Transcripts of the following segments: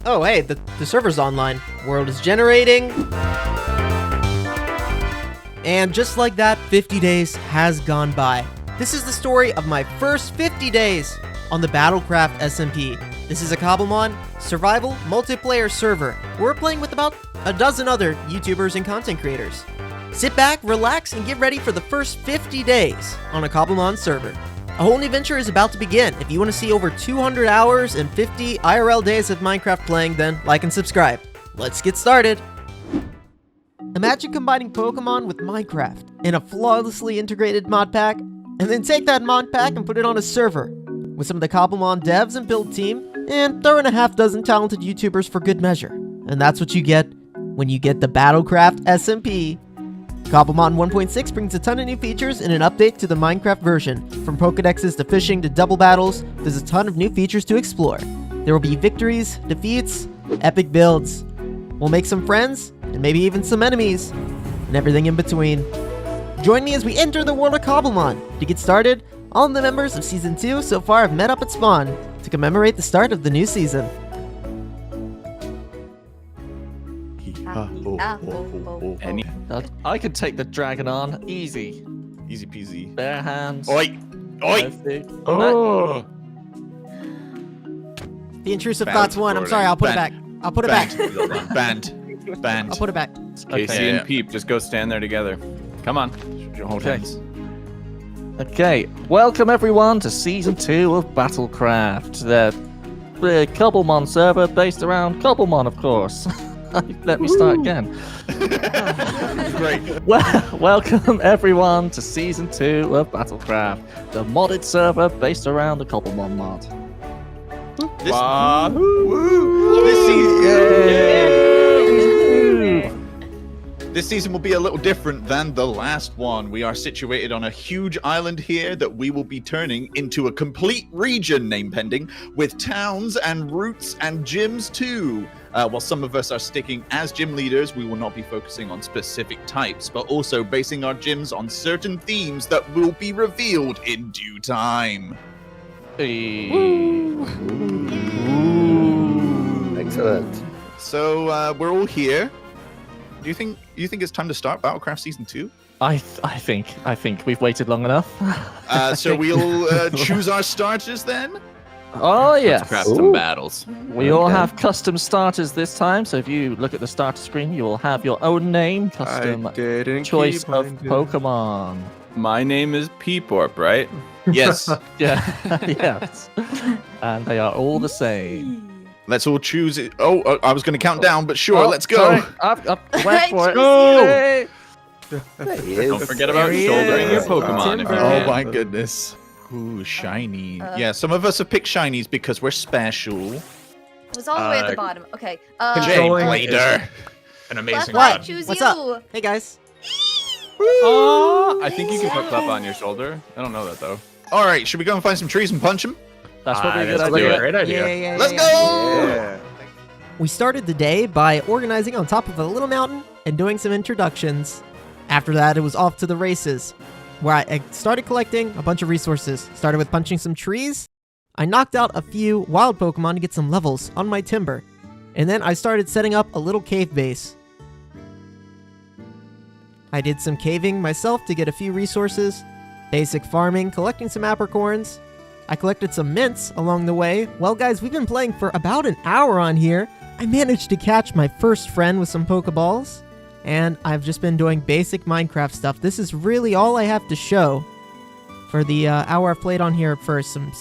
Oh, hey, the server's online. World is generating. And just like that, 50 days has gone by. This is the story of my first 50 days on the BattleCraft SMP. This is a Cobblemon survival multiplayer server. We're playing with about a dozen other YouTubers and content creators. Sit back, relax, and get ready for the first 50 days on a Cobblemon server. A whole new venture is about to begin. If you want to see over 200 hours and 50 IRL days of Minecraft playing, then like and subscribe. Let's get started. Imagine combining Pokemon with Minecraft in a flawlessly integrated mod pack, and then take that mod pack and put it on a server with some of the Cobblemon devs and build team, and throw in a half dozen talented YouTubers for good measure. And that's what you get when you get the BattleCraft SMP. Cobblemon 1.6 brings a ton of new features and an update to the Minecraft version. From Pokedexes to fishing to double battles, there's a ton of new features to explore. There will be victories, defeats, epic builds. We'll make some friends, and maybe even some enemies, and everything in between. Join me as we enter the world of Cobblemon. To get started, all the members of Season 2 so far have met up at spawn to commemorate the start of the new season. I could take the dragon on, easy. Easy peasy. Bare hands. Oi! Oi! Oh! The intrusive thoughts won. I'm sorry, I'll put it back. I'll put it back. Banned. I'll put it back. Casey and Peep, just go stand there together. Come on. Hold hands. Okay, welcome everyone to Season 2 of BattleCraft. The Cobblemon server based around Cobblemon, of course. Let me start again. Great. Welcome everyone to Season 2 of BattleCraft, the modded server based around the Cobblemon mod. This season will be a little different than the last one. We are situated on a huge island here that we will be turning into a complete region, name pending, with towns and routes and gyms too. While some of us are sticking as gym leaders, we will not be focusing on specific types, but also basing our gyms on certain themes that will be revealed in due time. Excellent. So we're all here. Do you think it's time to start BattleCraft Season 2? I think we've waited long enough. So we'll choose our starters then? Oh yes. Let's craft some battles. We all have custom starters this time, so if you look at the starter screen, you will have your own name, custom choice of Pokemon. My name is Peeporp, right? Yes. Yeah, yes. And they are all the same. Let's all choose it. Oh, I was going to count down, but sure, let's go. I've went for it. Go! Hey. Don't forget about shouldering your Pokemon if you Oh can. my goodness. Ooh, shiny. Yeah, some of us have picked shinies because we're special. It was all the way at the bottom. Okay. jblader. An amazing What? god. Choose What's you. up? Hey guys. I think you can put Clep on your shoulder. I don't know that though. All right, should we go and find some trees and punch them? That's probably a good that's idea. a Great idea. Yeah. Let's go! We started the day by organizing on top of a little mountain and doing some introductions. After that, it was off to the races, where I started collecting a bunch of resources. Started with punching some trees. I knocked out a few wild Pokemon to get some levels on my timber. And then I started setting up a little cave base. I did some caving myself to get a few resources. Basic farming, collecting some apricorns. I collected some mints along the way. Well guys, we've been playing for about an hour on here. I managed to catch my first friend with some Pokeballs. And I've just been doing basic Minecraft stuff. This is really all I have to show for the hour I've played on here. For some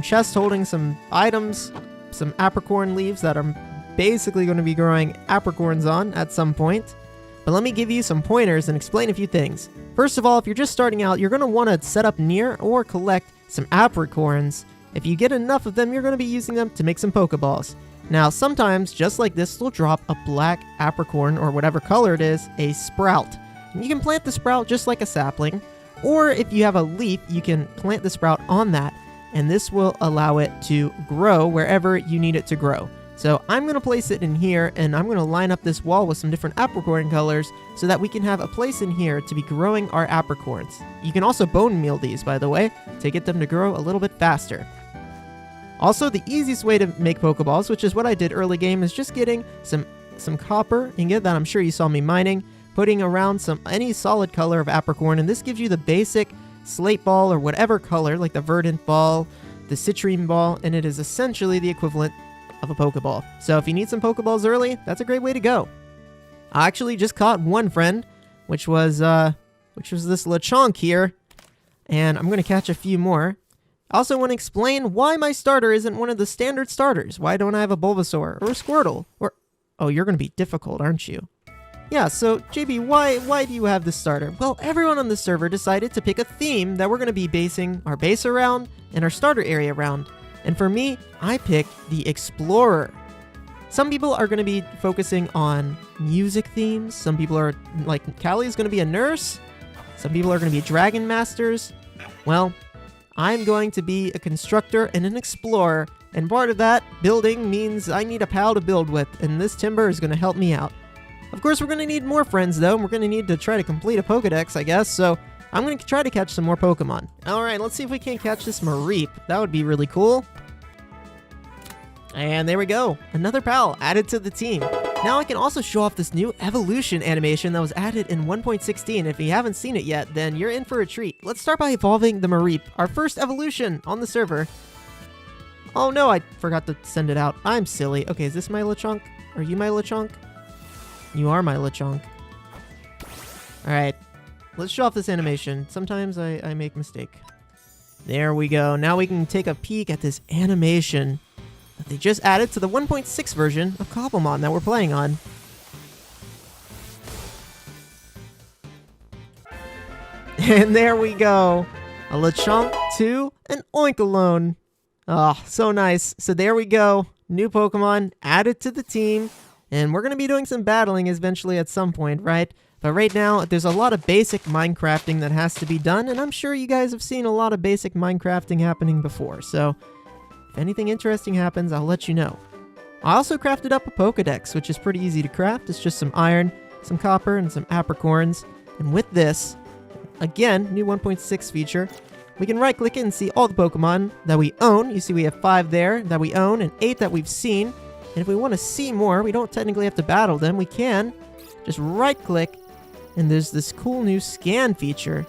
chest holding some items, some apricorn leaves that I'm basically going to be growing apricorns on at some point. But let me give you some pointers and explain a few things. First of all, if you're just starting out, you're going to want to set up near or collect some apricorns. If you get enough of them, you're going to be using them to make some Pokeballs. Now, sometimes, just like this, they'll drop a black apricorn, or whatever color it is, a sprout. And you can plant the sprout just like a sapling, or if you have a leaf, you can plant the sprout on that, and this will allow it to grow wherever you need it to grow. So I'm going to place it in here, and I'm going to line up this wall with some different apricorn colors so that we can have a place in here to be growing our apricorns. You can also bone meal these, by the way, to get them to grow a little bit faster. Also, the easiest way to make Pokeballs, which is what I did early game, is just getting some copper ingot that I'm sure you saw me mining, putting around any solid color of apricorn, and this gives you the basic slate ball or whatever color, like the verdant ball, the citrine ball, and it is essentially the equivalent of a Pokeball. So if you need some Pokeballs early, that's a great way to go. I actually just caught one friend, which was this Lechonk here, and I'm going to catch a few more. I also want to explain why my starter isn't one of the standard starters. Why don't I have a Bulbasaur or a Squirtle? Or, oh, you're going to be difficult, aren't you? Yeah, so JB, why do you have this starter? Well, everyone on the server decided to pick a theme that we're going to be basing our base around and our starter area around. And for me, I picked the Explorer. Some people are going to be focusing on music themes. Some people are, like, Callie is going to be a nurse. Some people are going to be Dragon Masters. Well, I'm going to be a constructor and an explorer, and part of that, building, means I need a pal to build with, and this timber is going to help me out. Of course, we're going to need more friends, though, and we're going to need to try to complete a Pokedex, I guess, so I'm going to try to catch some more Pokemon. Alright, let's see if we can catch this Mareep. That would be really cool. And there we go. Another pal added to the team. Now I can also show off this new evolution animation that was added in 1.16. If you haven't seen it yet, then you're in for a treat. Let's start by evolving the Mareep, our first evolution on the server. Oh no, I forgot to send it out. I'm silly. Okay, is this my Lechonk? Are you my Lechonk? You are my Lechonk. Alright, let's show off this animation. Sometimes I make a mistake. There we go. Now we can take a peek at this animation that they just added to the 1.6 version of Cobblemon that we're playing on. And there we go. A Lechonk 2 and Oinkalone. Oh, so nice. So there we go. New Pokemon added to the team. And we're going to be doing some battling eventually at some point, right? But right now, there's a lot of basic Minecrafting that has to be done. And I'm sure you guys have seen a lot of basic Minecrafting happening before. So if anything interesting happens, I'll let you know. I also crafted up a Pokedex, which is pretty easy to craft. It's just some iron, some copper, and some apricorns. And with this, again, new 1.6 feature, we can right-click it and see all the Pokemon that we own. You see we have 5 there that we own and 8 that we've seen. And if we want to see more, we don't technically have to battle them. We can just right-click, and there's this cool new scan feature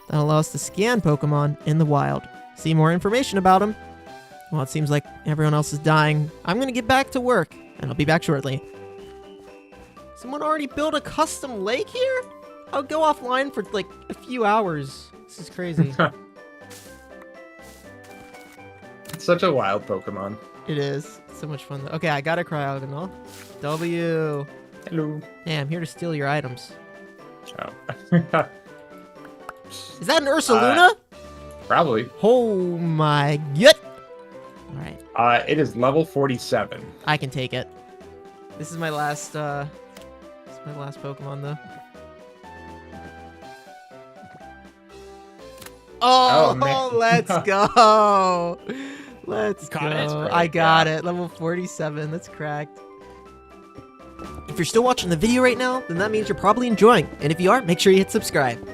that allows us to scan Pokemon in the wild. See more information about them. Well, it seems like everyone else is dying. I'm going to get back to work, and I'll be back shortly. Someone already built a custom lake here? I'll go offline for like a few hours. This is crazy. It's such a wild Pokemon. It is. It's so much fun, though. Okay, I got a Cryogonal. W. Hello. Hey, I'm here to steal your items. Oh. Is that an Ursaluna? Probably. Oh my god. Alright, It is level 47. I can take it. This is my last Pokemon, though. Oh, man. Let's go. Let's Caught it. go. I got it. Level 47. That's cracked. If you're still watching the video right now, then that means you're probably enjoying. And if you are, make sure you hit subscribe.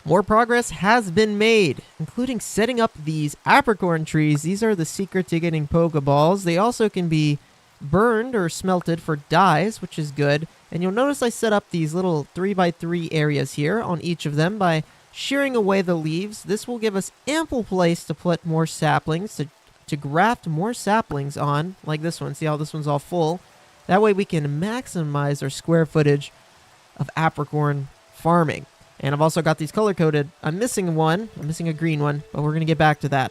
More progress has been made, including setting up these apricorn trees. These are the secret to getting Pokeballs. They also can be burned or smelted for dyes, which is good. And you'll notice I set up these little 3x3 areas here on each of them by shearing away the leaves. This will give us ample place to put more saplings, to graft more saplings on, like this one. See how this one's all full? That way we can maximize our square footage of apricorn farming. And I've also got these color-coded. I'm missing one. I'm missing a green one, but we're going to get back to that.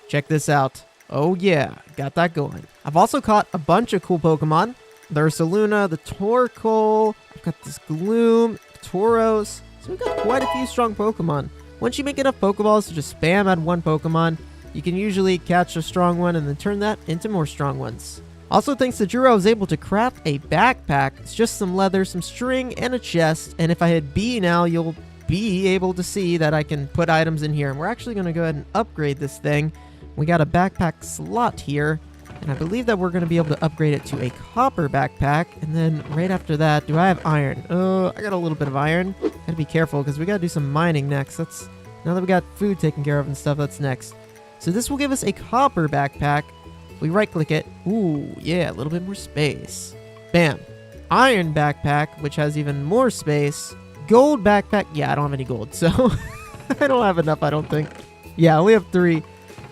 Check this out. Oh yeah, got that going. I've also caught a bunch of cool Pokemon. The Ursaluna, the Torkoal, I've got this Gloom, Tauros. So we've got quite a few strong Pokemon. Once you make enough Pokeballs to just spam at one Pokemon, you can usually catch a strong one and then turn that into more strong ones. Also, thanks to Drew, I was able to craft a backpack. It's just some leather, some string, and a chest. And if I hit B now, you'll be able to see that I can put items in here. And we're actually going to go ahead and upgrade this thing. We got a backpack slot here. And I believe that we're going to be able to upgrade it to a copper backpack. And then right after that, do I have iron? I got a little bit of iron. Gotta be careful because we got to do some mining next. That's Now that we got food taken care of and stuff, that's next. So this will give us a copper backpack. We right-click it. Ooh, yeah, a little bit more space. Bam. Iron backpack, which has even more space. Gold backpack. Yeah, I don't have any gold, so I don't have enough, I don't think. Yeah, we have 3.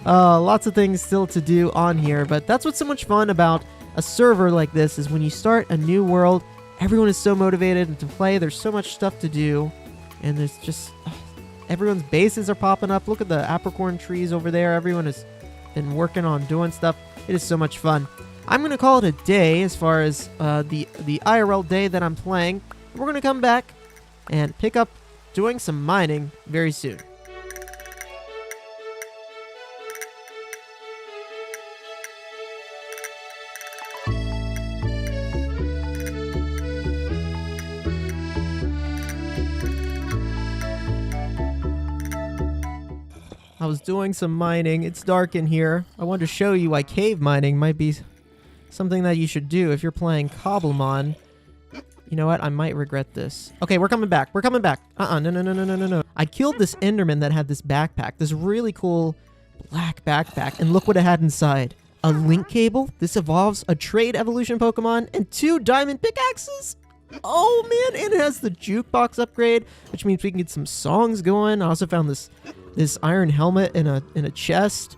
Lots of things still to do on here, but that's what's so much fun about a server like this is when you start a new world, everyone is so motivated to play. There's so much stuff to do, and there's just everyone's bases are popping up. Look at the apricorn trees over there. Everyone has been working on doing stuff. It is so much fun. I'm gonna call it a day as far as the IRL day that I'm playing. We're gonna come back and pick up doing some mining very soon. I was doing some mining. It's dark in here. I wanted to show you why cave mining might be something that you should do if you're playing Cobblemon. You know what? I might regret this. Okay, we're coming back. We're coming back. No. I killed this Enderman that had this backpack. This really cool black backpack. And look what it had inside. A link cable. This evolves a trade evolution Pokemon and 2 diamond pickaxes. Oh, man. And it has the jukebox upgrade, which means we can get some songs going. I also found this iron helmet in a chest,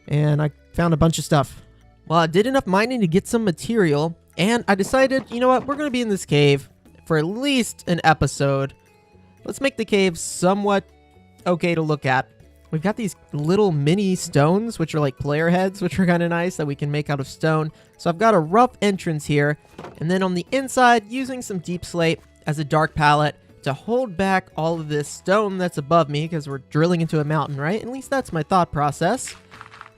and I found a bunch of stuff. Well, I did enough mining to get some material, and I decided, you know what, we're gonna be in this cave for at least an episode. Let's make the cave somewhat okay to look at. We've got these little mini stones, which are like player heads, which are kind of nice that we can make out of stone. So I've got a rough entrance here, and then on the inside, using some deep slate as a dark palette to hold back all of this stone that's above me, because we're drilling into a mountain, right? At least that's my thought process.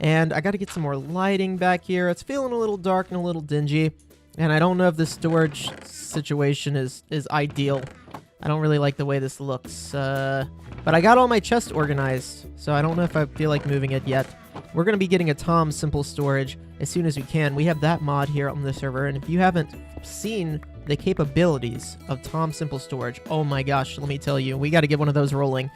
And I got to get some more lighting back here. It's feeling a little dark and a little dingy, and I don't know if this storage situation is ideal. I don't really like the way this looks, but I got all my chests organized, so I don't know if I feel like moving it yet. We're going to be getting a Tom Simple Storage as soon as we can. We have that mod here on the server, and if you haven't seen the capabilities of Tom Simple Storage, oh my gosh, let me tell you, we got to get one of those rolling.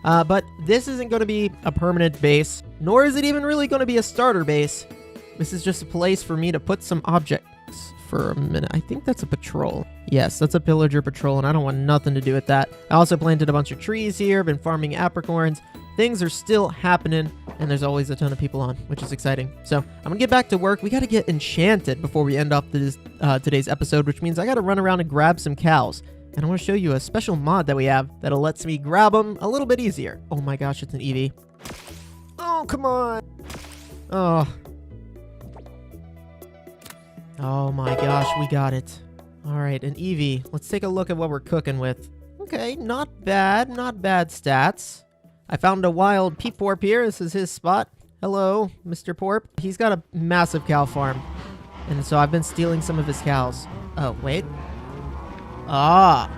But this isn't going to be a permanent base, nor is it even really going to be a starter base. This is just a place for me to put some objects for a minute. I think that's a patrol. Yes, that's a pillager patrol, and I don't want nothing to do with that. I also planted a bunch of trees here, been farming apricorns. Things are still happening, and there's always a ton of people on, which is exciting. So I'm gonna get back to work. We gotta get enchanted before we end off this, today's episode, which means I gotta run around and grab some cows. And I want to show you a special mod that we have that'll lets me grab them a little bit easier. Oh my gosh, it's an Eevee. Oh, come on. Oh my gosh, we got it. All right, an Eevee. Let's take a look at what we're cooking with. Okay, not bad stats. I found a wild Peeporp here. This is his spot. Hello, Mr. Porp. He's got a massive cow farm, and so I've been stealing some of his cows. Oh, wait. Ah.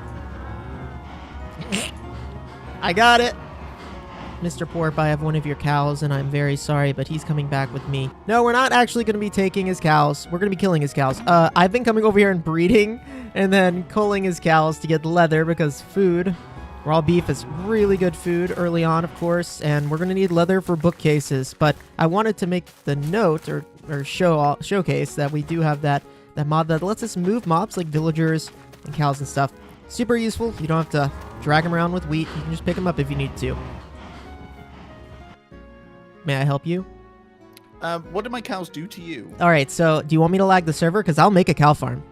I got it. Mr. Porp, I have one of your cows, and I'm very sorry, but he's coming back with me. No, we're not actually going to be taking his cows. We're going to be killing his cows. I've been coming over here and breeding, and then culling his cows to get leather, because food, raw beef is really good food early on, of course, and we're going to need leather for bookcases. But I wanted to make the note, or showcase that we do have that mod that lets us move mobs like villagers and cows and stuff. Super useful. You don't have to drag them around with wheat. You can just pick them up if you need to. May I help you? What did my cows do to you? All right, so do you want me to lag the server? Because I'll make a cow farm.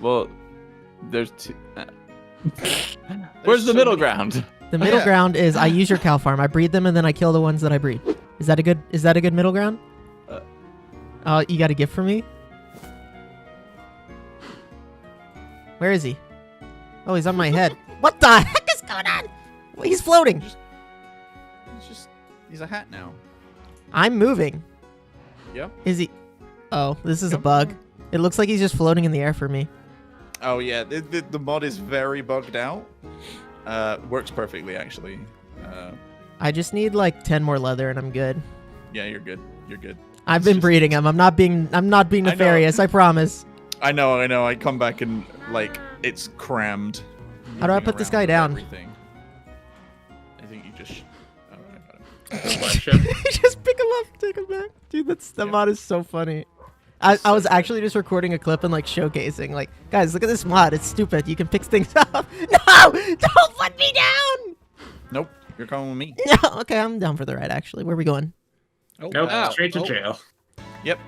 Well, there's two. Where's the middle ground? The middle ground is I use your cow farm. I breed them and then I kill the ones that I breed. Is that a good middle ground? You got a gift for me? Where is he? Oh, he's on my head. What the heck is going on? He's floating. He's a hat now. I'm moving. Yep. Is he? Oh, this is a bug. It looks like he's just floating in the air for me. Oh yeah, the mod is very bugged out. Works perfectly actually. I just need like 10 more leather and I'm good. Yeah, you're good. You're good. I've been breeding him. I'm not being nefarious. I promise. I know. I come back and like it's crammed. How do I put this guy down? Everything. I think you just Good question. Just pick them up, take them back. Dude, that mod is so funny. I was actually just recording a clip and like showcasing, like, guys, look at this mod. It's stupid. You can pick things up. No! Don't put me down! Nope, you're coming with me. No, okay, I'm down for the ride, actually. Where are we going? Oh, Nope, straight to jail. Yep.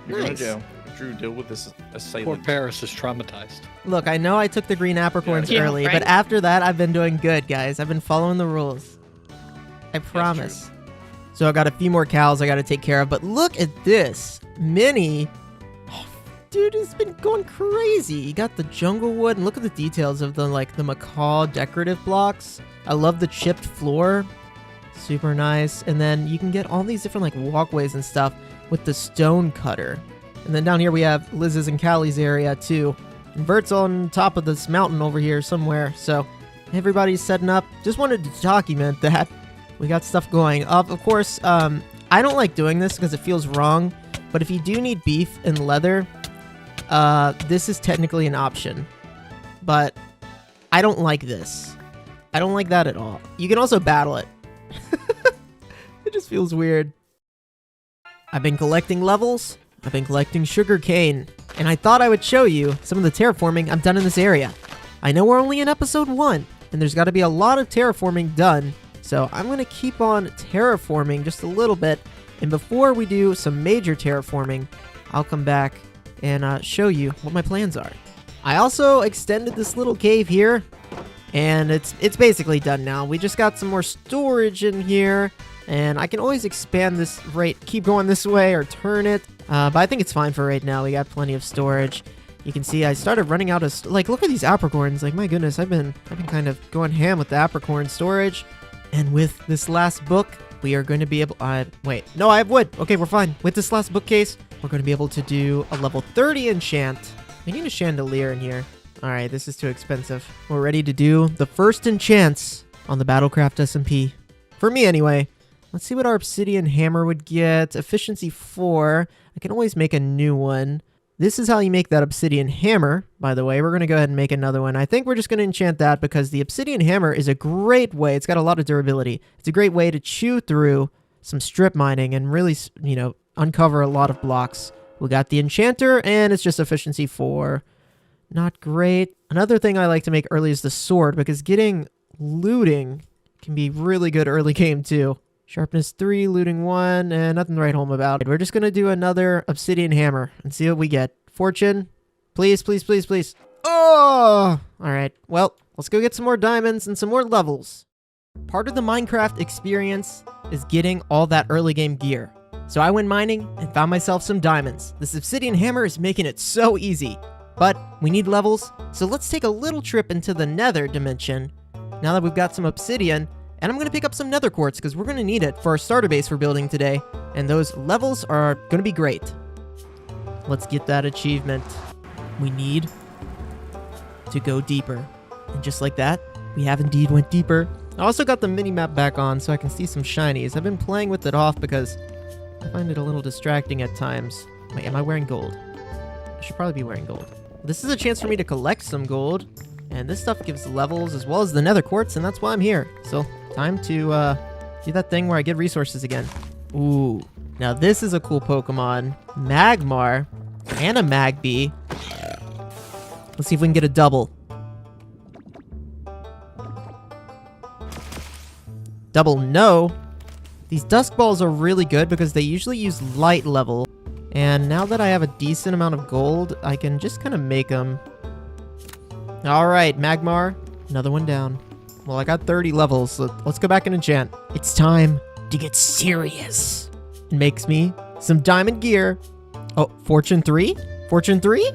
You're going Nice. to jail. Drew, deal with this Poor assailant. Paris is traumatized. Look, I know I took the green apricorns Yeah, early, right. but after that, I've been doing good, guys. I've been following the rules. I promise. So I got a few more cows I got to take care of, but look at this. Mini. Oh, dude, it's been going crazy. You got the jungle wood, and look at the details of the macaw decorative blocks. I love the chipped floor. Super nice. And then you can get all these different like walkways and stuff with the stone cutter. And then down here we have Liz's and Callie's area too. And Bert's on top of this mountain over here somewhere. So everybody's setting up. Just wanted to document that we got stuff going. Of course, I don't like doing this because it feels wrong. But if you do need beef and leather, this is technically an option. But I don't like this. I don't like that at all. You can also battle it. It just feels weird. I've been collecting levels. I've been collecting sugar cane. And I thought I would show you some of the terraforming I've done in this area. I know we're only in episode 1, and there's got to be a lot of terraforming done. So I'm going to keep on terraforming just a little bit. And before we do some major terraforming, I'll come back and show you what my plans are. I also extended this little cave here, and it's basically done now. We just got some more storage in here, and I can always expand this keep going this way or turn it. But I think it's fine for right now. We got plenty of storage. You can see I started running out of look at these apricorns. Like, my goodness, I've been kind of going ham with the apricorn storage. And with this last book, we are going to be able... wait. No, I have wood. Okay, we're fine. With this last bookcase, we're going to be able to do a level 30 enchant. I need a chandelier in here. All right, this is too expensive. We're ready to do the first enchants on the BattleCraft SMP. For me, anyway. Let's see what our obsidian hammer would get. Efficiency 4. I can always make a new one. This is how you make that obsidian hammer, by the way. We're going to go ahead and make another one. I think we're just going to enchant that because the obsidian hammer is a great way. It's got a lot of durability. It's a great way to chew through some strip mining and really, uncover a lot of blocks. We got the enchanter, and it's just efficiency 4. Not great. Another thing I like to make early is the sword, because getting looting can be really good early game, too. Sharpness 3, looting 1, and nothing to write home about. We're just going to do another obsidian hammer and see what we get. Fortune. Please, please, please, please. Oh! Alright, well, let's go get some more diamonds and some more levels. Part of the Minecraft experience is getting all that early game gear. So I went mining and found myself some diamonds. This obsidian hammer is making it so easy. But we need levels, so let's take a little trip into the Nether dimension. Now that we've got some obsidian, and I'm going to pick up some nether quartz because we're going to need it for our starter base we're building today. And those levels are going to be great. Let's get that achievement. We need to go deeper. And just like that, we have indeed went deeper. I also got the mini-map back on so I can see some shinies. I've been playing with it off because I find it a little distracting at times. Wait, am I wearing gold? I should probably be wearing gold. This is a chance for me to collect some gold. And this stuff gives levels as well as the nether quartz, and that's why I'm here. So, time to do that thing where I get resources again. Ooh. Now this is a cool Pokemon. Magmar and a Magby. Let's see if we can get a double. Double no. These Dusk Balls are really good because they usually use light level. And now that I have a decent amount of gold, I can just kind of make them. Alright, Magmar. Another one down. Well, I got 30 levels, so let's go back and enchant. It's time to get serious. It makes me some diamond gear. Oh, Fortune 3? Fortune 3?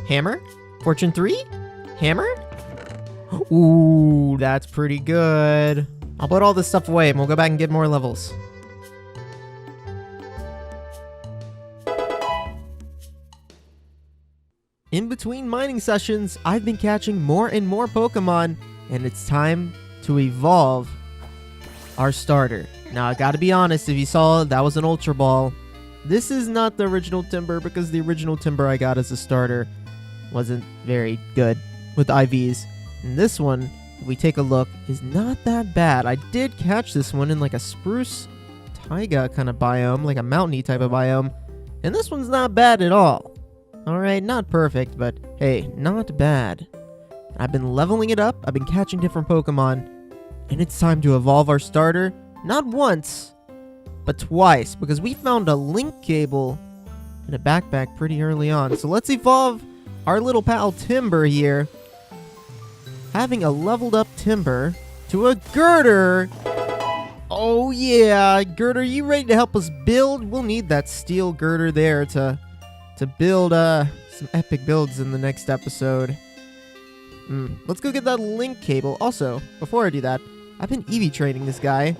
Hammer? Fortune 3? Hammer? Ooh, that's pretty good. I'll put all this stuff away and we'll go back and get more levels. In between mining sessions, I've been catching more and more Pokemon, and it's time to evolve our starter. Now, I gotta be honest, if you saw, that was an Ultra Ball. This is not the original Timber, because the original Timber I got as a starter wasn't very good with IVs. And this one if we take a look, is not that bad. I did catch this one in like a spruce taiga kind of biome, like a mountainy type of biome. And this one's not bad at all. Alright, not perfect, but hey, not bad. I've been leveling it up, I've been catching different Pokemon, and it's time to evolve our starter, not once, but twice, because we found a link cable in a backpack pretty early on. So let's evolve our little pal Timber here, having a leveled up Timber to a Girder. Oh yeah, Girder, you ready to help us build? We'll need that steel Girder there to build some epic builds in the next episode. Let's go get that link cable. Also, before I do that, I've been Eevee training this guy,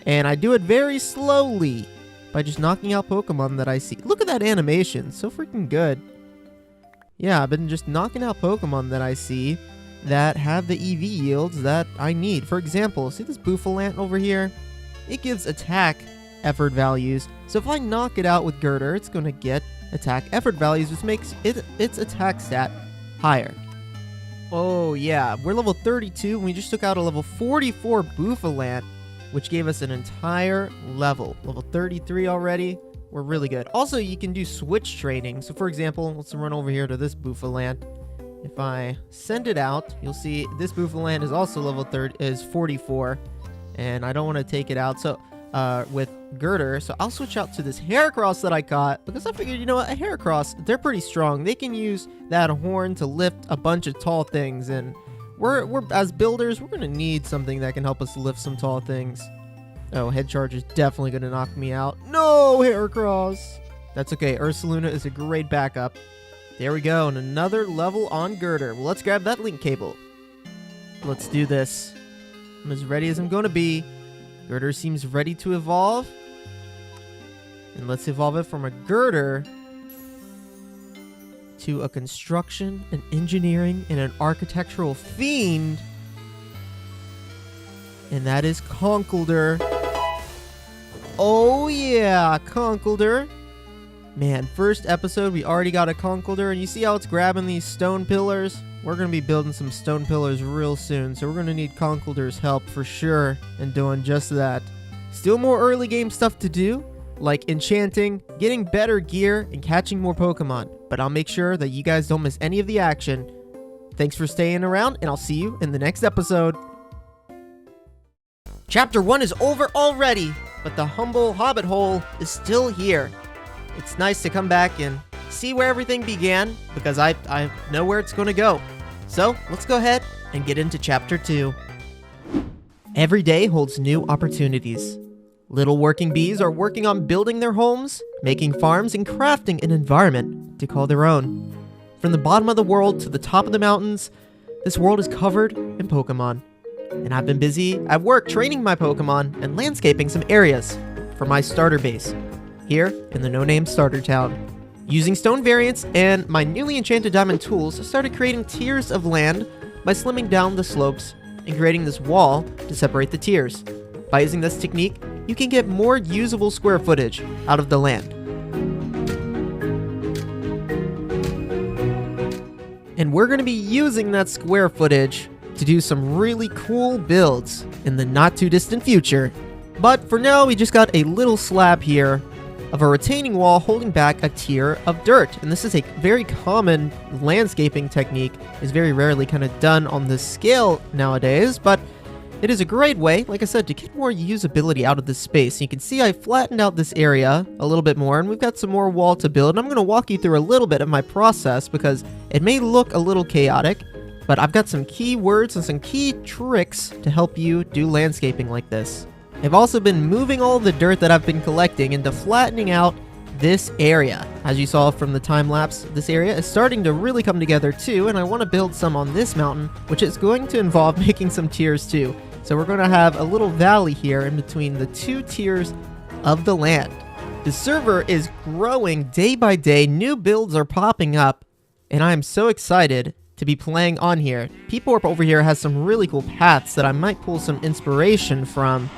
and I do it very slowly by just knocking out Pokemon that I see. Look at that animation, so freaking good. Yeah, I've been just knocking out Pokemon that I see that have the EV yields that I need. For example, see this Bouffalant over here? It gives attack effort values. So if I knock it out with Girder, it's going to get attack effort values, which makes its attack stat higher. Oh yeah, we're level 32 and we just took out a level 44 Bouffalant, which gave us an entire level. Level 33 already. We're really good. Also, you can do switch training. So for example, let's run over here to this Bouffalant. If I send it out, you'll see this Bouffalant is also level 44, and I don't want to take it out. So with Girder, so I'll switch out to this Heracross that I caught, because I figured, you know what, a Heracross, they're pretty strong. They can use that horn to lift a bunch of tall things, and we're as builders, we're gonna need something that can help us lift some tall things. Oh, Head Charge is definitely gonna knock me out. No, Heracross. That's okay. Ursaluna is a great backup. There we go, and another level on Girder. Well, let's grab that link cable. Let's do this. I'm as ready as I'm going to be. Girder seems ready to evolve. And let's evolve it from a Girder to a construction, an engineering, and an architectural fiend. And that is Conkeldurr. Oh yeah, Conkeldurr. Man, first episode, we already got a Conkeldurr, and you see how it's grabbing these stone pillars? We're going to be building some stone pillars real soon, so we're going to need Conkeldurr's help for sure in doing just that. Still more early game stuff to do, like enchanting, getting better gear, and catching more Pokemon, but I'll make sure that you guys don't miss any of the action. Thanks for staying around, and I'll see you in the next episode. Chapter 1 is over already, but the humble hobbit hole is still here. It's nice to come back and see where everything began, because I know where it's going to go. So, let's go ahead and get into Chapter 2. Every day holds new opportunities. Little working bees are working on building their homes, making farms, and crafting an environment to call their own. From the bottom of the world to the top of the mountains, this world is covered in Pokemon. And I've been busy at work training my Pokemon and landscaping some areas for my starter base here in the no-name starter town. Using stone variants and my newly enchanted diamond tools, I started creating tiers of land by slimming down the slopes and creating this wall to separate the tiers. By using this technique, you can get more usable square footage out of the land. And we're going to be using that square footage to do some really cool builds in the not too distant future. But for now, we just got a little slab here of a retaining wall holding back a tier of dirt. And this is a very common landscaping technique. It's very rarely kind of done on this scale nowadays, but it is a great way, like I said, to get more usability out of this space. You can see I flattened out this area a little bit more, and we've got some more wall to build. And I'm going to walk you through a little bit of my process because it may look a little chaotic, but I've got some key words and some key tricks to help you do landscaping like this. I've also been moving all the dirt that I've been collecting into flattening out this area. As you saw from the time lapse, this area is starting to really come together too, and I want to build some on this mountain, which is going to involve making some tiers too. So we're going to have a little valley here in between the two tiers of the land. The server is growing day by day, new builds are popping up, and I am so excited to be playing on here. People over here has some really cool paths that I might pull some inspiration from.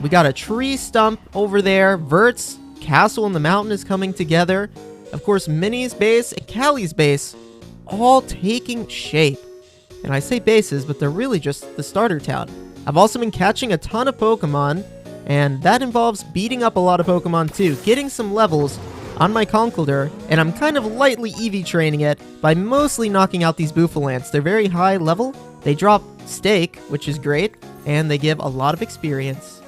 We got a tree stump over there, Vert's castle in the mountain is coming together. Of course, Minnie's base and Callie's base all taking shape. And I say bases, but they're really just the starter town. I've also been catching a ton of Pokemon, and that involves beating up a lot of Pokemon too, getting some levels on my Conkeldurr, and I'm kind of lightly EV training it by mostly knocking out these Bouffalantes. They're very high level, they drop Stake, which is great, and they give a lot of experience.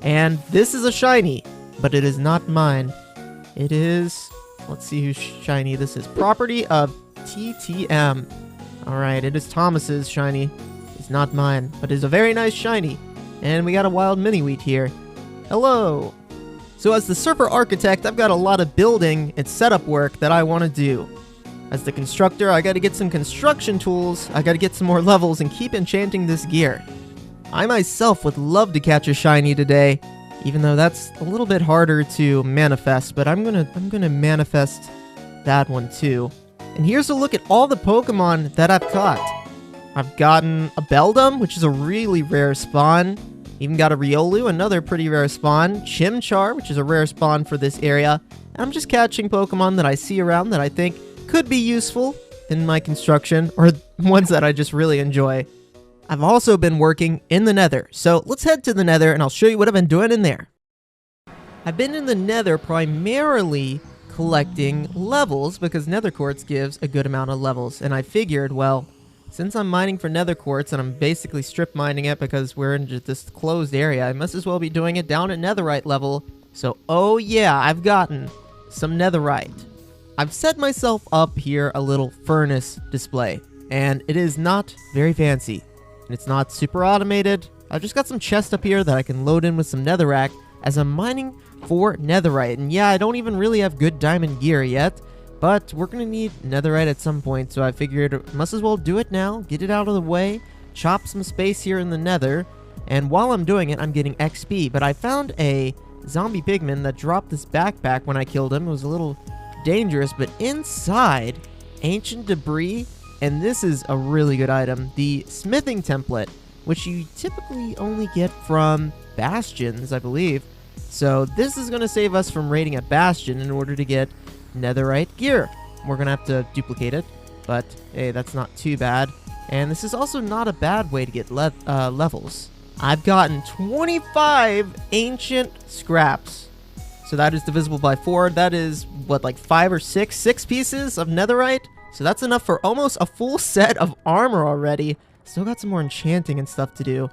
And this is a shiny, but it is not mine. It is, let's see whose shiny this is. Property of TTM. Alright, it is Thomas's shiny. It's not mine, but it's a very nice shiny. And we got a wild mini-wheat here. Hello! So as the server architect, I've got a lot of building and setup work that I want to do. As the constructor, I gotta get some construction tools, I gotta get some more levels, and keep enchanting this gear. I myself would love to catch a shiny today, even though that's a little bit harder to manifest, but I'm gonna manifest that one too. And here's a look at all the Pokemon that I've caught. I've gotten a Beldum, which is a really rare spawn. Even got a Riolu, another pretty rare spawn. Chimchar, which is a rare spawn for this area. And I'm just catching Pokemon that I see around that I think could be useful in my construction, or ones that I just really enjoy. I've also been working in the Nether, so let's head to the Nether and I'll show you what I've been doing in there. I've been in the Nether primarily collecting levels because Nether Quartz gives a good amount of levels, and I figured, well, since I'm mining for Nether Quartz and I'm basically strip mining it because we're in just this closed area, I must as well be doing it down at Netherite level. So, oh yeah, I've gotten some Netherite. I've set myself up here a little furnace display, and it is not very fancy. And it's not super automated. I've just got some chests up here that I can load in with some netherrack as I'm mining for netherite. And yeah, I don't even really have good diamond gear yet, but we're gonna need netherite at some point, so I figured must as well do it now, get it out of the way, chop some space here in the nether, and while I'm doing it, I'm getting XP. But I found a zombie pigman that dropped this backpack when I killed him. It was a little dangerous, but inside, ancient debris. And this is a really good item, the smithing template, which you typically only get from bastions, I believe. So this is going to save us from raiding a bastion in order to get netherite gear. We're going to have to duplicate it, but hey, that's not too bad. And this is also not a bad way to get levels. I've gotten 25 ancient scraps. So that is divisible by 4. That is, what, like 5 or 6 pieces of netherite? So that's enough for almost a full set of armor already. Still got some more enchanting and stuff to do.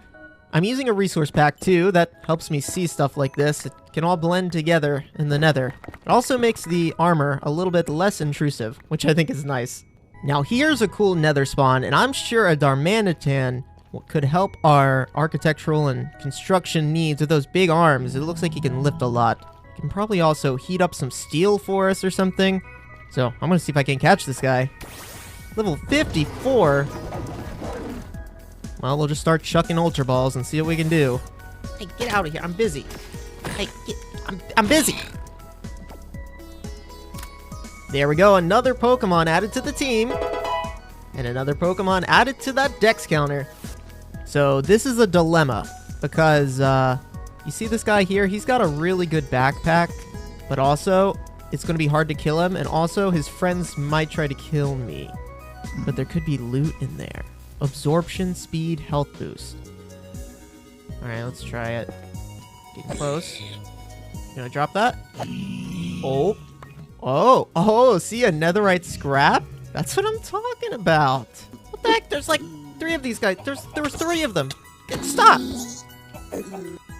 I'm using a resource pack too that helps me see stuff like this. It can all blend together in the nether. It also makes the armor a little bit less intrusive, which I think is nice. Now here's a cool nether spawn, and I'm sure a Darmanitan could help our architectural and construction needs with those big arms. It looks like he can lift a lot. He can probably also heat up some steel for us or something. So, I'm gonna see if I can catch this guy. Level 54? Well, we'll just start chucking Ultra Balls and see what we can do. Hey, get out of here, I'm busy. Hey, I'm busy! There we go, another Pokemon added to the team. And another Pokemon added to that Dex counter. So, this is a dilemma. Because, you see this guy here? He's got a really good backpack. But also, it's going to be hard to kill him, and also his friends might try to kill me. But there could be loot in there. Absorption, speed, health boost. Alright, let's try it. Get close. You gonna drop that? Oh. Oh, see a netherite scrap? That's what I'm talking about. What the heck? There's like 3 of these guys. There was 3 of them. Stop!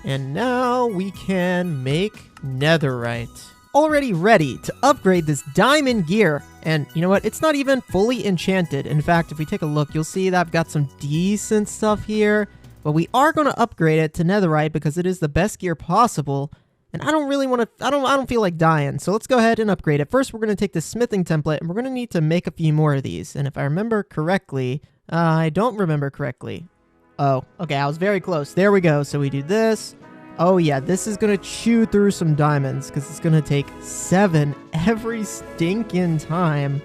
And now we can make netherite. Already ready to upgrade this diamond gear. And you know what? It's not even fully enchanted. In fact, if we take a look, you'll see that I've got some decent stuff here. But we are going to upgrade it to netherite because it is the best gear possible. And I don't really want to, I don't feel like dying. So let's go ahead and upgrade it. First, we're going to take the smithing template and we're going to need to make a few more of these. And if I remember correctly, I don't remember correctly. Oh, okay, I was very close. There we go. So we do this. Oh yeah, this is gonna chew through some diamonds because it's gonna take 7 every stinking time.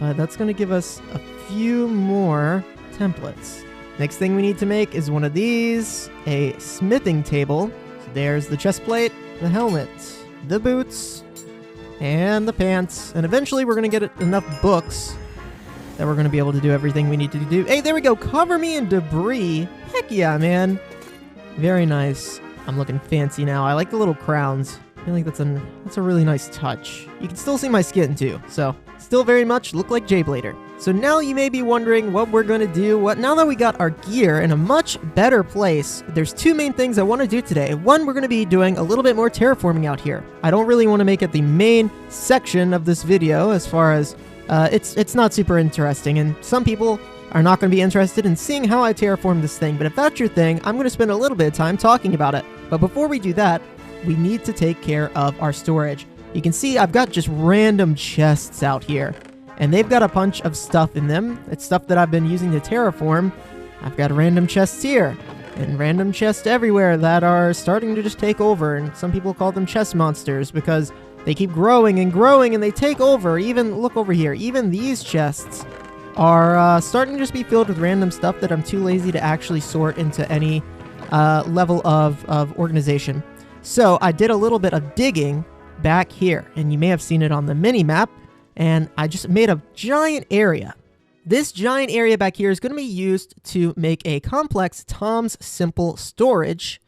But that's gonna give us a few more templates. Next thing we need to make is one of these, a smithing table. So there's the chest plate, the helmet, the boots, and the pants. And eventually we're gonna get enough books that we're going to be able to do everything we need to do. Hey, there we go. Cover me in debris. Heck yeah, man. Very nice. I'm looking fancy now. I like the little crowns. I feel like that's a really nice touch. You can still see my skin too, so still very much look like jblader. So now you may be wondering what we're going to do. Now that we got our gear in a much better place, there's two main things I want to do today. One, we're going to be doing a little bit more terraforming out here. I don't really want to make it the main section of this video as far as it's not super interesting, and some people are not going to be interested in seeing how I terraform this thing. But if that's your thing, I'm going to spend a little bit of time talking about it. But before we do that, we need to take care of our storage. You can see I've got just random chests out here, and they've got a bunch of stuff in them. It's stuff that I've been using to terraform. I've got random chests here, and random chests everywhere that are starting to just take over, and some people call them chest monsters because they keep growing and growing and they take over. Even, look over here, even these chests are starting to just be filled with random stuff that I'm too lazy to actually sort into any level of organization. So I did a little bit of digging back here, and you may have seen it on the mini-map, and I just made a giant area. This giant area back here is going to be used to make a complex Tom's Simple storage,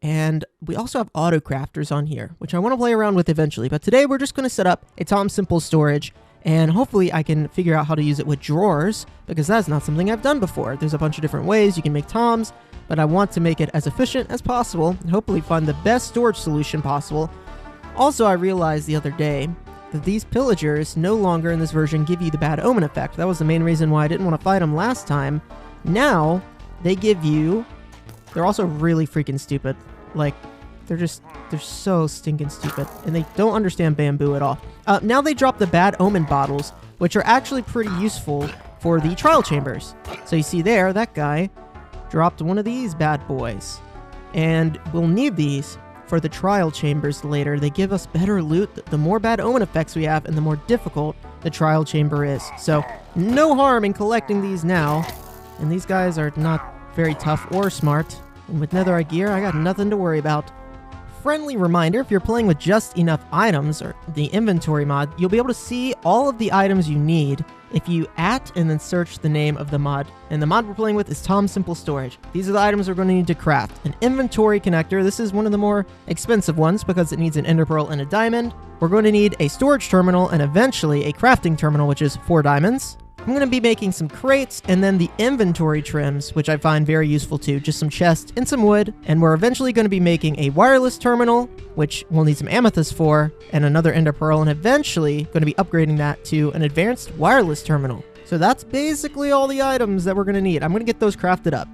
and we also have auto crafters on here, which I want to play around with eventually, but today we're just going to set up a Tom's Simple storage, and hopefully I can figure out how to use it with drawers, because that's not something I've done before. There's a bunch of different ways you can make Toms, but I want to make it as efficient as possible and hopefully find the best storage solution possible. Also, I realized the other day that these pillagers no longer in this version give you the bad omen effect. That was the main reason why I didn't want to fight them last time. Now, they give you... They're also really freaking stupid. Like, they're so stinking stupid, and they don't understand bamboo at all. Now they drop the bad omen bottles, which are actually pretty useful for the trial chambers. So you see there, that guy dropped one of these bad boys, and we'll need these for the trial chambers later. They give us better loot. The more bad omen effects we have, and the more difficult the trial chamber is. So no harm in collecting these now, and these guys are not very tough or smart, and with netherite gear, I got nothing to worry about. Friendly reminder, if you're playing with just enough items, or the inventory mod, you'll be able to see all of the items you need if you and then search the name of the mod. And the mod we're playing with is Tom's Simple Storage. These are the items we're going to need to craft. An inventory connector. This is one of the more expensive ones because it needs an ender pearl and a diamond. We're going to need a storage terminal and eventually a crafting terminal, which is 4 diamonds. I'm going to be making some crates and then the inventory trims, which I find very useful too. Just some chests and some wood. And we're eventually going to be making a wireless terminal, which we'll need some amethyst for, and another ender pearl, and eventually going to be upgrading that to an advanced wireless terminal. So that's basically all the items that we're going to need. I'm going to get those crafted up.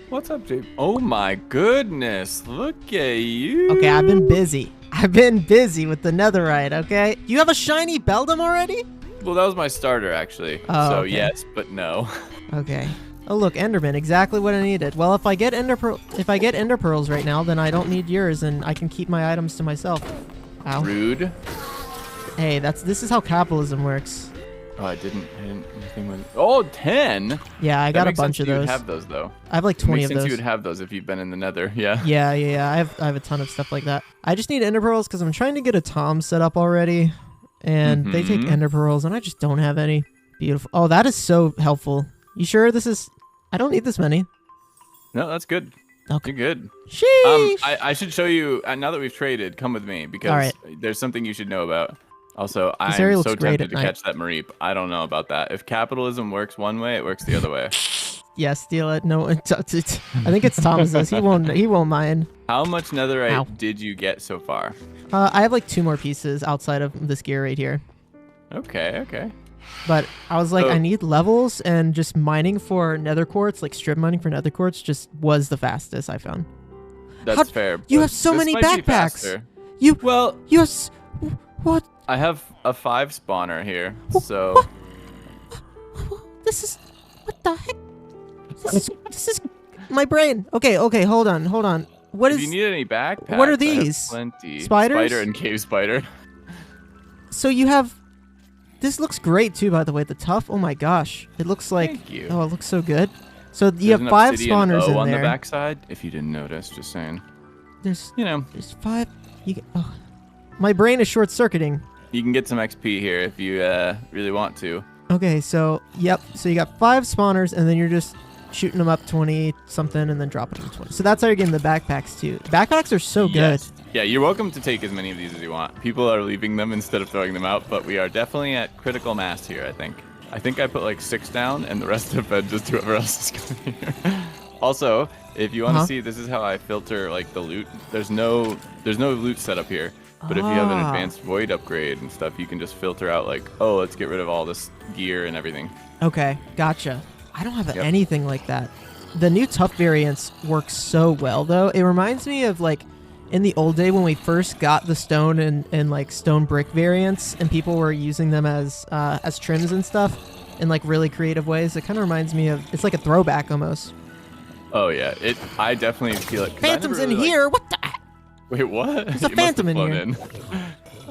What's up, Jay? Oh my goodness, look at you. Okay, I've been busy. I've been busy with the netherite, okay? You have a shiny Beldum already? Well, that was my starter, actually. Oh, so, okay. yes, but no. Okay. Oh, look, Enderman, exactly what I needed. Well, if I get ender pearls right now, then I don't need yours, and I can keep my items to myself. Ow. Rude. Hey, this is how capitalism works. Oh, I didn't anything with... Oh, 10? Yeah, I got a bunch of You those. would have those, though. I have like 20 Makes of sense those. you would have those if you've been in the nether, yeah. Yeah. I have a ton of stuff like that. I just need ender pearls because I'm trying to get a Tom set up already, and they take ender pearls, and I just don't have any. Beautiful. Oh, that is so helpful. You sure this is... I don't need this many. No, that's good. Okay. You're good. Sheesh! I should show you, now that we've traded, come with me, because there's something you should know about. Also, I'm area so looks great tempted at to night. catch that Mareep. I don't know about that. If capitalism works one way, it works the other way. Yeah, steal it. No, I think it's Thomas's. He won't mind. How much netherite Ow. did you get so far? I have like 2 more pieces outside of this gear right here. Okay. But I was like, Oh. I need levels, and just mining for nether quartz, like strip mining for nether quartz, just was the fastest I found. That's fair. You but have so this many might be backpacks. faster. You have what? I have a 5 spawner here, so... This is what the heck? This is my brain. Okay, hold on. What If is? you need any backpacks, What are I have these? plenty. Spiders? Spider and cave spider. So you have. This looks great too, by the way. The tough. Oh my gosh, it looks like. Thank you. Oh, it looks so good. So you There's have an 5 obsidian spawners O in on there. the backside, if you didn't notice, just saying. There's You know, 5. My brain is short circuiting. you can get some XP here if you really want to. Okay, so, yep. So you got 5 spawners, and then you're just shooting them up 20 something and then dropping them 20. So that's how you're getting the backpacks, too. Backpacks are so good. Yes. Yeah, you're welcome to take as many of these as you want. People are leaving them instead of throwing them out, but we are definitely at critical mass here, I think. I think I put like 6 down, and the rest have been just whoever else is coming here. Also, if you want to see, this is how I filter like the loot. There's no loot setup here. But if you have an advanced void upgrade and stuff, you can just filter out like, oh, let's get rid of all this gear and everything. Okay, gotcha. I don't have anything like that. The new tough variants work so well, though. It reminds me of like in the old day when we first got the stone and like stone brick variants, and people were using them as trims and stuff in like really creative ways. It kind of reminds me of, it's like a throwback almost. Oh yeah, I definitely feel it. Phantoms in here. What the? Wait, what? There's a phantom in here.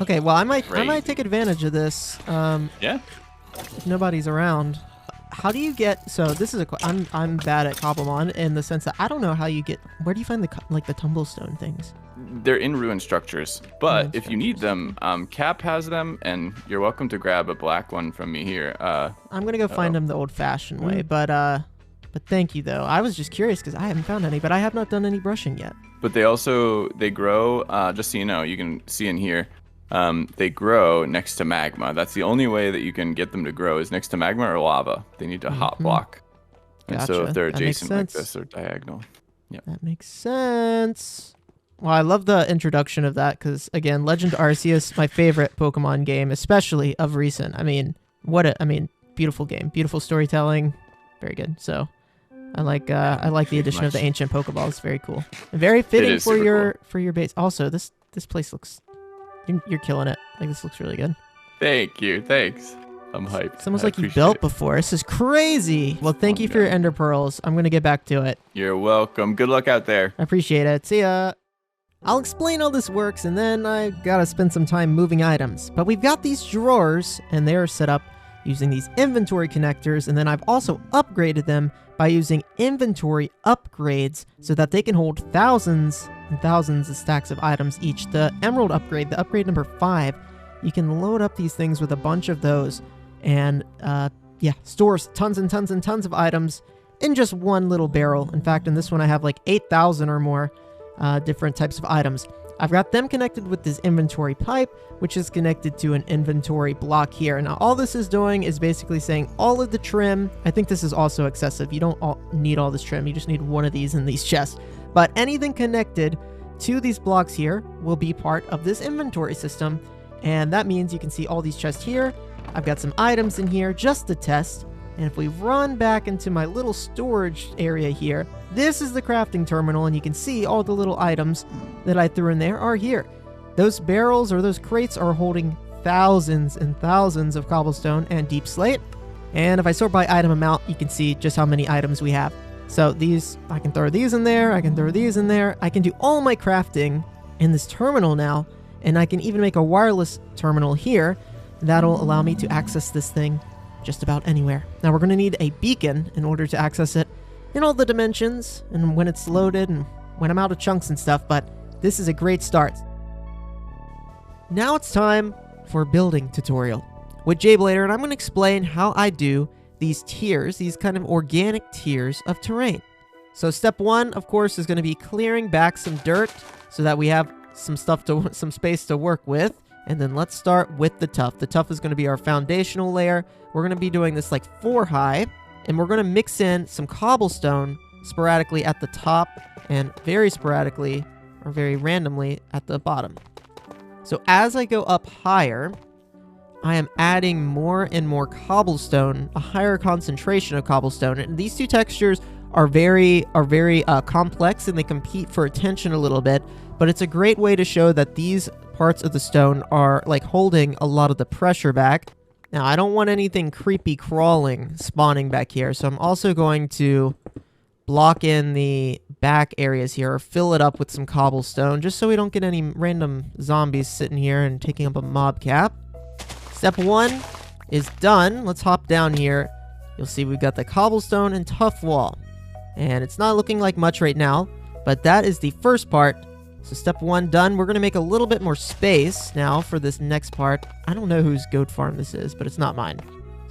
Okay, well I might take advantage of this. Yeah. If nobody's around. How do you get? So this is I'm bad at Cobblemon in the sense that I don't know how you get. Where do you find the tumblestone things? They're in ruin structures, but if you need them, Cap has them, and you're welcome to grab a black one from me here. I'm gonna go find them the old-fashioned way, but thank you though. I was just curious because I haven't found any, but I have not done any brushing yet. But they grow. Just so you know, you can see in here. They grow next to magma. That's the only way that you can get them to grow is next to magma or lava. They need to hot block. And so if they're adjacent like this or diagonal. Yeah. That makes sense. Well, I love the introduction of that because, again, Legend Arceus, my favorite Pokemon game, especially of recent. I mean, beautiful game. Beautiful storytelling. Very good. So I like the addition of the ancient Pokeballs. Very cool. And very fitting for your base. Also, this place looks... You're killing it. Like, this looks really good. Thank you. Thanks. I'm hyped. It's almost like you built before. This is crazy. Well, thank you for your ender pearls. I'm going to get back to it. You're welcome. Good luck out there. I appreciate it. See ya. I'll explain how this works, and then I gotta spend some time moving items. But we've got these drawers, and they are set up using these inventory connectors, and then I've also upgraded them by using inventory upgrades so that they can hold thousands and thousands of stacks of items each. The emerald upgrade, the upgrade number 5, you can load up these things with a bunch of those and stores tons and tons and tons of items in just one little barrel. In fact, in this one I have like 8,000 or more different types of items. I've got them connected with this inventory pipe, which is connected to an inventory block here. Now, all this is doing is basically saying all of the trim. I think this is also excessive. You don't need all this trim. You just need one of these in these chests. But anything connected to these blocks here will be part of this inventory system. And that means you can see all these chests here. I've got some items in here just to test. And if we run back into my little storage area here, this is the crafting terminal, and you can see all the little items that I threw in there are here. Those barrels or those crates are holding thousands and thousands of cobblestone and deep slate. And if I sort by item amount, you can see just how many items we have. So these, I can throw these in there, I can throw these in there. I can do all my crafting in this terminal now, and I can even make a wireless terminal here. That'll allow me to access this thing just about anywhere. Now we're going to need a beacon in order to access it in all the dimensions and when it's loaded and when I'm out of chunks and stuff, but this is a great start. Now it's time for a building tutorial with jblader, and I'm going to explain how I do these tiers, these kind of organic tiers of terrain. So step 1, of course, is going to be clearing back some dirt so that we have some space to work with. And then let's start with the tuff. The tuff is going to be our foundational layer. We're going to be doing this like 4 high, and we're going to mix in some cobblestone sporadically at the top and very sporadically or very randomly at the bottom. So as I go up higher, I am adding more and more cobblestone, a higher concentration of cobblestone. And these two textures are very complex, and they compete for attention a little bit, but it's a great way to show that these parts of the stone are like holding a lot of the pressure back. Now, I don't want anything creepy crawling spawning back here, so I'm also going to block in the back areas here, or fill it up with some cobblestone, just so we don't get any random zombies sitting here and taking up a mob cap. Step 1 is done. Let's hop down here. You'll see we've got the cobblestone and tuff wall. And it's not looking like much right now, but that is the first part. So step 1 done. We're going to make a little bit more space now for this next part. I don't know whose goat farm this is, but it's not mine.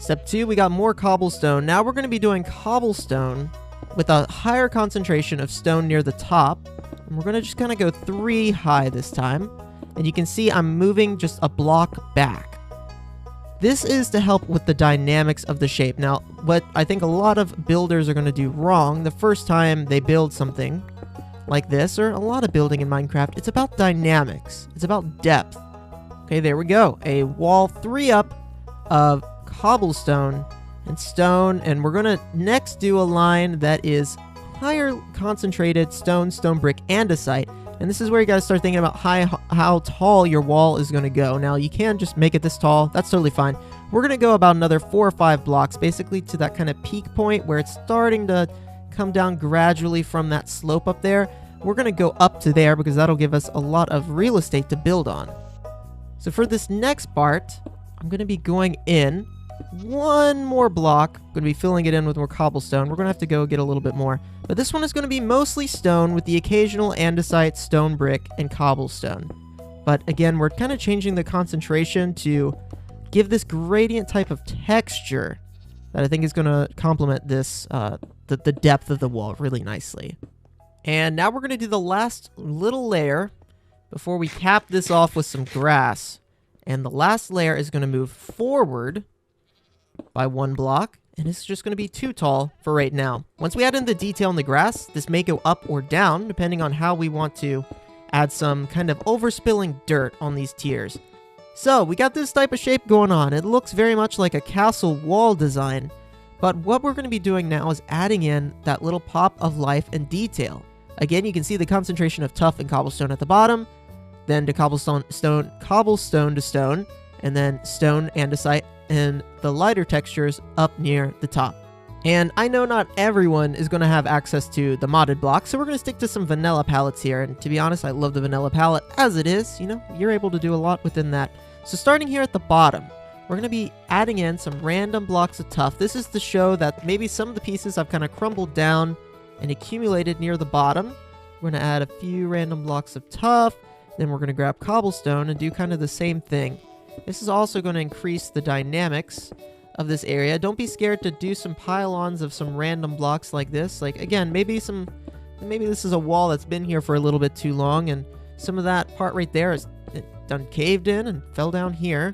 Step 2, we got more cobblestone. Now we're going to be doing cobblestone with a higher concentration of stone near the top. And we're going to just kind of go 3 high this time. And you can see I'm moving just a block back. This is to help with the dynamics of the shape. Now, what I think a lot of builders are going to do wrong the first time they build something like this, or a lot of building in Minecraft, it's about dynamics. It's about depth. Okay, there we go. A wall 3 up of cobblestone and stone, and we're going to next do a line that is higher concentrated stone, stone brick, andesite. And this is where you got to start thinking about how tall your wall is going to go. Now, you can just make it this tall. That's totally fine. We're going to go about another 4 or 5 blocks, basically to that kind of peak point where it's starting to come down gradually from that slope up there. We're going to go up to there because that'll give us a lot of real estate to build on. So for this next part, I'm going to be going in 1 more block. I'm going to be filling it in with more cobblestone. We're going to have to go get a little bit more. But this one is going to be mostly stone with the occasional andesite, stone brick, and cobblestone. But again, we're kind of changing the concentration to give this gradient type of texture that I think is going to complement this, the depth of the wall really nicely. And now we're going to do the last little layer before we cap this off with some grass. And the last layer is going to move forward by 1 block, and it's just going to be too tall for right now. Once we add in the detail in the grass, this may go up or down depending on how we want to add some kind of overspilling dirt on these tiers. So we got this type of shape going on. It looks very much like a castle wall design, but what we're going to be doing now is adding in that little pop of life and detail. Again, you can see the concentration of tuff and cobblestone at the bottom, then to cobblestone to stone, and then stone, andesite, and the lighter textures up near the top. And I know not everyone is going to have access to the modded blocks, so we're going to stick to some vanilla palettes here. And to be honest, I love the vanilla palette as it is. You know, you're able to do a lot within that. So starting here at the bottom, we're going to be adding in some random blocks of tuff. This is to show that maybe some of the pieces have kind of crumbled down and accumulated near the bottom. We're going to add a few random blocks of tuff. Then we're going to grab cobblestone and do kind of the same thing. This is also going to increase the dynamics of this area. Don't be scared to do some pylons of some random blocks like this. Like, again, maybe this is a wall that's been here for a little bit too long, and some of that part right there is done caved in and fell down here.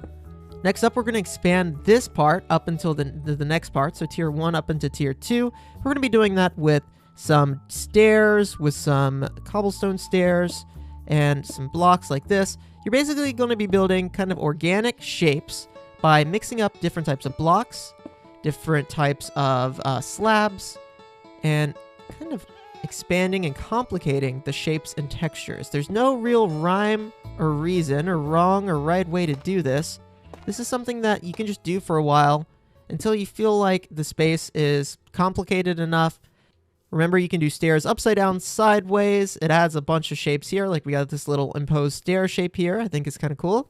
Next up, we're going to expand this part up until the next part, so tier 1 up into tier 2. We're going to be doing that with some stairs, with some cobblestone stairs, and some blocks like this. You're basically going to be building kind of organic shapes by mixing up different types of blocks, different types of slabs, and kind of expanding and complicating the shapes and textures. There's no real rhyme or reason or wrong or right way to do this. This is something that you can just do for a while until you feel like the space is complicated enough. Remember, you can do stairs upside down, sideways. It adds a bunch of shapes here. Like we got this little imposed stair shape here. I think it's kind of cool.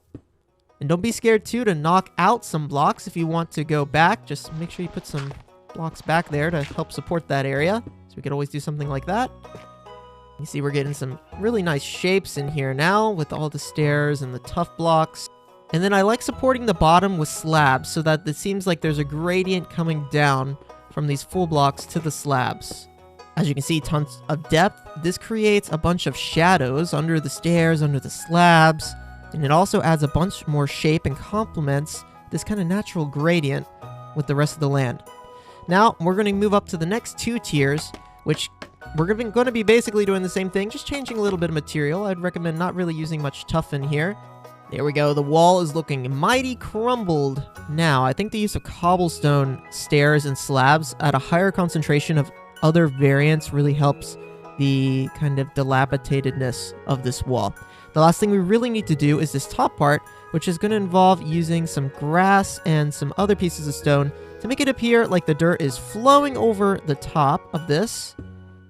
And don't be scared, too, to knock out some blocks if you want to go back. Just make sure you put some blocks back there to help support that area. So we could always do something like that. You see we're getting some really nice shapes in here now with all the stairs and the tough blocks. And then I like supporting the bottom with slabs so that it seems like there's a gradient coming down from these full blocks to the slabs. As you can see, tons of depth. This creates a bunch of shadows under the stairs, under the slabs, and it also adds a bunch more shape and complements this kind of natural gradient with the rest of the land. Now, we're going to move up to the next 2 tiers, which we're going to be basically doing the same thing, just changing a little bit of material. I'd recommend not really using much tuff in here. There we go. The wall is looking mighty crumbled now. I think the use of cobblestone stairs and slabs at a higher concentration of other variants really helps the kind of dilapidatedness of this wall. The last thing we really need to do is this top part, which is going to involve using some grass and some other pieces of stone to make it appear like the dirt is flowing over the top of this.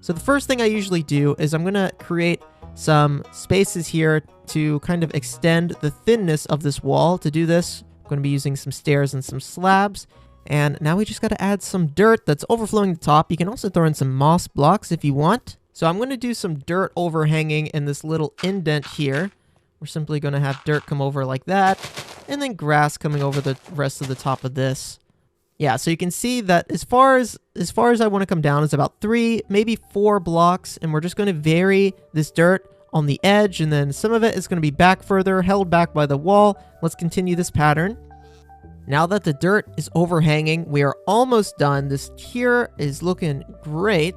So the first thing I usually do is I'm going to create some spaces here to kind of extend the thinness of this wall. To do this, I'm going to be using some stairs and some slabs. And now we just got to add some dirt that's overflowing the top. You can also throw in some moss blocks if you want. So I'm going to do some dirt overhanging in this little indent here. We're simply going to have dirt come over like that. And then grass coming over the rest of the top of this. Yeah, so you can see that as far as I want to come down is about 3, maybe 4 blocks, and we're just going to vary this dirt on the edge, and then some of it is going to be back further, held back by the wall. Let's continue this pattern. Now that the dirt is overhanging, we are almost done. This tier is looking great.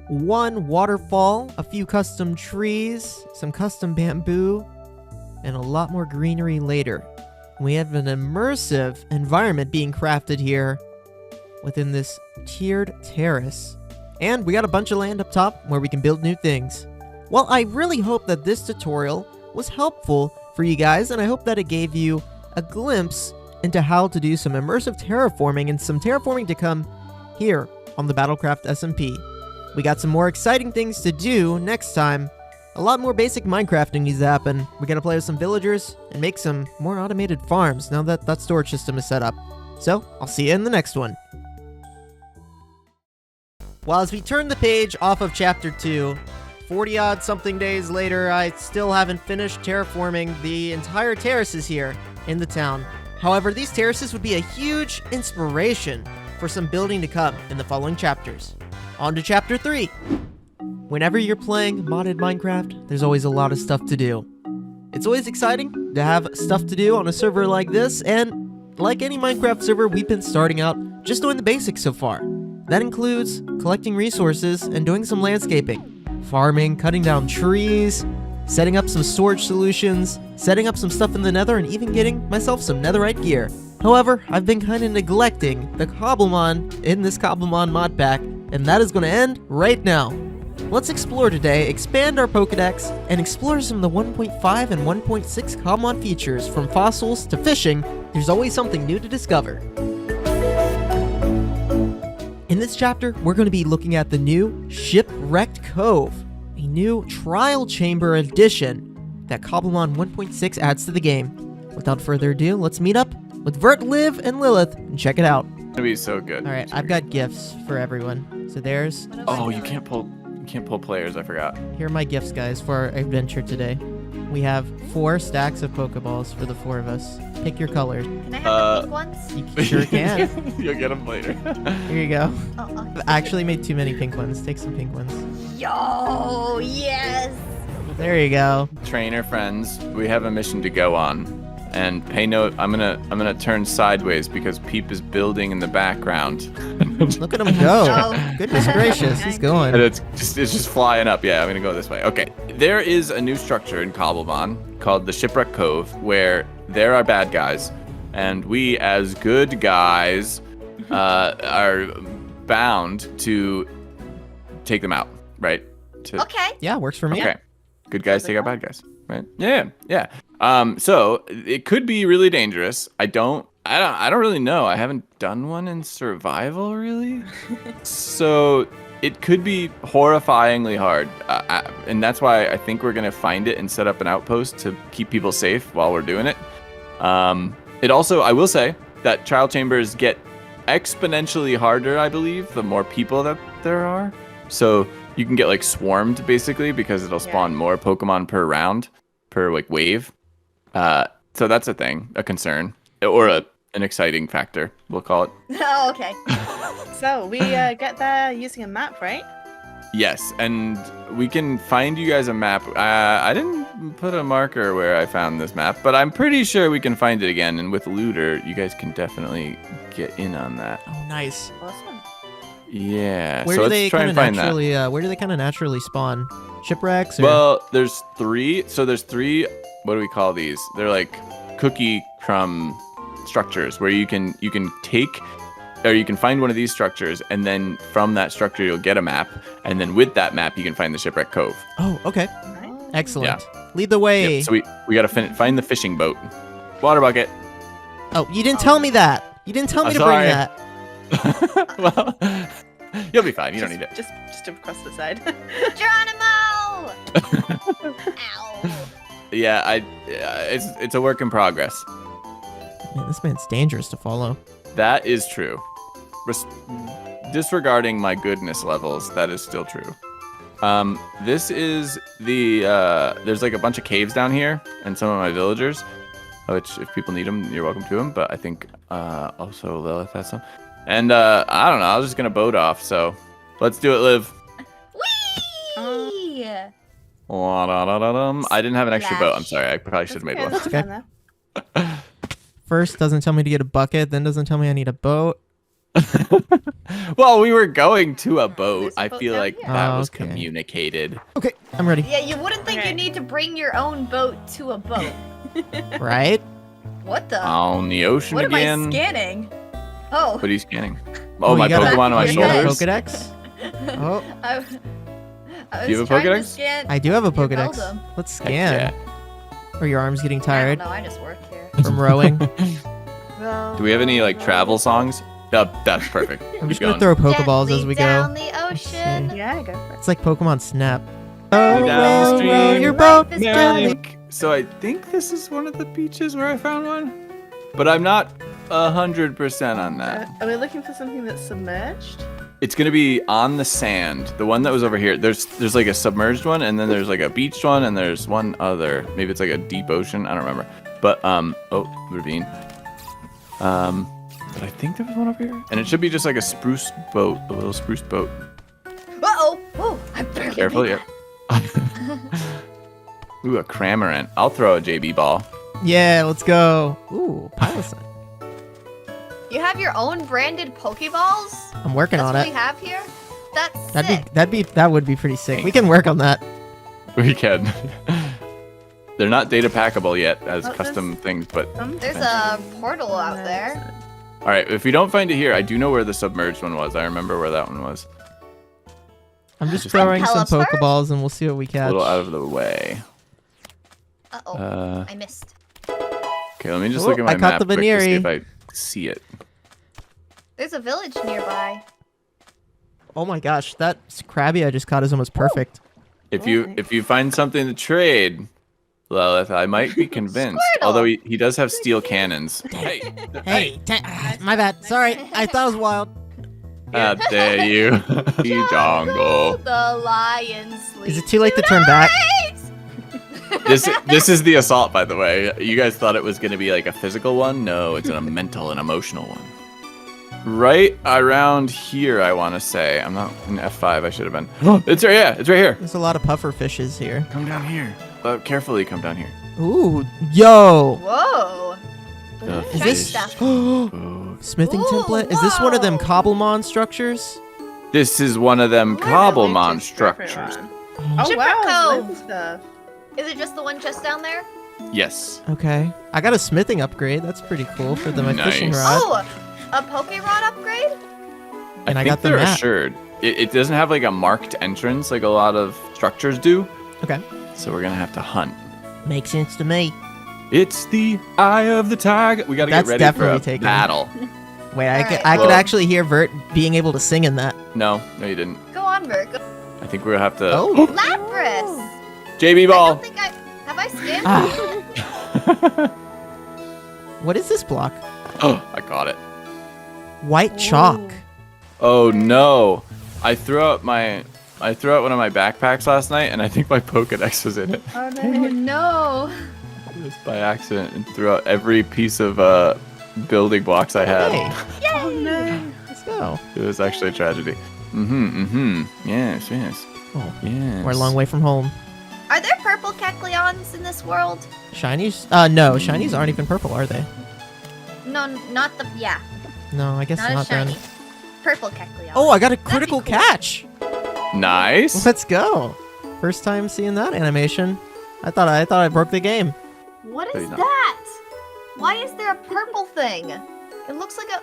One waterfall, a few custom trees, some custom bamboo, and a lot more greenery later. We have an immersive environment being crafted here within this tiered terrace. And we got a bunch of land up top where we can build new things. Well, I really hope that this tutorial was helpful for you guys, and I hope that it gave you a glimpse into how to do some immersive terraforming and some terraforming to come here on the BattleCraft SMP. We got some more exciting things to do next time. A lot more basic Minecrafting needs to happen. We gotta play with some villagers and make some more automated farms now that that storage system is set up. So, I'll see you in the next one. Well, as we turn the page off of Chapter 2, 40-odd something days later, I still haven't finished terraforming the entire terraces here in the town. However, these terraces would be a huge inspiration for some building to come in the following chapters. On to Chapter 3. Whenever you're playing modded Minecraft, there's always a lot of stuff to do. It's always exciting to have stuff to do on a server like this, and like any Minecraft server, we've been starting out just doing the basics so far. That includes collecting resources and doing some landscaping, farming, cutting down trees, setting up some storage solutions, setting up some stuff in the Nether, and even getting myself some netherite gear. However, I've been kind of neglecting the Cobblemon in this Cobblemon mod pack, and that is going to end right now. Let's explore today, expand our Pokedex, and explore some of the 1.5 and 1.6 Cobblemon features. From fossils to fishing, there's always something new to discover. In this chapter, we're going to be looking at the new Shipwreck Cove, a new trial chamber addition that Cobblemon 1.6 adds to the game. Without further ado, let's meet up with Vert, Liv, and Lilith and check it out. It'll be so good. All right, I've got gifts for everyone. So there's... Oh, you can't pull players. I forgot. Here are my gifts, guys, for our adventure today. We have 4 stacks of Pokeballs for the 4 of us. Pick your colors. Can I have the pink ones? You sure can. You'll get them later. Here you go. Oh, I actually made too many pink ones. Take some pink ones. yo, yes. There you go. Trainer friends, we have a mission to go on. And pay note, I'm gonna turn sideways because Peep is building in the background. Look at him go. Oh. Goodness gracious, he's going. And it's just flying up. Yeah, I'm gonna go this way. Okay, there is a new structure in Cobblemon called the Shipwreck Cove, where there are bad guys, and we as good guys are bound to take them out, right? Okay. Yeah, works for me. Okay. Good guys take out bad guys, right? Yeah. So it could be really dangerous. I don't really know. I haven't done one in survival really. So it could be horrifyingly hard. And that's why I think we're gonna find it and set up an outpost to keep people safe while we're doing it. It also, I will say that trial chambers get exponentially harder, I believe, the more people that there are. So you can get like swarmed basically because it'll spawn more Pokemon per round, per like wave. So that's a thing, a concern, or an exciting factor, we'll call it. Oh, okay. So we get there using a map, right? Yes, and we can find you guys a map. I didn't put a marker where I found this map, but I'm pretty sure we can find it again. And with Looter, you guys can definitely get in on that. Oh, nice. Awesome. Yeah. Where so do let's they try kind and of find naturally? Where do they kind of naturally spawn? Shipwrecks? Or... Well, there's 3. So there's 3. What do we call these? They're like cookie crumb structures where you can take, or you can find one of these structures, and then from that structure you'll get a map, and then with that map you can find the Shipwreck Cove. Oh, okay. Nice. Excellent. Lead the way. Yep, so we gotta find the fishing boat. Water bucket. Oh, you didn't tell me that. You didn't tell me I'm to sorry. bring that. Well, you'll be fine. You don't need it. Just across the side. Geronimo! Ow. Yeah, it's a work in progress. Man, this man's dangerous to follow. That is true. Disregarding my goodness levels, that is still true. This is the there's like a bunch of caves down here, and some of my villagers, which if people need them, you're welcome to them. But I think also Lilith has some. And I don't know. I was just gonna boat off. So let's do it, Liv. Whee! I didn't have an extra boat. I'm sorry. I probably should have made one. That's okay. First doesn't tell me to get a bucket, then doesn't tell me I need a boat. Well, we were going to a boat. There's a I boat feel down like here. that was Okay. communicated. Okay, I'm ready. Yeah, you wouldn't think Okay. you need to bring your own boat to a boat. Right? What the? On the ocean What am again. I scanning? Oh. What are you scanning? Oh, my you got a- Pokemon on my you got a shoulders. Pokedex? Oh, I was Do you have a trying to Pokedex? scan I do have a your Pokedex. Beldum. Let's Heck scan. Or your arm's getting I tired don't know, I just work here. from rowing. Do we have any like travel songs? That's perfect. I'm Keep just gonna going. throw Pokeballs Gently as we down go. the ocean. Yeah, go for it. It's like Pokemon Snap. Down the stream. your boat. Life is Johnny. So I think this is one of the beaches where I found one, but I'm not 100% on that. Are we looking for something that's submerged? It's gonna be on the sand. The one that was over here. There's like a submerged one, and then there's like a beached one, and there's one other. Maybe it's like a deep ocean. I don't remember. But oh, ravine. But I think there was one over here, and it should be just like a spruce boat, a little spruce boat. Uh-oh. Oh, I barely Careful, made yeah. Ooh, a Cramorant. I'll throw a JB ball. Yeah, let's go. Ooh, Pilosite. that. You have your own branded Pokeballs? I'm working That's on what it. we have here? That's sick. That would be pretty sick. We can work on that. We can. They're not data packable yet as Oh, custom things, but There's a portal out there. all right. If we don't find it here, I do know where the submerged one was. I remember where that one was. I'm just Just throwing some Pelipper? Pokeballs and we'll see what we A catch. little out of the way. Uh-oh. I missed. Okay, let me just Oh, look at my I caught map the quick to see if Veneeri. I see it. There's a village nearby. Oh my gosh, that Krabby I just caught is almost perfect. If you find something to trade, Lilith, I might be convinced. Squirtle. Although he does have steel cannons. Hey, Hey, my bad. Sorry, I thought it was wild. how dare you, you jungle. The lion sleeps Is it too late to turn back? tonight! This is the assault, by the way. You guys thought it was going to be like a physical one? No, it's a mental and emotional one. Right around here, I want to say. I'm not in F5. I should have been. It's right. Yeah, it's right here. There's a lot of puffer fishes here. Come down here. Carefully, come down here. Ooh, yo. Whoa. The Is Shiny this stuff. Ooh. smithing Ooh, template? Is this one of them whoa. Cobblemon structures? This is one of them Cobblemon Leeches for structures. everyone. Oh Shipwreck wow, Cove. loads of stuff. Is it just the one just down there? Yes. Okay. I got a smithing upgrade. That's pretty cool for my fishing Nice. rod. Oh, a Poke Rod upgrade? And I think got the they're map. assured. It doesn't have like a marked entrance like a lot of structures do. Okay. So we're gonna have to hunt. Makes sense to me. It's the eye of the tiger. We gotta That's get ready for definitely a taken. battle. Wait, I Alright. could Well- actually hear Vert being able to sing in that. No, you didn't. Go on, Virgo. I think we'll have to. Oh. Lapras! JB I ball. don't think I... Have I scanned Ah. What is this block? Oh, I got it. White chalk. Oh no! I threw out one of my backpacks last night, and I think my Pokedex was in it. Oh Oh no. no. Just by accident, and threw out every piece of building blocks I had. Hey, Oh no. let's go. It was actually a tragedy. Yes, yes. Oh, Yes. we're a long way from home. Are there purple Kecleons in this world? Shinies? No, shinies aren't even purple, are they? No, not the... Yeah, No, I guess not not a shiny. then. Purple Kecleon. Oh, I got a be critical cool. catch. Nice. Let's go. First time seeing that animation. I thought I broke the game. What Maybe is not. that? Why is there a purple thing? It looks like a...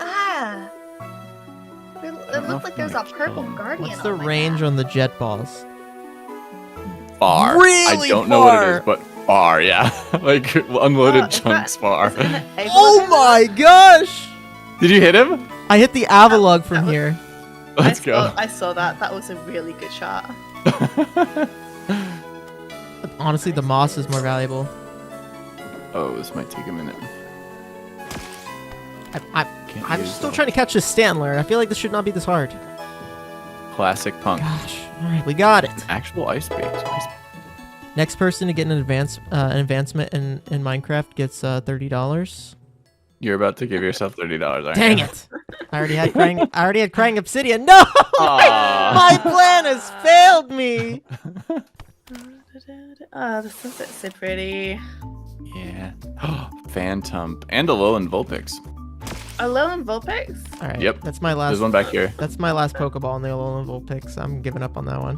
Ah. It looks like there's a purple guardian What's the on my range map. on the jet balls? Far. Really I don't know what it far. is, but far, yeah. Like unloaded Oh, is chunks that- far. is it an egg Oh looker? my gosh! Did you hit him? I hit the Avalog from that was- here. Let's go. I saw that. That was a really good shot. Honestly, the moss is more valuable. Oh, this might take a minute. I'm still trying to catch this Stantler. I feel like this should not be this hard. Classic punk. Gosh. All right, we got it. Actual ice bait. Next person to get an advancement in Minecraft gets $30. You're about to give yourself $30, aren't Dang you? it! I already had Krang Obsidian. No! Aw. My plan has failed me. Oh, the sunset's so pretty. Yeah. Phantom. And a Alolan Vulpix. Alolan Vulpix? All right. Yep. That's my last. There's one back here. That's my last Pokeball in the Alolan Vulpix. I'm giving up on that one.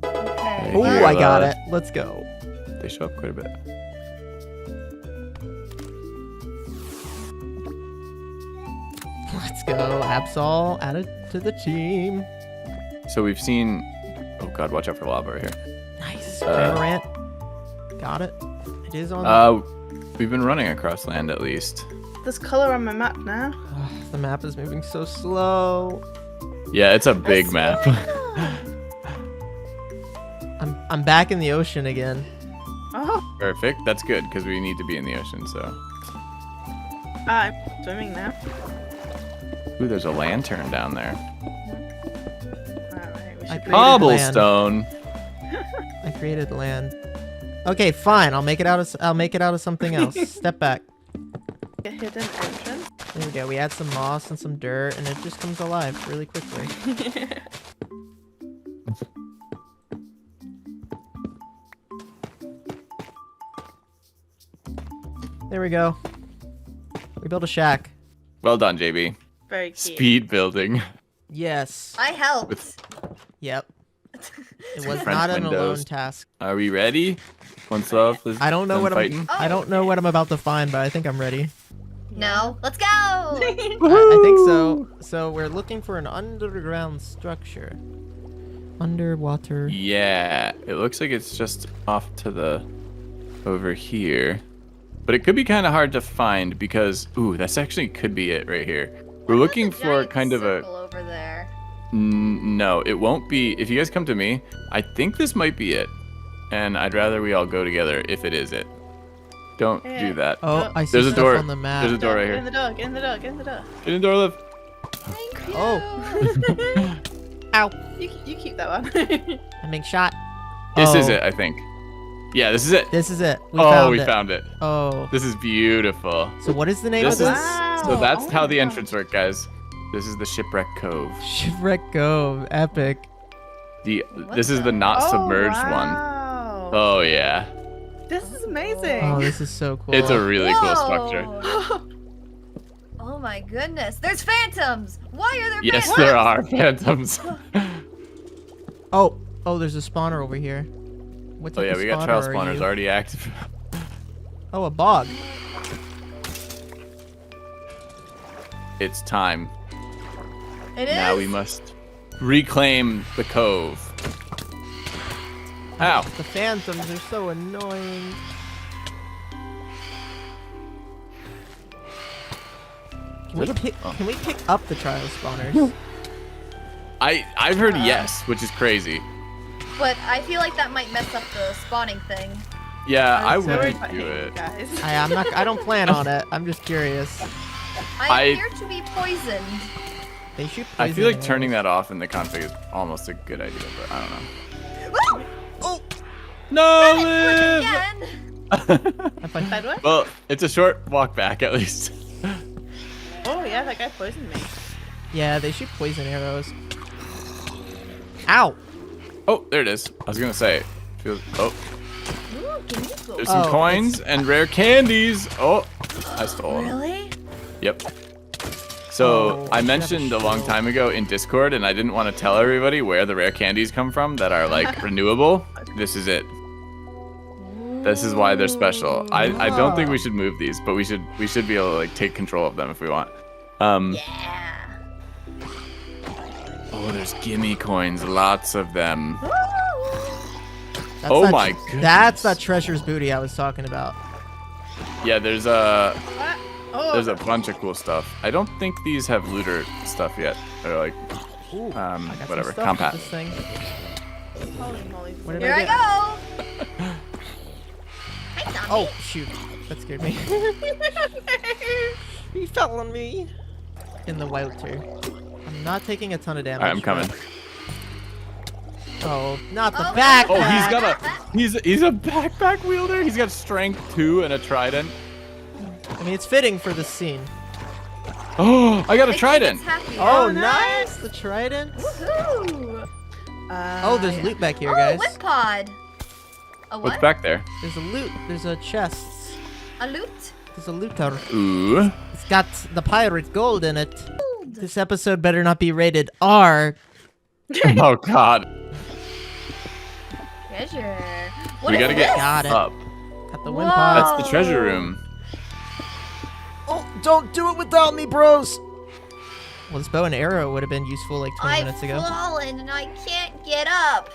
Okay. Oh, Here, I got it. Let's go. They show up quite a bit. Let's go. Absol added to the team. So we've seen... Oh god, watch out for lava right here. Nice. Cramorant. Got it. It is on. We've been running across land at least. There's color on my map now. The map is moving so slow. Yeah, it's a big map. I'm back in the ocean again. Oh, Perfect. That's good because we need to be in the ocean. So. I'm swimming now. Ooh, there's a lantern down there. Alright, we I should created Cobblestone. I created land. Okay, fine. I'll make it out of something else. Step back. get hidden entrance. There we go. We add some moss and some dirt, and it just comes alive really quickly. There we go. We built a shack. Well done, JB. Very cute. Speed building. Yes. I helped. With- Yep. It was French not an alone windows. task. Are we ready? Once off is I don't know done what fighting. I don't know what I'm about to find, but I think I'm ready. No, let's go. I think so. So we're looking for an underground structure. Underwater. Yeah, it looks like it's just off to the over here. But it could be kind of hard to find because ooh, that's actually could be it right here. We're looking There's for giant kind of a circle over there. no, it won't be. If you guys come to me, I think this might be it. And I'd rather we all go together if it is it. Don't Yeah. do that. Oh, I see There's a stuff door. on the map. There's a door right Get in here. the door, get in the door, get in the door. Get in the door, Liv. Thank you. Oh. Ow. You keep that one. I'm being shot. This is Oh, it, I think. Yeah, this is it. This is it. We We found found it. Oh. This is beautiful. So what is the name This of is this? Wow. so that's Oh how my the God. entrance work, guys. This is the Shipwreck Cove. Shipwreck Cove. Epic. This is the not submerged one. Wow. Oh yeah, This is amazing. Oh, this is so cool. it's a really cool Whoa. structure. Oh my goodness. There's phantoms. Why are there Yes, phantoms? there are phantoms. Oh, there's a spawner over here. What Oh type yeah, of we got spawner trial are spawners you? already active. Oh, a bog. It's time. It is. Now we must reclaim the cove. Ow. The phantoms are so annoying. Can we pick up the trial spawners? I've heard yes, which is crazy. But I feel like that might mess up the spawning thing. Yeah, I I'm so worried wouldn't about do you it. guys. I don't plan on it. I'm just curious. I I- appear to be poisoned. They shoot I feel like poison turning arrows. that off in the config is almost a good idea, but I don't know. Woo! No, Live Liv! again. I'm fine. Bad way? Well, it's a short walk back at least. Oh yeah, that guy poisoned me. Yeah, they shoot poison arrows. Ow! Oh, there it is. I was gonna say. Oh, Ooh, can you go? there's some Oh, coins and rare candies. Oh, I stole them. Really? Yep. So Oh, I you have a mentioned a long shield. time ago in Discord, and I didn't want to tell everybody where the rare candies come from that are like renewable. This is it. This is why they're special. I don't think we should move these, but we should be able to like take control of them if we want. Yeah. Oh, there's gimme coins, lots of them. Woo! That's Oh that- my goodness. That's that treasure's booty I was talking about. Yeah, there's a What? Oh, bunch of cool stuff. I don't think these have looter stuff yet. They're like Ooh, I got some whatever, stuff with compat. This thing. holy moly. What did Here I I get? go. Hi, Oh, shoot. That scared me. He fell on me. In the water. I'm not taking a ton of damage. Alright, I'm coming. Oh, not the Oh, backpack. Oh, he's got a he's a backpack wielder. He's got strength 2 and a trident. I mean, it's fitting for this scene. Oh, I got a It trident. gets happier. Oh, nice. nice. The trident. Woohoo! Oh, there's yeah. loot back here, Oh, guys. whip pod. A What's what? back there? There's a loot. There's a chest. A loot? There's a looter. Ooh. It's got the pirate gold in it. This episode better not be rated R. Oh God. Treasure. What We is gotta get this? Got it. up. Got the wind Whoa. pod. That's the treasure room. Oh, don't do it without me, bros. Well, this bow and arrow would have been useful like 20 I've minutes ago. fallen and I can't get up.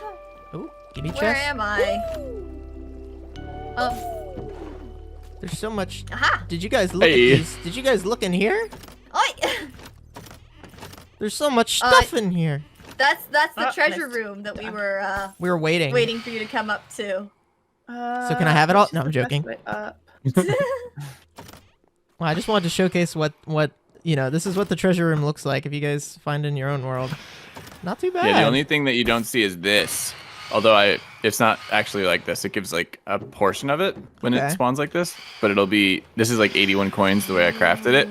Oh, give me Where chest. am I? Oh, There's so much. aha! Did you guys look Hey. at these? Did you guys look in here? Oi! There's so much stuff in here. That's the Oh, treasure missed. room that we were We were waiting. waiting for you to come up to. So can I have it all? which is No, I'm the best joking. way up? Well, I just wanted to showcase what this is what the treasure room looks like if you guys find in your own world. Not too bad. Yeah, the only thing that you don't see is this. Although it's not actually like this. It gives like a portion of it when Okay. it spawns like this. But this is like 81 coins the way I crafted it.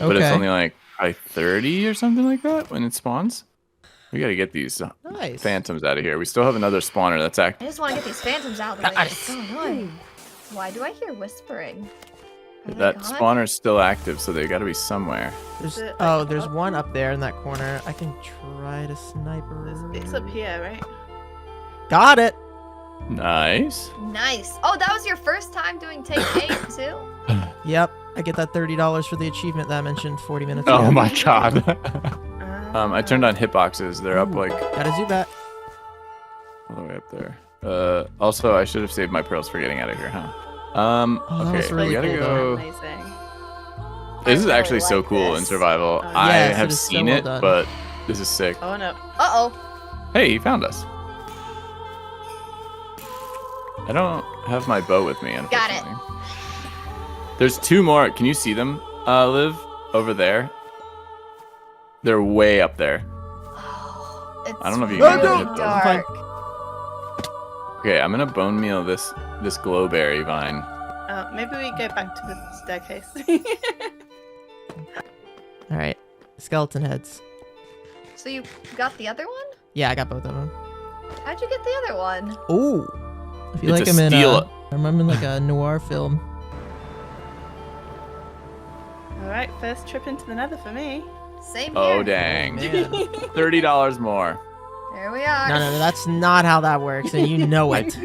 But it's Okay. only like probably 30 or something like that when it spawns. We gotta get these Nice. phantoms out of here. We still have another spawner that's I active. just want to get these phantoms out of the way. Nice. It's so annoying. Why do I hear whispering? Are they That gone? spawner's still active, so they gotta be somewhere. There's, Is it, oh, like, there's up? one up there in that corner. I can try to sniper. It's up here, right? Got it. Nice. Nice. Oh, that was your first time doing take 8 too? Yep. I get that $30 for the achievement that I mentioned 40 minutes ago. Oh my god. I turned Ah. on hitboxes. They're up like Got a Zubat. all the way up there. Also, I should have saved my pearls for getting out of here, huh? Oh, that was Okay, really we gotta cool, go. Amazing. This is I really actually so like cool in this. survival. Oh, I yes, have it is so seen well it, done. but this is sick. Oh no. Uh-oh. Hey, he found us. I don't have my bow with me, Got unfortunately. it. There's 2 more. Can you see them, Liv? Over there? They're way up there. Oh, it's I don't know if you can really hit those. dark. Okay, I'm gonna bone meal this glowberry vine. Maybe we go back to the staircase. All right. Skeleton heads. So you got the other one? Yeah, I got both of them. How'd you get the other one? Ooh. I feel It's like a I'm in steal. I'm in like a noir film. All right, first trip into the Nether for me. Same here. Oh dang. Man. $30 more. There we are. No, that's not how that works, and you know it.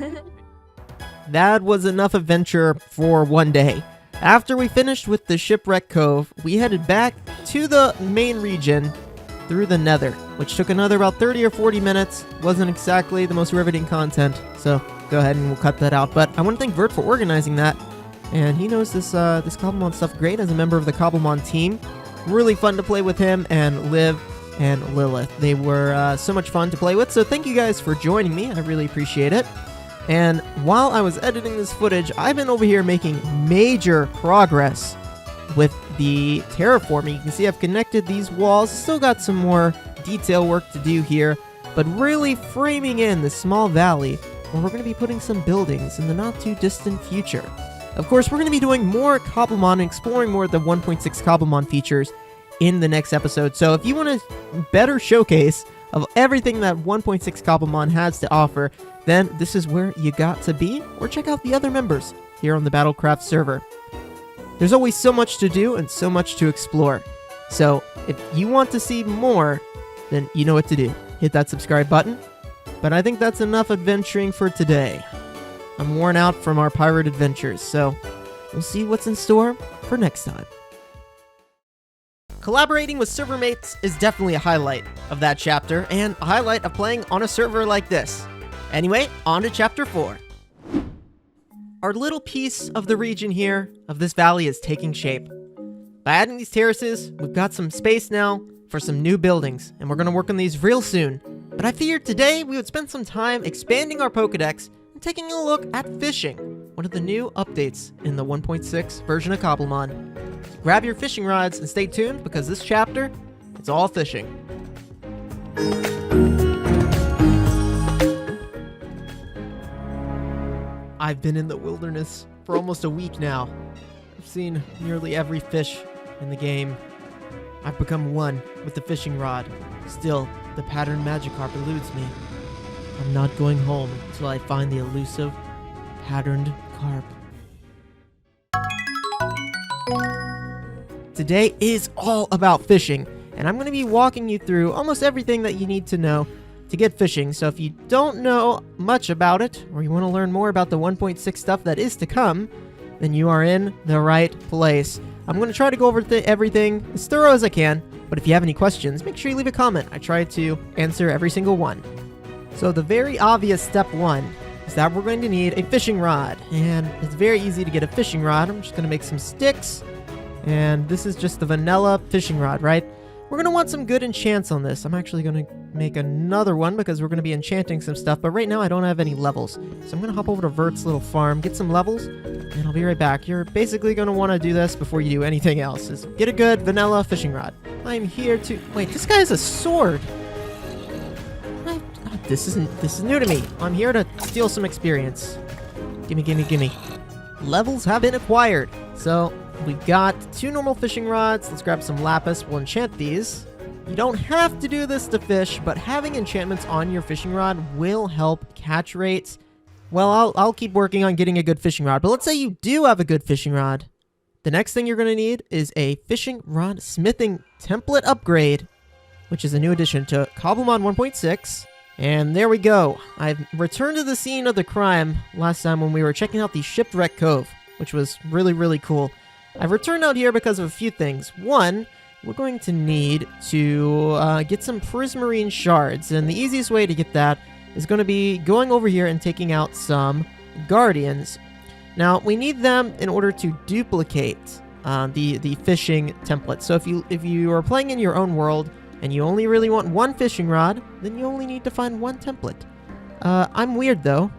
That was enough adventure for one day. After we finished with the Shipwreck Cove, we headed back to the main region through the Nether, which took another about 30 or 40 minutes. Wasn't exactly the most riveting content, so go ahead and we'll cut that out. But I want to thank Vert for organizing that, and he knows this Cobblemon stuff great as a member of the Cobblemon team. Really fun to play with him and Liv and Lilith. They were so much fun to play with, so thank you guys for joining me. I really appreciate it. And while I was editing this footage, I've been over here making major progress with the terraforming. You can see I've connected these walls. Still got some more detail work to do here, but really framing in the small valley where we're going to be putting some buildings in the not too distant future. Of course, we're going to be doing more Cobblemon and exploring more of the 1.6 Cobblemon features in the next episode. So if you want a better showcase of everything that 1.6 Cobblemon has to offer, then this is where you got to be, or check out the other members here on the BattleCraft server. There's always so much to do and so much to explore. So if you want to see more, then you know what to do. Hit that subscribe button. But I think that's enough adventuring for today. I'm worn out from our pirate adventures, so we'll see what's in store for next time. Collaborating with server mates is definitely a highlight of that chapter, and a highlight of playing on a server like this. Anyway, on to chapter 4. Our little piece of the region here, of this valley, is taking shape. By adding these terraces, we've got some space now for some new buildings, and we're going to work on these real soon. But I figured today we would spend some time expanding our Pokedex and taking a look at fishing. one of the new updates in the 1.6 version of Cobblemon. Grab your fishing rods and stay tuned because this chapter, it's all fishing. I've been in the wilderness for almost a week now. I've seen nearly every fish in the game. I've become one with the fishing rod. Still, the patterned Magikarp eludes me. I'm not going home until I find the elusive patterned carp. Today is all about fishing, and I'm going to be walking you through almost everything that you need to know to get fishing. So if you don't know much about it, or you want to learn more about the 1.6 stuff that is to come, then you are in the right place. I'm going to try to go over everything as thorough as I can, but if you have any questions, make sure you leave a comment. I try to answer every single one. So the very obvious step one is that we're going to need a fishing rod, and it's very easy to get a fishing rod. I'm just going to make some sticks, and this is just the vanilla fishing rod, right? We're going to want some good enchants on this. I'm actually going to make another one because we're going to be enchanting some stuff, but right now I don't have any levels. So I'm going to hop over to Vert's little farm, get some levels, and I'll be right back. You're basically going to want to do this before you do anything else, is get a good vanilla fishing rod. I'm here to... Wait, this guy has a sword. This is new to me. I'm here to steal some experience. Gimme, gimme, gimme. Levels have been acquired. So we've got 2 normal fishing rods. Let's grab some lapis. We'll enchant these. You don't have to do this to fish, but having enchantments on your fishing rod will help catch rates. Well, I'll keep working on getting a good fishing rod, but let's say you do have a good fishing rod. The next thing you're going to need is a fishing rod smithing template upgrade, which is a new addition to Cobblemon 1.6. And there we go. I've returned to the scene of the crime last time when we were checking out the Shipwreck Cove, which was really, really cool. I've returned out here because of a few things. One, we're going to need to get some prismarine shards, and the easiest way to get that is going to be going over here and taking out some guardians. Now, we need them in order to duplicate the fishing template. So if you are playing in your own world, and you only really want one fishing rod, then you only need to find one template. I'm weird, though,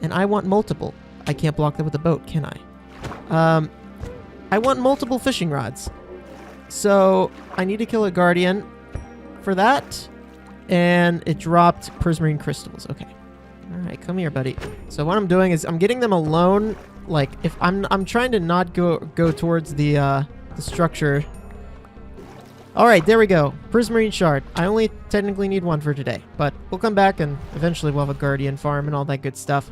and I want multiple. I can't block that with a boat, can I? I want multiple fishing rods. So I need to kill a guardian for that, and it dropped prismarine crystals. Okay. All right, come here, buddy. So what I'm doing is I'm getting them alone. Like, if I'm trying to not go towards the structure. All right, there we go. Prismarine shard. I only technically need one for today, but we'll come back and eventually we'll have a guardian farm and all that good stuff.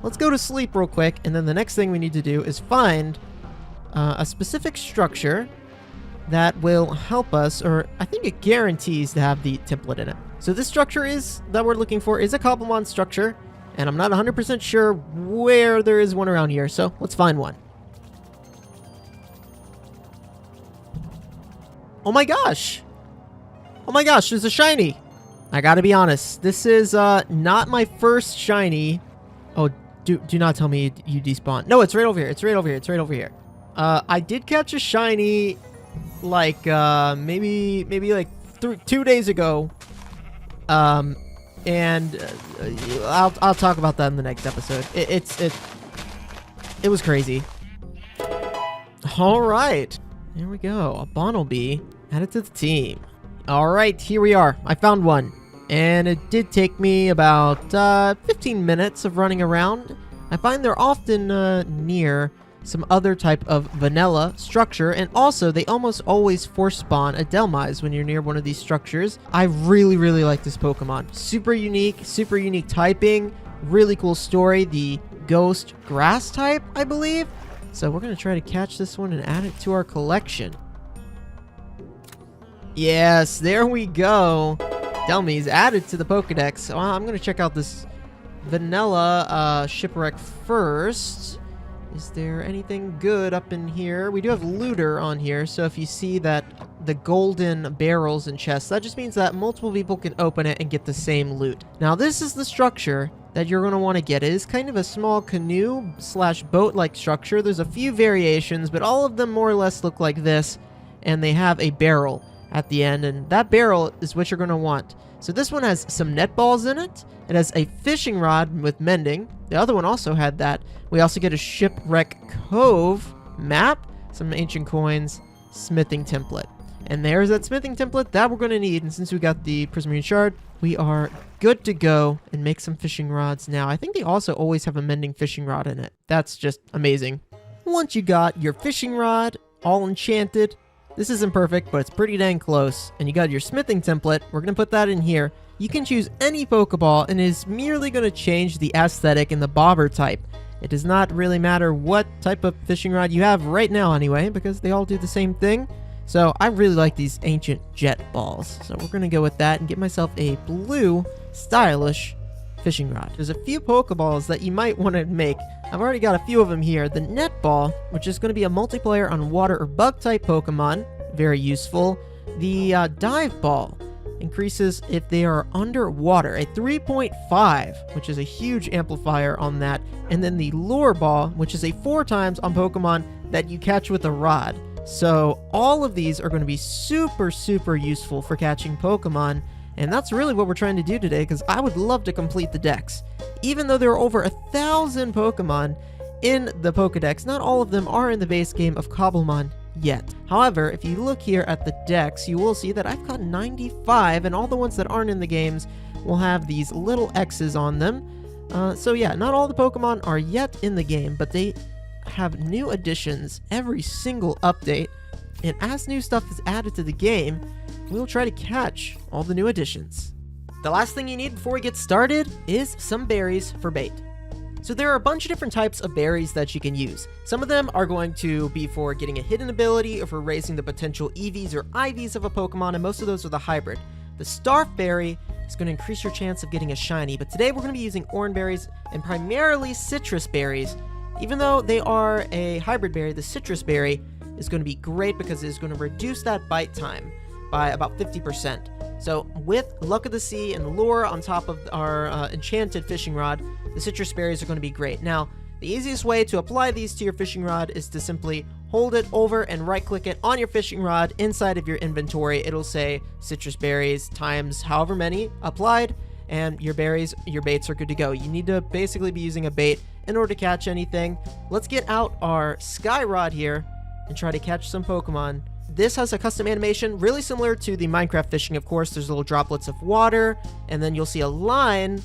Let's go to sleep real quick, and then the next thing we need to do is find a specific structure that will help us, or I think it guarantees to have the template in it. So this structure that we're looking for is a Cobblemon structure, and I'm not 100% sure where there is one around here, so let's find one. Oh my gosh! Oh my gosh, there's a shiny! I gotta be honest, this is not my first shiny. Oh, do not tell me you despawn. No, it's right over here, it's right over here, it's right over here. I did catch a shiny, like, maybe like 2 days ago. And I'll talk about that in the next episode. It was crazy. All right. There we go. A Bonnelby added to the team. All right, here we are. I found one. And it did take me about 15 minutes of running around. I find they're often near some other type of vanilla structure, and also they almost always force spawn a Delmise when you're near one of these structures. I really, really like this Pokemon. Super unique typing, really cool story. The ghost grass type, I believe. So we're going to try to catch this one and add it to our collection. Yes, there we go. Delmise added to the Pokedex. So I'm going to check out this vanilla shipwreck first. Is there anything good up in here? We do have looter on here, so if you see that the golden barrels and chests, that just means that multiple people can open it and get the same loot. Now, this is the structure that you're going to want to get. It is kind of a small canoe slash boat-like structure. There's a few variations, but all of them more or less look like this, and they have a barrel at the end, and that barrel is what you're going to want. So this one has some net balls in it. It has a fishing rod with mending. The other one also had that. We also get a Shipwreck Cove map, some ancient coins, smithing template. And there's that smithing template that we're going to need. And since we got the prismarine shard, we are good to go and make some fishing rods now. I think they also always have a mending fishing rod in it. That's just amazing. Once you got your fishing rod all enchanted, this isn't perfect, but it's pretty dang close. And you got your smithing template. We're going to put that in here. You can choose any Pokeball, and it is merely going to change the aesthetic and the bobber type. It does not really matter what type of fishing rod you have right now anyway, because they all do the same thing. So I really like these ancient jet balls. So we're going to go with that and get myself a blue, stylish fishing rod. There's a few Pokeballs that you might want to make. I've already got a few of them here. The net ball, which is going to be a multiplayer on water or bug type Pokemon. Very useful. The dive ball increases if they are underwater, a 3.5, which is a huge amplifier on that. And then the lure ball, which is a 4 times on Pokemon that you catch with a rod. So all of these are going to be super, super useful for catching Pokemon. And that's really what we're trying to do today, because I would love to complete the dex. Even though there are over 1,000 Pokemon in the Pokedex, not all of them are in the base game of Cobblemon yet. However, if you look here at the dex, you will see that I've got 95, and all the ones that aren't in the games will have these little X's on them. So yeah, not all the Pokemon are yet in the game, but they have new additions every single update. And as new stuff is added to the game, we'll try to catch all the new additions. The last thing you need before we get started is some berries for bait. So there are a bunch of different types of berries that you can use. Some of them are going to be for getting a hidden ability or for raising the potential EVs or IVs of a Pokemon, and most of those are the hybrid. The Starf Berry is going to increase your chance of getting a shiny, but today we're going to be using orange berries and primarily citrus berries. Even though they are a hybrid berry, the citrus berry is going to be great because it's going to reduce that bite time by about 50%. So with Luck of the Sea and Lure on top of our enchanted fishing rod, the citrus berries are going to be great. Now, the easiest way to apply these to your fishing rod is to simply hold it over and right-click it on your fishing rod inside of your inventory. It'll say citrus berries times however many applied, and your baits are good to go. You need to basically be using a bait in order to catch anything. Let's get out our sky rod here and try to catch some Pokemon. This has a custom animation really similar to the Minecraft fishing, of course. There's little droplets of water, and then you'll see a line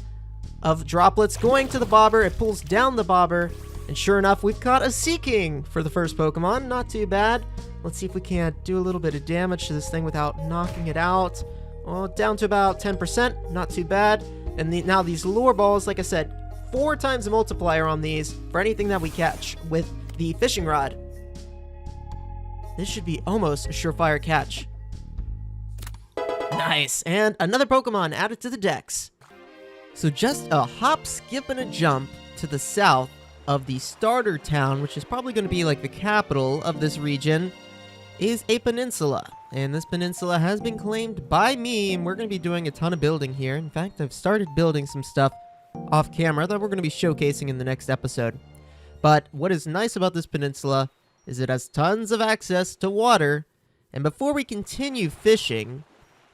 of droplets going to the bobber. It pulls down the bobber, and sure enough, we've caught a Sea King for the first Pokemon. Not too bad. Let's see if we can't do a little bit of damage to this thing without knocking it out. Oh, down to about 10%. Not too bad. And now these lure balls, like I said, 4 times the multiplier on these for anything that we catch with the fishing rod. This should be almost a surefire catch. Nice, and another Pokemon added to the dex. So just a hop, skip, and a jump to the south of the starter town, which is probably going to be like the capital of this region, is a peninsula. And this peninsula has been claimed by me, and we're going to be doing a ton of building here. In fact, I've started building some stuff off camera that we're going to be showcasing in the next episode. But what is nice about this peninsula is it has tons of access to water, and before we continue fishing,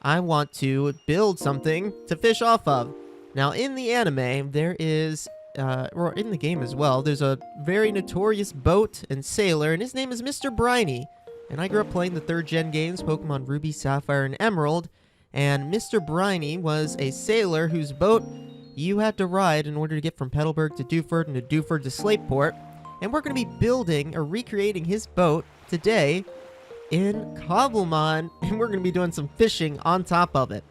I want to build something to fish off of. Now, in the anime, there is, or in the game as well, there's a very notorious boat and sailor, and his name is Mr. Briny. And I grew up playing the 3rd gen games, Pokemon Ruby, Sapphire, and Emerald, and Mr. Briny was a sailor whose boat you had to ride in order to get from Petalburg to Dewford and to Dewford to Slateport. And we're going to be building or recreating his boat today in Cobblemon, and we're going to be doing some fishing on top of it.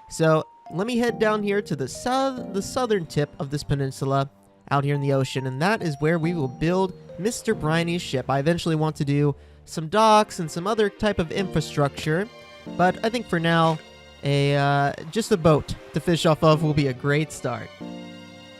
So let me head down here to the southern tip of this peninsula out here in the ocean, and that is where we will build Mr. Briny's ship. I eventually want to do some docks and some other type of infrastructure, but I think for now, just a boat to fish off of will be a great start.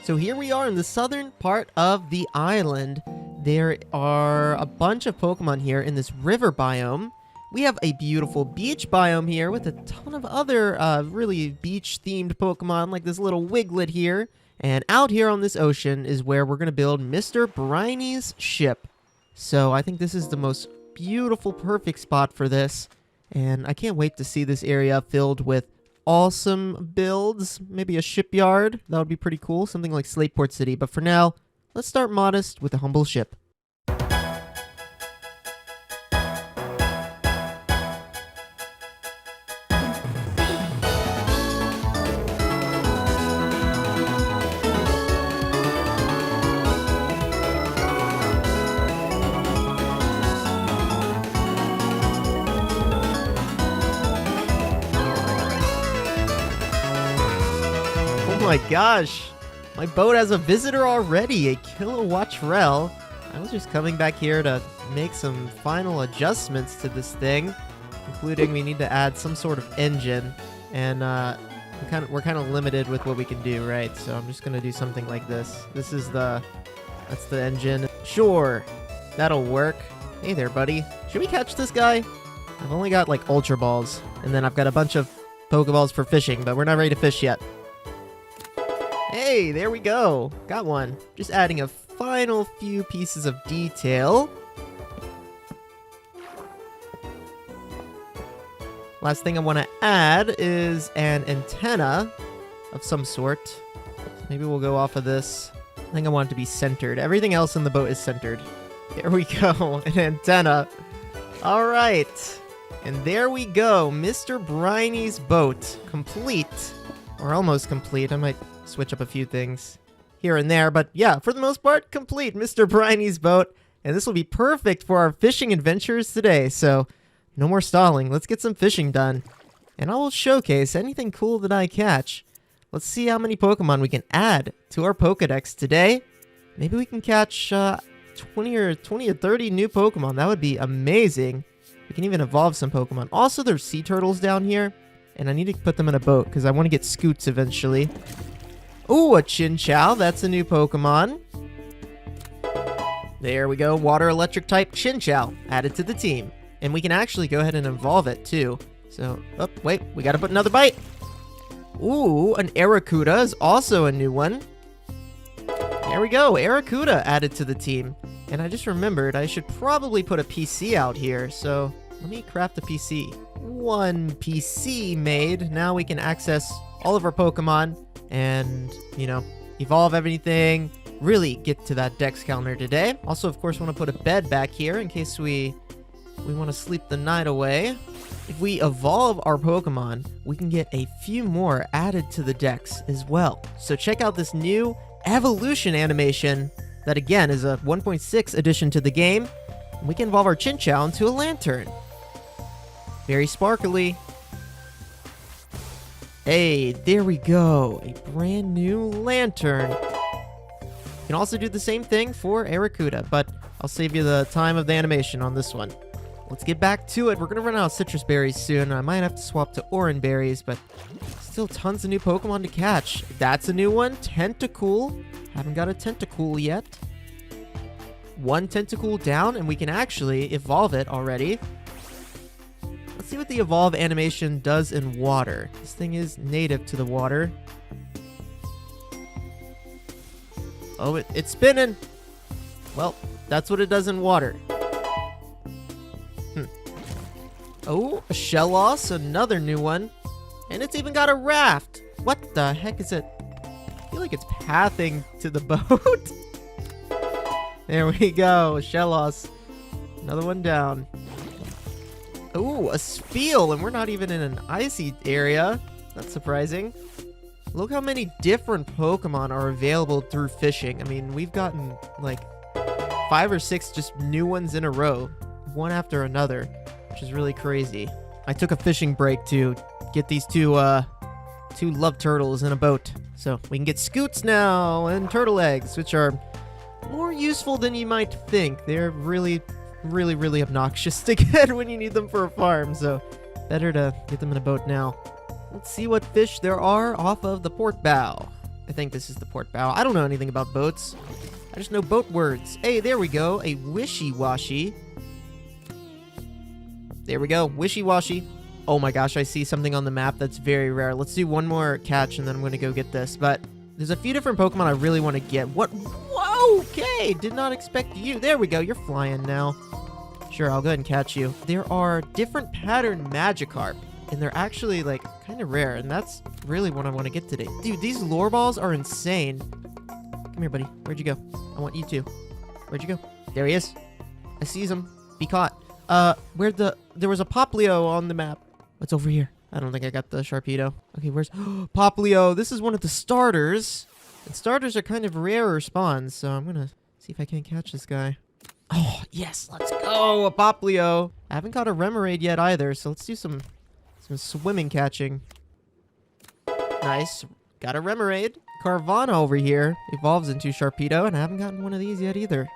So here we are in the southern part of the island. There are a bunch of Pokemon here in this river biome. We have a beautiful beach biome here with a ton of other really beach-themed Pokemon, like this little Wiglet here. And out here on this ocean is where we're going to build Mr. Briny's ship. So I think this is the most beautiful, perfect spot for this. And I can't wait to see this area filled with awesome builds. Maybe a shipyard. That would be pretty cool. Something like Slateport City. But for now, let's start modest with a humble ship. Oh my gosh, my boat has a visitor already, a Kilowattrel. I was just coming back here to make some final adjustments to this thing, including we need to add some sort of engine, and we're kind of limited with what we can do, right? So I'm just gonna do something like this. That's the engine. Sure, that'll work. Hey there, buddy. Should we catch this guy? I've only got like Ultra Balls, and then I've got a bunch of Pokeballs for fishing, but we're not ready to fish yet. Hey, there we go. Got one. Just adding a final few pieces of detail. Last thing I want to add is an antenna of some sort. Maybe we'll go off of this. I think I want it to be centered. Everything else in the boat is centered. There we go. An antenna. All right. And there we go. Mr. Briny's boat. Complete. Or almost complete. I might switch up a few things here and there, but yeah, for the most part, complete Mr. Briny's boat, and this will be perfect for our fishing adventures today, so no more stalling. Let's get some fishing done, and I will showcase anything cool that I catch. Let's see how many Pokemon we can add to our Pokedex today. Maybe we can catch 20 or 30 new Pokemon. That would be amazing. We can even evolve some Pokemon. Also, there's sea turtles down here, and I need to put them in a boat because I want to get Scoots eventually. Ooh, a Chinchou. That's a new Pokemon. There we go. Water electric type Chinchou added to the team. And we can actually go ahead and evolve it too. So, oh, wait. We got to put another bite. Ooh, an Arrokuda is also a new one. There we go. Arrokuda added to the team. And I just remembered I should probably put a PC out here. So, let me craft a PC. One PC made. Now we can access all of our Pokemon and, you know, evolve everything, really get to that dex counter today. Also, of course, want to put a bed back here in case we want to sleep the night away. If we evolve our Pokemon, we can get a few more added to the dex as well. So check out this new evolution animation that, again, is a 1.6 addition to the game. We can evolve our Chinchou into a Lantern. Very sparkly. Hey, there we go. A brand new Lantern. You can also do the same thing for Arrokuda, but I'll save you the time of the animation on this one. Let's get back to it. We're going to run out of citrus berries soon. I might have to swap to Oran berries, but still tons of new Pokemon to catch. That's a new one. Tentacool. Haven't got a Tentacool yet. One Tentacool down, and we can actually evolve it already. Let's see what the evolve animation does in water. This thing is native to the water. Oh, it's spinning. Well, that's what it does in water. Oh, a Shellos, another new one. And it's even got a raft. What the heck is it? I feel like it's pathing to the boat. There we go, Shellos. Another one down. Ooh, a Spiel, and we're not even in an icy area. That's surprising. Look how many different Pokemon are available through fishing. I mean, we've gotten like 5 or 6 just new ones in a row, one after another, which is really crazy. I took a fishing break to get these two love turtles in a boat. So we can get Scoots now and turtle eggs, which are more useful than you might think. They're really obnoxious to get when you need them for a farm, so better to get them in a boat now. Let's see what fish there are off of the port bow. I think this is the port bow. I don't know anything about boats. I just know boat words. Hey, there we go. A wishy-washy. There we go. Wishy-washy. Oh my gosh, I see something on the map that's very rare. Let's do one more catch and then I'm going to go get this. But there's a few different Pokemon I really want to get. What? Whoa, okay. Did not expect you. There we go. You're flying now. Sure, I'll go ahead and catch you. There are different pattern Magikarp and they're actually, like, kind of rare, and that's really what I want to get today. Dude, these lure balls are insane. Come here, buddy. Where'd you go? I want you too. Where'd you go? There he is. I sees him. Be caught. There was a Poplio on the map. What's over here? I don't think I got the Sharpedo. Okay, where's Poplio? This is one of the starters. And starters are kind of rarer spawns, so I'm gonna see if I can catch this guy. Oh, yes, let's go, a Poplio. I haven't got a Remoraid yet either, so let's do some swimming catching. Nice. Got a Remoraid. Carvana over here evolves into Sharpedo, and I haven't gotten one of these yet either.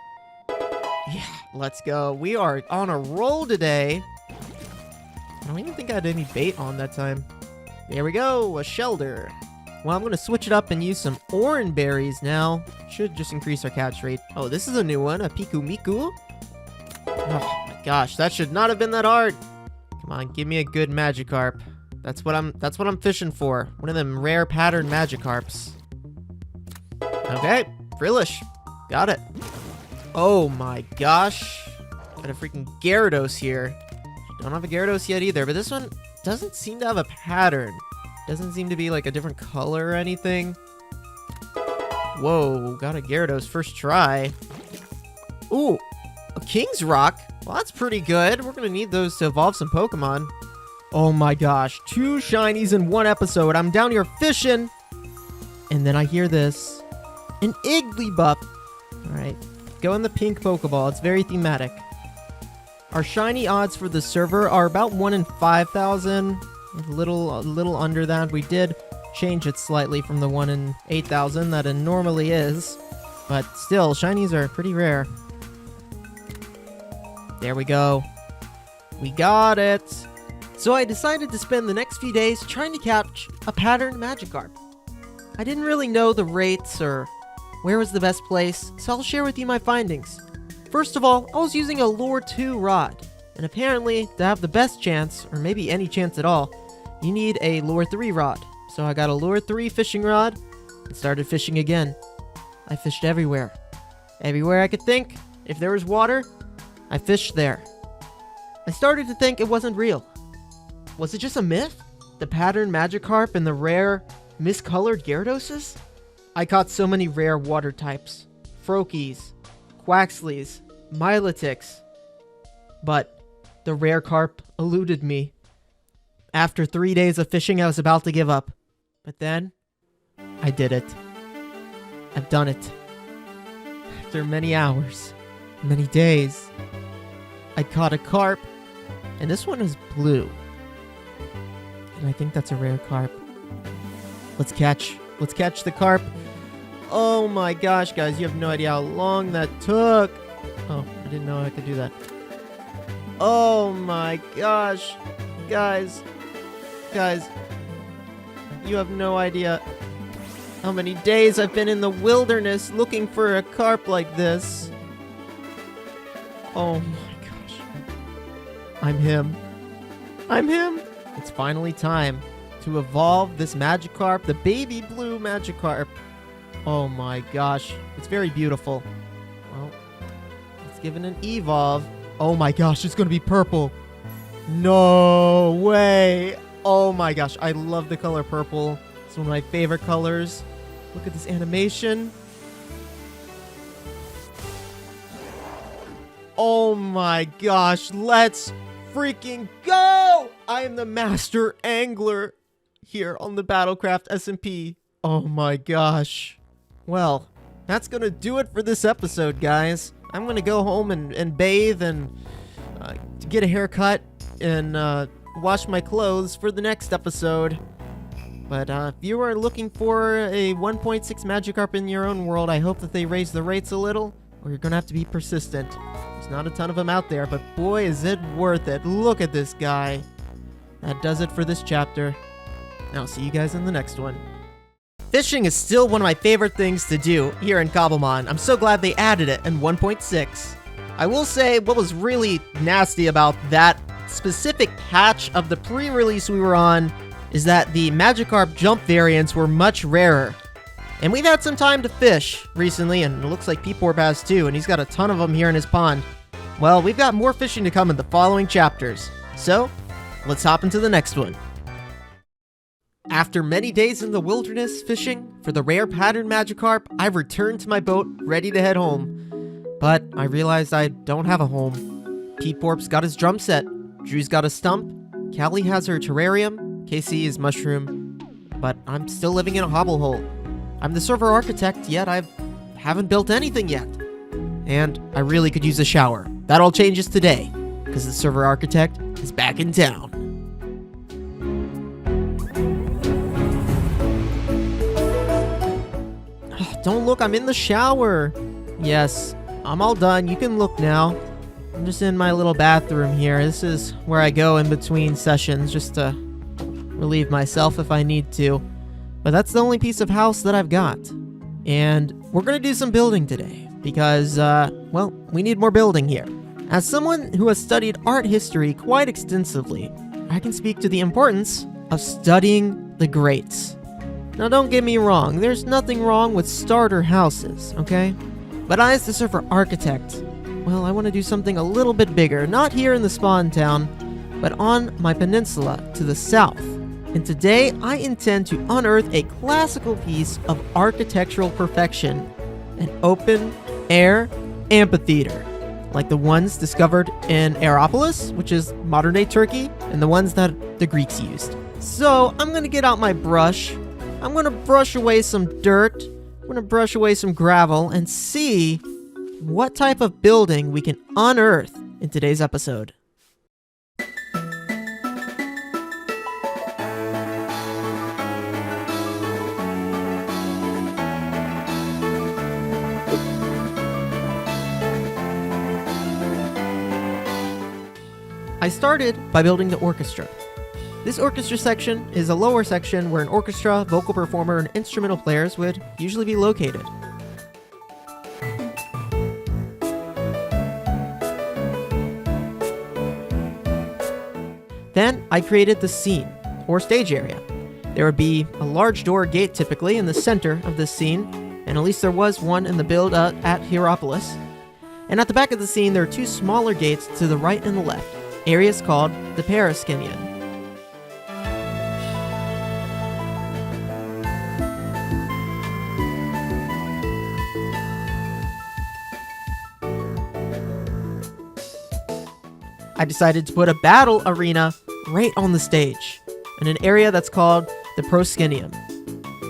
Yeah, let's go. We are on a roll today. I don't even think I had any bait on that time. There we go, a Shelder. Well, I'm going to switch it up and use some orange berries now. Should just increase our catch rate. Oh, this is a new one, a Piku Miku. Oh my gosh, that should not have been that hard. Come on, give me a good Magikarp. That's what I'm fishing for. One of them rare pattern Magikarps. Okay, Frillish. Got it. Oh my gosh. Got a freaking Gyarados here. Don't have a Gyarados yet either, but this one doesn't seem to have a pattern. Doesn't seem to be like a different color or anything. Whoa, got a Gyarados first try. Ooh, a King's Rock. Well, that's pretty good. We're gonna need those to evolve some Pokemon. Oh my gosh, 2 shinies in 1 episode. I'm down here fishing, and then I hear this. An Igglybuff. All right, go in the pink Pokeball. It's very thematic. Our shiny odds for the server are about 1 in 5,000. A little under that. We did change it slightly from the 1 in 8,000 that it normally is. But still, shinies are pretty rare. There we go. We got it. So I decided to spend the next few days trying to catch a patterned Magikarp. I didn't really know the rates or where was the best place, so I'll share with you my findings. First of all, I was using a Lure 2 rod, and apparently, to have the best chance, or maybe any chance at all, you need a Lure 3 rod. So I got a Lure 3 fishing rod, and started fishing again. I fished everywhere. Everywhere I could think. If there was water, I fished there. I started to think it wasn't real. Was it just a myth? The patterned Magikarp and the rare, miscolored Gyaradoses? I caught so many rare water types. Froakies, Quaxleys, Milotics. But the rare carp eluded me. After 3 days of fishing, I was about to give up. But then, I did it. I've done it. After many hours, many days, I caught a carp. And this one is blue. And I think that's a rare carp. Let's catch the carp. Oh my gosh, guys, you have no idea how long that took. Oh, I didn't know I could do that. Oh my gosh. Guys, you have no idea how many days I've been in the wilderness looking for a carp like this. Oh my gosh. I'm him. It's finally time to evolve this Magikarp, the baby blue Magikarp. Oh my gosh. It's very beautiful. Well, let's give it an evolve. Oh my gosh, it's gonna be purple. No way. Oh my gosh, I love the color purple. It's one of my favorite colors. Look at this animation. Oh my gosh, let's freaking go! I am the master angler here on the BattleCraft SMP. Oh my gosh. Well, that's gonna do it for this episode, guys. I'm gonna go home and bathe and get a haircut and wash my clothes for the next episode. But if you are looking for a 1.6 Magikarp in your own world, I hope that they raise the rates a little, or you're gonna have to be persistent. There's not a ton of them out there, but boy is it worth it. Look at this guy. That does it for this chapter. I'll see you guys in the next one. Fishing is still one of my favorite things to do here in Cobblemon. I'm so glad they added it in 1.6. I will say what was really nasty about that specific patch of the pre-release we were on is that the Magikarp jump variants were much rarer. And we've had some time to fish recently, and it looks like P-Porp has too, and he's got a ton of them here in his pond. Well, we've got more fishing to come in the following chapters. So, let's hop into the next one. After many days in the wilderness fishing for the rare pattern Magikarp, I've returned to my boat, ready to head home. But I realized I don't have a home. Peeporp's got his drum set, Drew's got a stump, Callie has her terrarium, Casey is mushroom, but I'm still living in a hobble hole. I'm the server architect, yet I haven't built anything yet. And I really could use a shower. That all changes today, because the server architect is back in town. Don't look, I'm in the shower. Yes, I'm all done. You can look now. I'm just in my little bathroom here. This is where I go in between sessions just to relieve myself if I need to. But that's the only piece of house that I've got. And we're gonna do some building today because, well, we need more building here. As someone who has studied art history quite extensively, I can speak to the importance of studying the greats. Now don't get me wrong, there's nothing wrong with starter houses, okay? But I, as the server architect, well, I want to do something a little bit bigger, not here in the spawn town, but on my peninsula to the south. And today, I intend to unearth a classical piece of architectural perfection, an open-air amphitheater, like the ones discovered in Aeropolis, which is modern-day Turkey, and the ones that the Greeks used. So, I'm gonna get out my brush, I'm gonna brush away some dirt, I'm gonna brush away some gravel, and see what type of building we can unearth in today's episode. I started by building the orchestra. This orchestra section is a lower section where an orchestra, vocal performer, and instrumental players would usually be located. Then I created the scene, or stage area. There would be a large door gate typically in the center of this scene, and at least there was one in the build at Hierapolis. And at the back of the scene there are two smaller gates to the right and the left, areas called the Paraskenion. I decided to put a battle arena right on the stage, in an area that's called the Proskenium.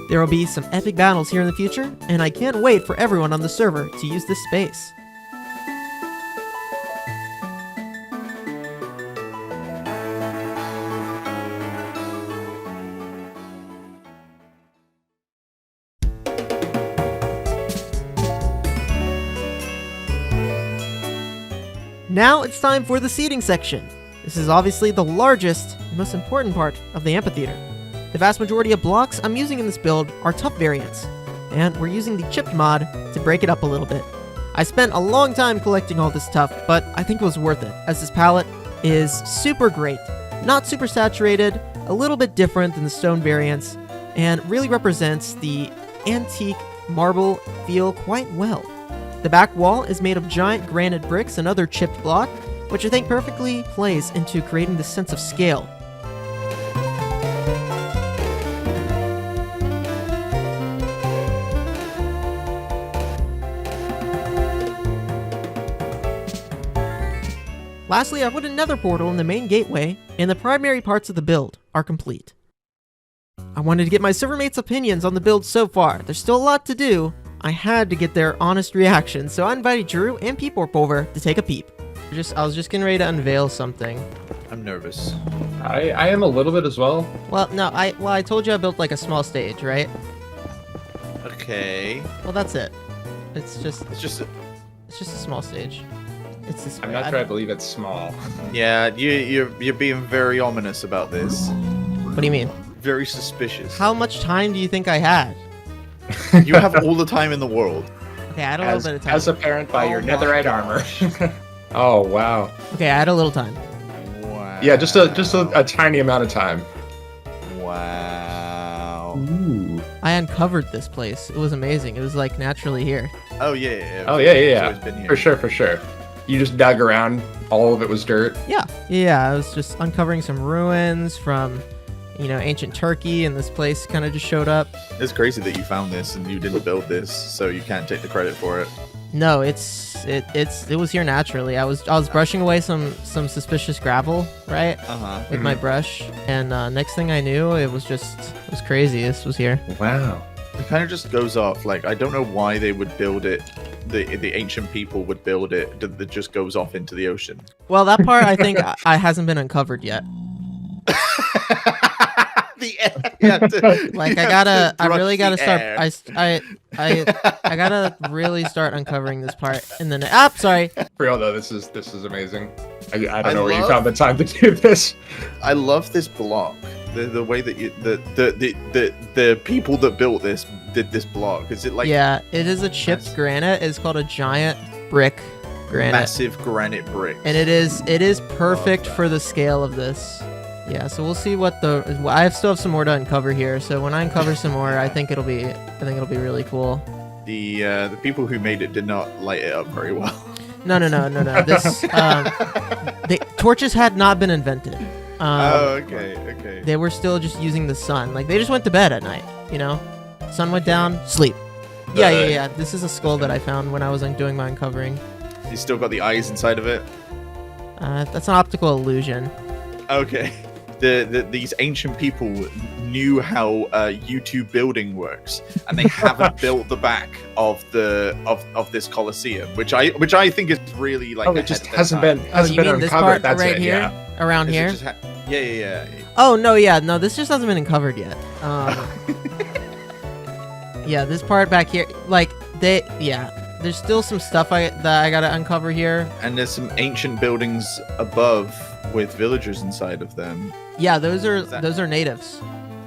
There will be some epic battles here in the future, and I can't wait for everyone on the server to use this space. Now it's time for the seating section. This is obviously the largest and most important part of the amphitheater. The vast majority of blocks I'm using in this build are tough variants, and we're using the chipped mod to break it up a little bit. I spent a long time collecting all this stuff, but I think it was worth it, as this palette is super great, not super saturated, a little bit different than the stone variants, and really represents the antique marble feel quite well. The back wall is made of giant granite bricks and other chipped block, which I think perfectly plays into creating this sense of scale. Lastly, I put a nether portal in the main gateway, and the primary parts of the build are complete. I wanted to get my servermates' opinions on the build so far. There's still a lot to do. I had to get their honest reaction, so I invited Drew and Peeporp over to take a peep. I was just getting ready to unveil something. I'm nervous. I am a little bit as well. Well, no, I told you I built like a small stage, right? Okay. Well, that's it. It's just a small stage. It's this. I'm not sure I believe it's small. Yeah, you're being very ominous about this. What do you mean? Very suspicious. How much time do you think I had? You have all the time in the world. Okay, I had a little bit of time. As apparent by your my netherite armor. Oh wow. Okay, I had a little time. Wow. Yeah, just a tiny amount of time. Wow. Ooh. I uncovered this place. It was amazing. It was like naturally here. Oh yeah. Oh yeah. It's always been here. For sure. You just dug around. All of it was dirt. Yeah. I was just uncovering some ruins from ancient Turkey, and this place kind of just showed up. It's crazy that you found this and you didn't build this, so you can't take the credit for it. No, it was here naturally. I was brushing away some suspicious gravel, right? With my brush, and next thing I knew, it was crazy. This was here. Wow. It kind of just goes off. Like, I don't know why they would build it. The ancient people would build it that just goes off into the ocean. Well, that part I think I hasn't been uncovered yet. Like I really gotta start. I gotta really start uncovering this part. And then sorry. For real though, this is amazing. I don't know where you found the time to do this. I love this block. The way that the people that built this did this block. Is it like? Yeah, it is a chipped granite. It's called a giant brick granite. Massive granite brick. And it is perfect for the scale of this. Yeah, so we'll see what I still have some more to uncover here. So when I uncover some more, I think it'll be really cool. The people who made it did not light it up very well. No. This the torches had not been invented. Okay. They were still just using the sun. Like they just went to bed at night. Sun went down, sleep. Yeah. This is a skull that I found when I was doing my uncovering. You still got the eyes inside of it? That's an optical illusion. Okay. These ancient people knew how YouTube building works, and they haven't built the back of this Colosseum, which I think is really like. Oh, it just hasn't been you mean uncovered. this part That's right it, here, yeah. around here? Yeah. Oh no, this just hasn't been uncovered yet. Yeah, this part back here, like there's still some stuff that I gotta uncover here. And there's some ancient buildings above with villagers inside of them. Yeah, those are natives.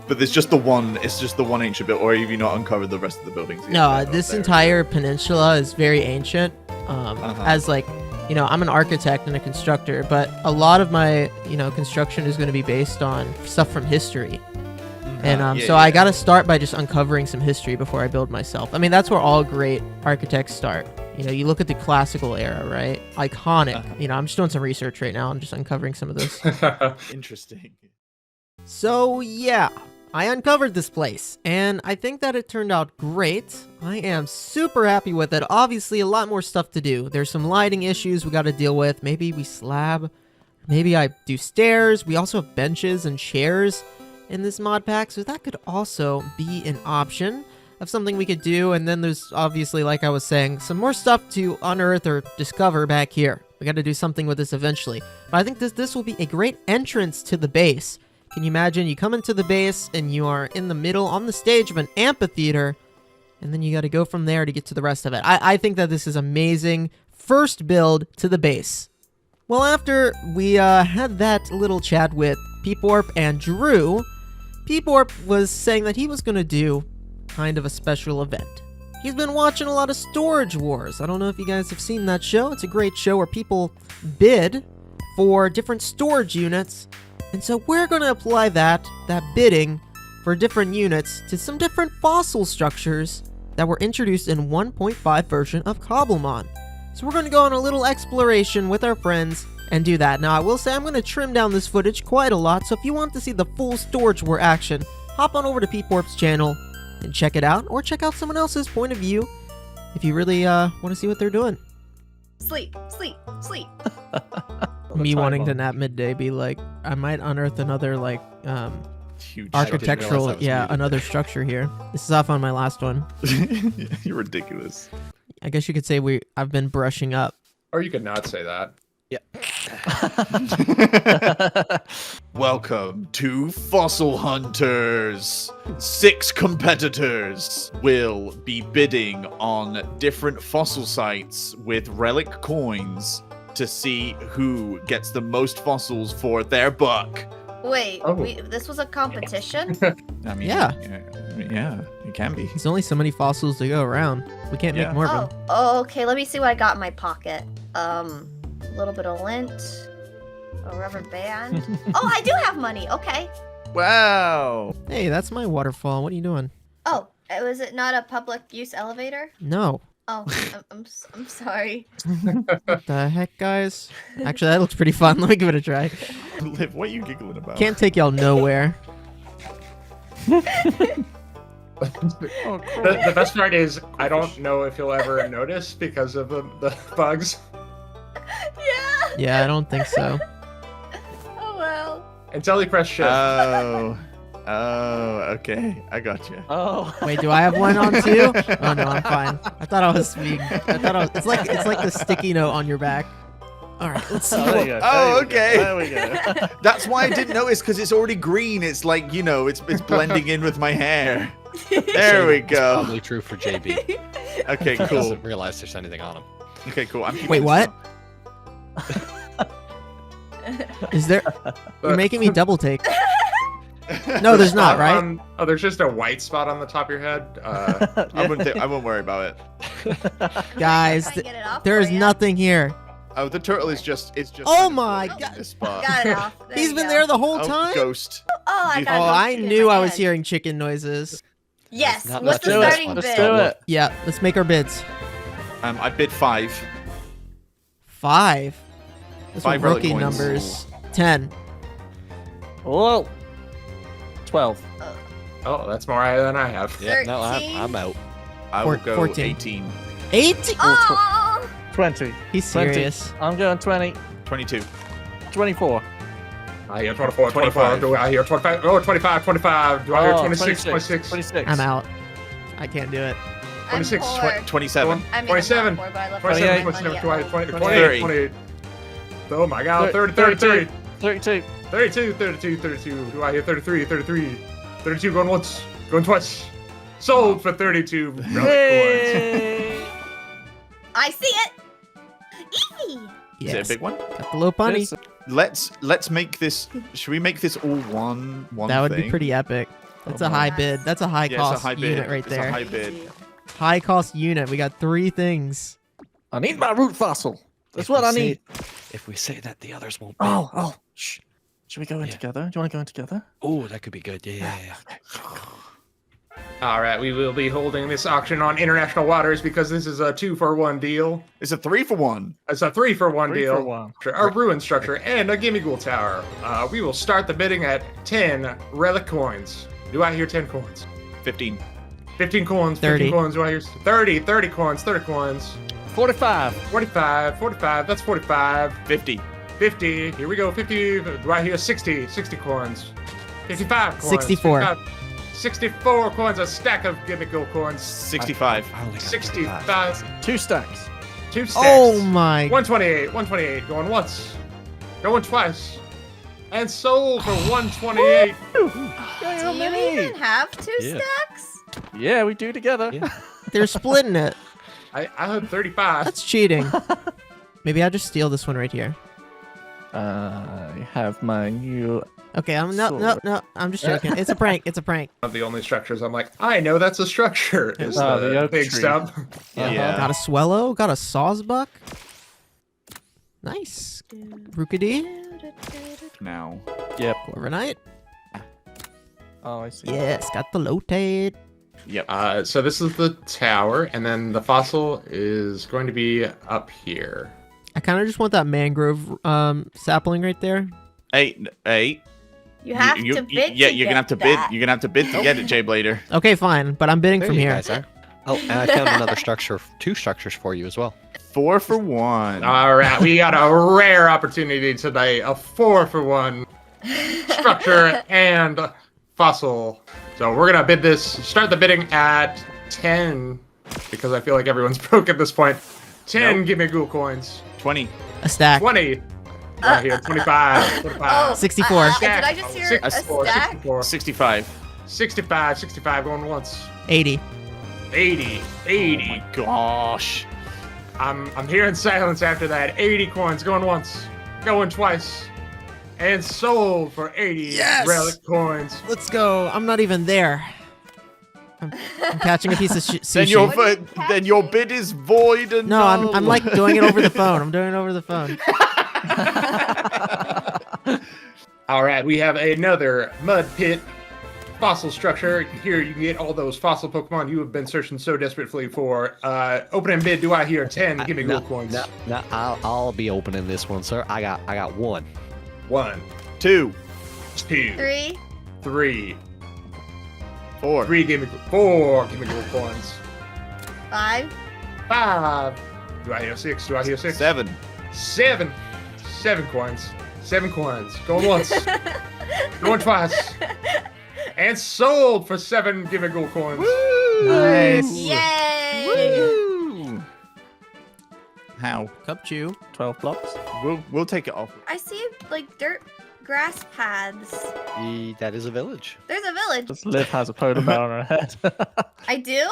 But there's just the one. It's just the one ancient building, or have you not uncovered the rest of the buildings yet? No, this entire peninsula is very ancient. As like, I'm an architect and a constructor, but a lot of my, construction is going to be based on stuff from history. And I got to start by just uncovering some history before I build myself. I mean, that's where all great architects start. You look at the classical era, right? Iconic. I'm just doing some research right now. I'm just uncovering some of this. Interesting. So, yeah, I uncovered this place, and I think that it turned out great. I am super happy with it. Obviously, a lot more stuff to do. There's some lighting issues we got to deal with. Maybe we slab. Maybe I do stairs. We also have benches and chairs in this mod pack, so that could also be an option of something we could do. And then there's obviously, like I was saying, some more stuff to unearth or discover back here. We got to do something with this eventually. But I think this will be a great entrance to the base. Can you imagine you come into the base and you are in the middle on the stage of an amphitheater, and then you got to go from there to get to the rest of it. I think that this is amazing first build to the base. Well, after we had that little chat with Peeporp and Drew, Peeporp was saying that he was going to do kind of a special event. He's been watching a lot of Storage Wars. I don't know if you guys have seen that show. It's a great show where people bid for different storage units. And so we're going to apply that bidding for different units to some different fossil structures that were introduced in 1.5 version of Cobblemon. So we're going to go on a little exploration with our friends and do that. Now, I will say I'm going to trim down this footage quite a lot, so if you want to see the full Storage War action, hop on over to Peeporp's channel and check it out, or check out someone else's point of view if you really want to see what they're doing. Sleep. Me wanting to nap midday be like, I might unearth another, like, Huge. architectural, another structure here. This is off on my last one. You're ridiculous. I guess you could say I've been brushing up. Or you could not say that. Welcome to Fossil Hunters. 6 competitors will be bidding on different fossil sites with relic coins to see who gets the most fossils for their buck. Wait, this was a competition? I mean, Yeah, it can be. there's only so many fossils to go around. We can't make more of them. Oh, okay. Let me see what I got in my pocket. A little bit of lint, a rubber band. Oh, I do have money. Okay. Wow. Hey, that's my waterfall. What are you doing? Oh, was it not a public use elevator? No. Oh, I'm sorry. What the heck, guys? Actually, that looks pretty fun. Let me give it a try. Liv, what are you giggling about? Can't take y'all nowhere. The best part is I don't know if you'll ever notice because of the bugs. Yeah. Yeah, I don't think so. Oh well. Until you press shift. Oh, okay. I got you. Oh. Wait, do I have one on too? Oh no, I'm fine. I thought I was being. It's like the sticky note on your back. All right, let's see. There you go. Oh, There we go. okay. There we go. That's why I didn't notice, because it's already green. It's like, you know, it's blending in with my hair. There we It's go. probably true for JB. Okay, He cool. doesn't realize there's anything on him. Okay, cool. I'm keeping Wait, this what? up. Is there? You're making me double take. No, there's not, Spot right? oh, there's just a white spot on the top of your head. I won't worry about it. Guys, Try and get it off there for is ya. nothing here. Oh, the turtle is just. It's just. Oh kind of my floating in God. this spot. Got it off. There He's you been go. there the whole Oh, time. ghost. Oh, I got Oh, a I ghost in knew my I was hand. hearing chicken noises. Yes. Not What's much the to it. starting Let's bid? do it. Yeah, let's make our bids. I bid 5. 5. Those are 5 relic rookie coins. numbers. 10. Whoa. 12. Oh, that's more than I have. Yeah, no, 13. I'm out. I will go 14. 18. 18. Oh. 20. He's 20. serious. I'm going 20. 22. 24. I hear 24, 25. 24. Do I hear 25? Oh, 25, 25. Do I hear Oh, 26, 26? 26. I'm out. I can't do it. I'm 26, poor. 27. I mean, 27. I'm not poor, but I left 27, my 27, money 20, at 20, home. 28, 28. Oh my god, 30, 30, 30. 32. 32, 32, 32. Do I hear 33, 33? 32 going once, going twice. Sold for 32 relic coins. Yay! I see it. Easy. Is it Yes. a big one? Got the little bunny. Let's make this. Should we make this all one That would thing? be pretty epic. That's Oh a my. high bid. That's a high Yeah, cost it's a high bid. unit right It's there. a high bid. High cost unit. We got 3 things. I need my root fossil. That's If what we I say- need. If we say that, the others won't. Bid. Oh. Shh. Should we go in Yeah. together? Do you want to go in together? Oh, that could be good. Yeah. All right, we will be holding this auction on international waters because this is a 2-for-1 deal. It's a 3-for-1. It's a 3-for-1 Three deal. for one. A ruin structure and a gimme ghoul tower. We will start the bidding at 10 relic coins. Do I hear 10 coins? 15. 15 coins. 30. 15 coins. Do I hear 30? 30 coins. 30 coins. 45. 45. 45. That's 45. 50. 50. Here we go. 50. Do I hear 60? 60 coins. 55 coins. 64. 55. 64 coins. A stack of gimme ghoul coins. 65. I only got 65. 2 stacks. 2 stacks. Oh my. 128. 128. Going once. Going twice. And sold for 128. Do you even have 2 Yeah. stacks? Yeah, we do together. Yeah. They're splitting it. I heard 35. That's cheating. Maybe I'll just steal this one right here. I have my new. Okay, no. I'm just joking. It's a prank. It's a prank. One of the only structures I'm like, I know that's a structure. Is Oh, the the oak big tree. stump. Yeah. Got a swallow. Got a sawsbuck. Nice. Rookity. Now. Yep. Overnight. Oh, I see. Yes, got the loaded. Yep. So this is the tower, and then the fossil is going to be up here. I kind of just want that mangrove sapling right there. Hey. You have to bid. Yeah, to you're gonna get have to bid. that. You're gonna have to bid to get it, jblader. Okay, fine, but I'm bidding There from you here. guys are. Oh, and I found another structure, 2 structures for you as well. 4-for-1. All right, we got a rare opportunity today, a 4-for-1 structure and fossil. So we're gonna bid this. Start the bidding at 10 because I feel like everyone's broke at this point. 10 Nope. give me ghoul coins. 20. A stack. 20. Right here, 25. 25. 64. Did I just hear a 64, stack? 64, 65. 65, 65, going once. 80. 80, 80. Oh my gosh. I'm hearing silence after that. 80 coins, going once, going twice, and sold for 80 Yes! relic coins. Let's go. I'm not even there. I'm catching a piece of sushi. Then your What are you then your catching? bid is void and No, I'm null. like doing it over the phone. I'm doing it over the phone. All right, we have another mud pit fossil structure. Here you can get all those fossil Pokemon you have been searching so desperately for. Opening bid, do I hear 10? Give me no, gold coins. No, I'll be opening this one, sir. I got 1. 1, 2. 2, 3. 3, 4. 3 4 gimme gold coins. 5. 5. Do I hear 6? Do I hear 6? 7. 7. 7 coins. 7 coins. Going once. Going twice. And sold for 7 gimme gold coins. Nice. Yay! Woo! How? Cup chew. 12 blocks. We'll take it off. I see like dirt grass paths. That is a village. There's a village. Just Liv has a polar bear on her head. I do?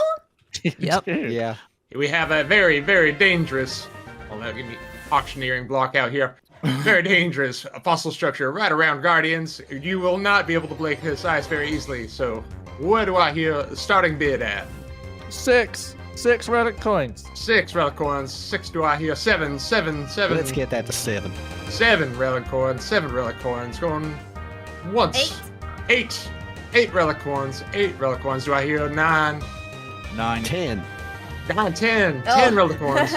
You Yep. do. Yeah. We have a very, very dangerous. Oh, now give me auctioneering block out here. Very dangerous fossil structure right around Guardians. You will not be able to break this ice very easily. So, what do I hear the starting bid at? 6 relic coins. 6 relic coins. 6 do I hear? 7. Let's get that to 7. 7 relic coins. 7 relic coins. Going once. 8. 8 relic coins. 8 relic coins. Do I hear? 9. 9. 10. 9, 10. Oh. 10 relic coins.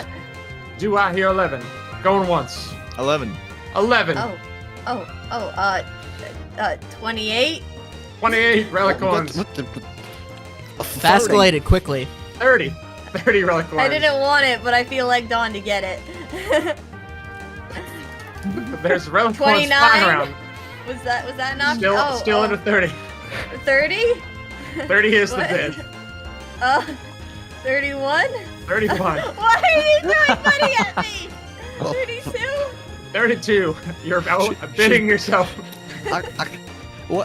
Do I hear? 11. Going once. 11. 11. 28. 28 relic coins. Escalated quickly. 30. 30 relic coins. I didn't want it, but I feel like Dawn to get it. There's relic coins 29. flying around. Was that enough? Still under 30. 30? 30 is the What? bid. 31? 31. Why are you throwing money at me? 32? 32. You're bidding yourself.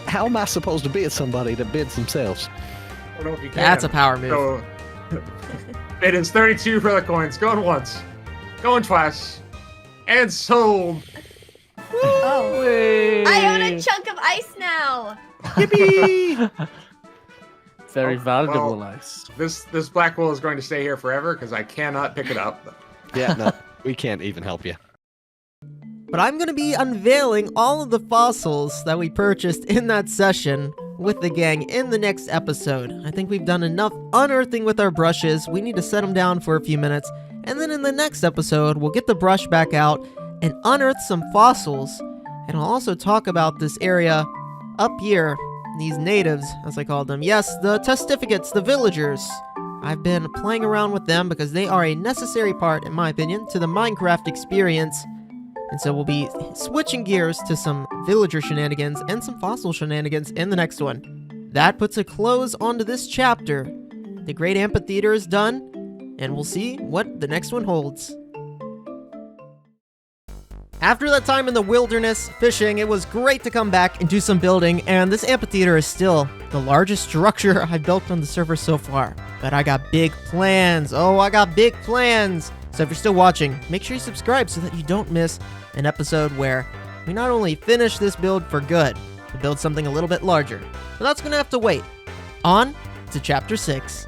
How am I supposed to bid somebody that bids themselves? I don't know if you can. That's a power move. So, it is 32 relic coins. Going once. Going twice. And sold. Oh. Whee! I own a chunk of ice now. Very Oh, valuable well. ice. This black wool is going to stay here forever because I cannot pick it up. Yeah, no, we can't even help you. But I'm going to be unveiling all of the fossils that we purchased in that session with the gang in the next episode. I think we've done enough unearthing with our brushes. We need to set them down for a few minutes. And then in the next episode, we'll get the brush back out and unearth some fossils. And I'll also talk about this area up here, these natives, as I call them. Yes, the testificates, the villagers. I've been playing around with them because they are a necessary part, in my opinion, to the Minecraft experience. And so we'll be switching gears to some villager shenanigans and some fossil shenanigans in the next one. That puts a close onto this chapter. The Great Amphitheater is done, and we'll see what the next one holds. After that time in the wilderness fishing, it was great to come back and do some building, and this amphitheater is still the largest structure I've built on the server so far. But I got big plans. Oh, I got big plans! So if you're still watching, make sure you subscribe so that you don't miss an episode where we not only finish this build for good, but build something a little bit larger. But that's gonna have to wait. On to Chapter 6.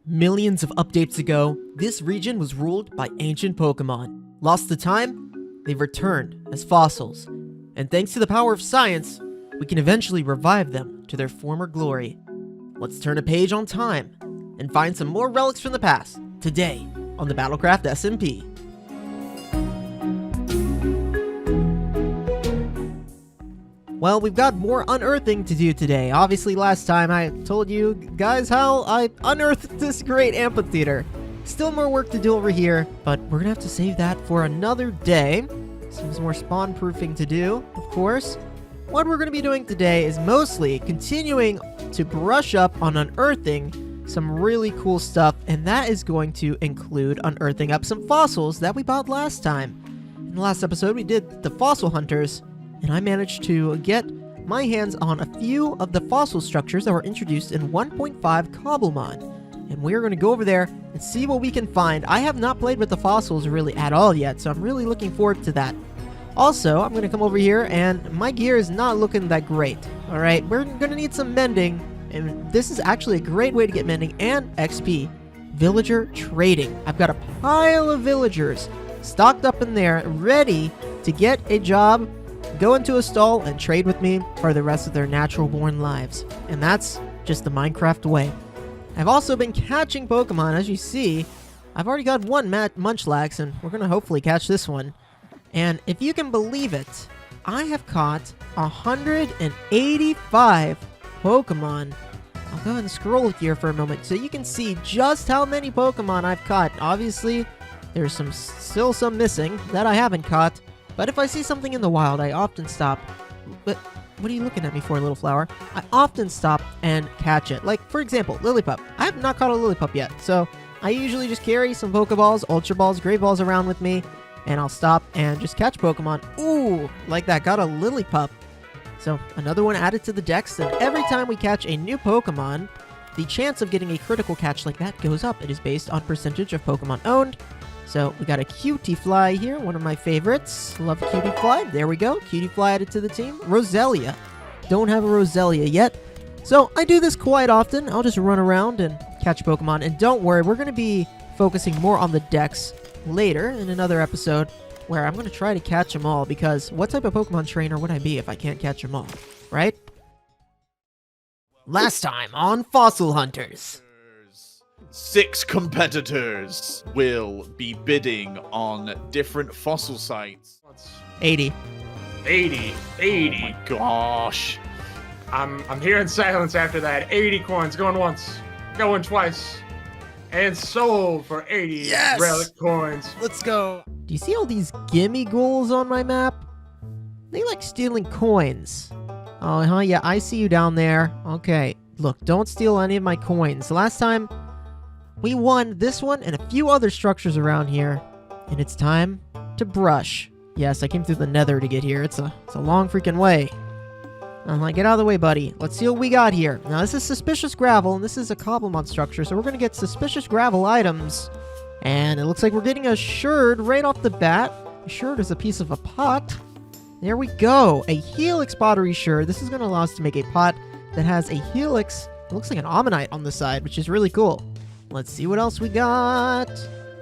Millions of updates ago, this region was ruled by ancient Pokemon. Lost to time, they've returned as fossils. And thanks to the power of science, we can eventually revive them to their former glory. Let's turn a page on time and find some more relics from the past today on the BattleCraft SMP. Well, we've got more unearthing to do today. Obviously, last time I told you guys how I unearthed this great amphitheater. Still more work to do over here, but we're gonna have to save that for another day. Seems more spawn proofing to do, of course. What we're gonna be doing today is mostly continuing to brush up on unearthing some really cool stuff, and that is going to include unearthing up some fossils that we bought last time. In the last episode, we did the fossil hunters, and I managed to get my hands on a few of the fossil structures that were introduced in 1.5 Cobblemon. And we're going to go over there and see what we can find. I have not played with the fossils really at all yet, so I'm really looking forward to that. Also, I'm going to come over here, and my gear is not looking that great. Alright, we're going to need some mending, and this is actually a great way to get mending and XP. Villager trading. I've got a pile of villagers stocked up in there, ready to get a job, go into a stall, and trade with me for the rest of their natural-born lives. And that's just the Minecraft way. I've also been catching Pokemon, as you see. I've already got one Munchlax, and we're going to hopefully catch this one. And if you can believe it, I have caught 185 Pokemon I'll go ahead and scroll here for a moment so you can see just how many Pokemon I've caught. Obviously, there's still some missing that I haven't caught, but if I see something in the wild, I often stop. But what are you looking at me for, little flower? I often stop and catch it. Like, for example, Lillipup. I have not caught a Lillipup yet, so I usually just carry some Pokeballs, Ultra Balls, Great Balls around with me, and I'll stop and just catch Pokemon. Ooh, like that, got a Lillipup. So, another one added to the dex, and every time we catch a new Pokemon, the chance of getting a critical catch like that goes up. It is based on percentage of Pokemon owned. So, we got a Cutiefly here, one of my favorites. Love Cutiefly. There we go. Cutiefly added to the team. Roselia. Don't have a Roselia yet. So, I do this quite often. I'll just run around and catch Pokemon. And don't worry, we're going to be focusing more on the dex later in another episode, where I'm going to try to catch them all, because what type of Pokemon trainer would I be if I can't catch them all, right? Last time on Fossil Hunters. 6 competitors will be bidding on different fossil sites. 80. 80. Oh my gosh. I'm hearing silence after that. 80 coins going once, going twice, and sold for 80 Yes! relic coins. Let's go. Do you see all these gimme ghouls on my map? They like stealing coins. Oh, huh? Yeah, I see you down there. Okay. Look, don't steal any of my coins. Last time, we won this one and a few other structures around here. And it's time to brush. Yes, I came through the Nether to get here. It's a long freaking way. Get out of the way, buddy. Let's see what we got here. Now, this is suspicious gravel, and this is a Cobblemon structure, so we're going to get suspicious gravel items. And it looks like we're getting a sherd right off the bat. A sherd is a piece of a pot. There we go. A helix pottery sherd. This is going to allow us to make a pot that has a helix. It looks like an ammonite on the side, which is really cool. Let's see what else we got.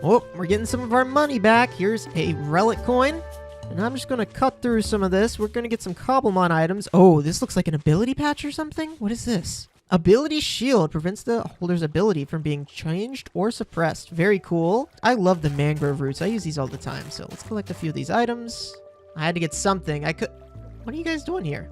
Oh, we're getting some of our money back. Here's a relic coin. And I'm just going to cut through some of this. We're going to get some Cobblemon items. Oh, this looks like an ability patch or something? What is this? Ability Shield prevents the holder's ability from being changed or suppressed. Very cool. I love the mangrove roots. I use these all the time. So let's collect a few of these items. I had to get something. What are you guys doing here?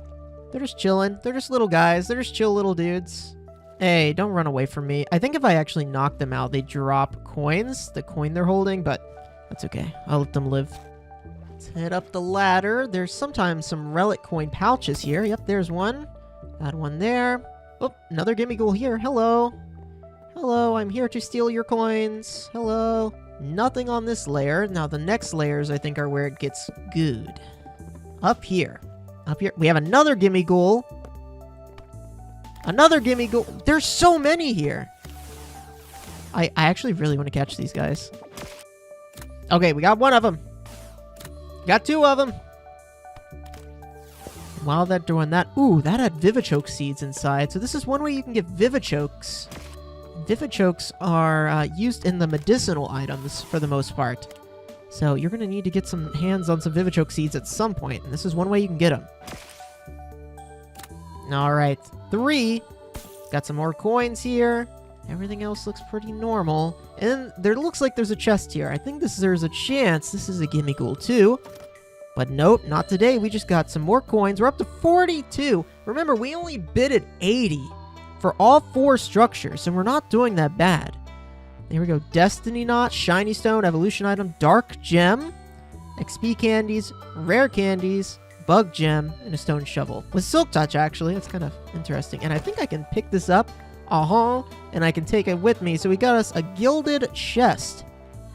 They're just chilling. They're just little guys. They're just chill little dudes. Hey, don't run away from me. I think if I actually knock them out, they drop coins. The coin they're holding, but that's okay. I'll let them live. Let's head up the ladder. There's sometimes some relic coin pouches here. Yep, there's one. Got one there. Oh, another gimme ghoul here. Hello. Hello, I'm here to steal your coins. Hello. Nothing on this layer. Now, the next layers, I think, are where it gets good. Up here. Up here. We have another gimme ghoul. Another gimme ghoul. There's so many here. I actually really want to catch these guys. Okay, we got one of them. Got 2 of them. While they're doing that, ooh, that had Vivichoke seeds inside. So this is one way you can get Vivichokes. Vivichokes are used in the medicinal items for the most part. So you're going to need to get some hands on some Vivichoke seeds at some point. And this is one way you can get them. Alright, 3. Got some more coins here. Everything else looks pretty normal. And there looks like there's a chest here. I think there's a chance this is a gimme ghoul too. But nope, not today. We just got some more coins. We're up to 42. Remember, we only bid at 80 for all 4 structures, so we're not doing that bad. There we go. Destiny Knot, Shiny Stone, Evolution Item, Dark Gem, XP Candies, Rare Candies, Bug Gem, and a Stone Shovel. With Silk Touch, actually. That's kind of interesting. And I think I can pick this up. And I can take it with me. So we got us a Gilded Chest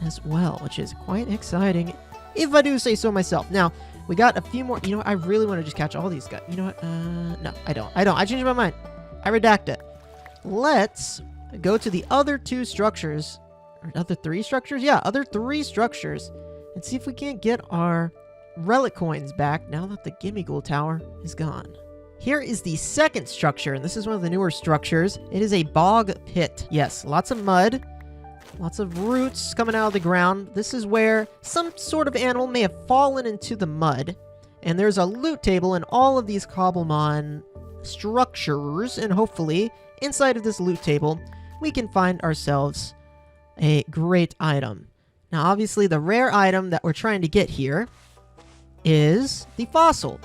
as well, which is quite exciting, if I do say so myself. Now, we got a few more. You know what? I really want to just catch all these guys. You know what? No, I don't. I changed my mind. I redact it. Let's go to the other 2 structures. Or other 3 structures? Yeah, other 3 structures. And see if we can't get our relic coins back now that the Gimme Ghoul Tower is gone. Here is the second structure, and this is one of the newer structures. It is a bog pit. Yes, lots of mud, lots of roots coming out of the ground. This is where some sort of animal may have fallen into the mud. And there's a loot table in all of these Cobblemon structures, and hopefully, inside of this loot table, we can find ourselves a great item. Now, obviously, the rare item that we're trying to get here is the fossil.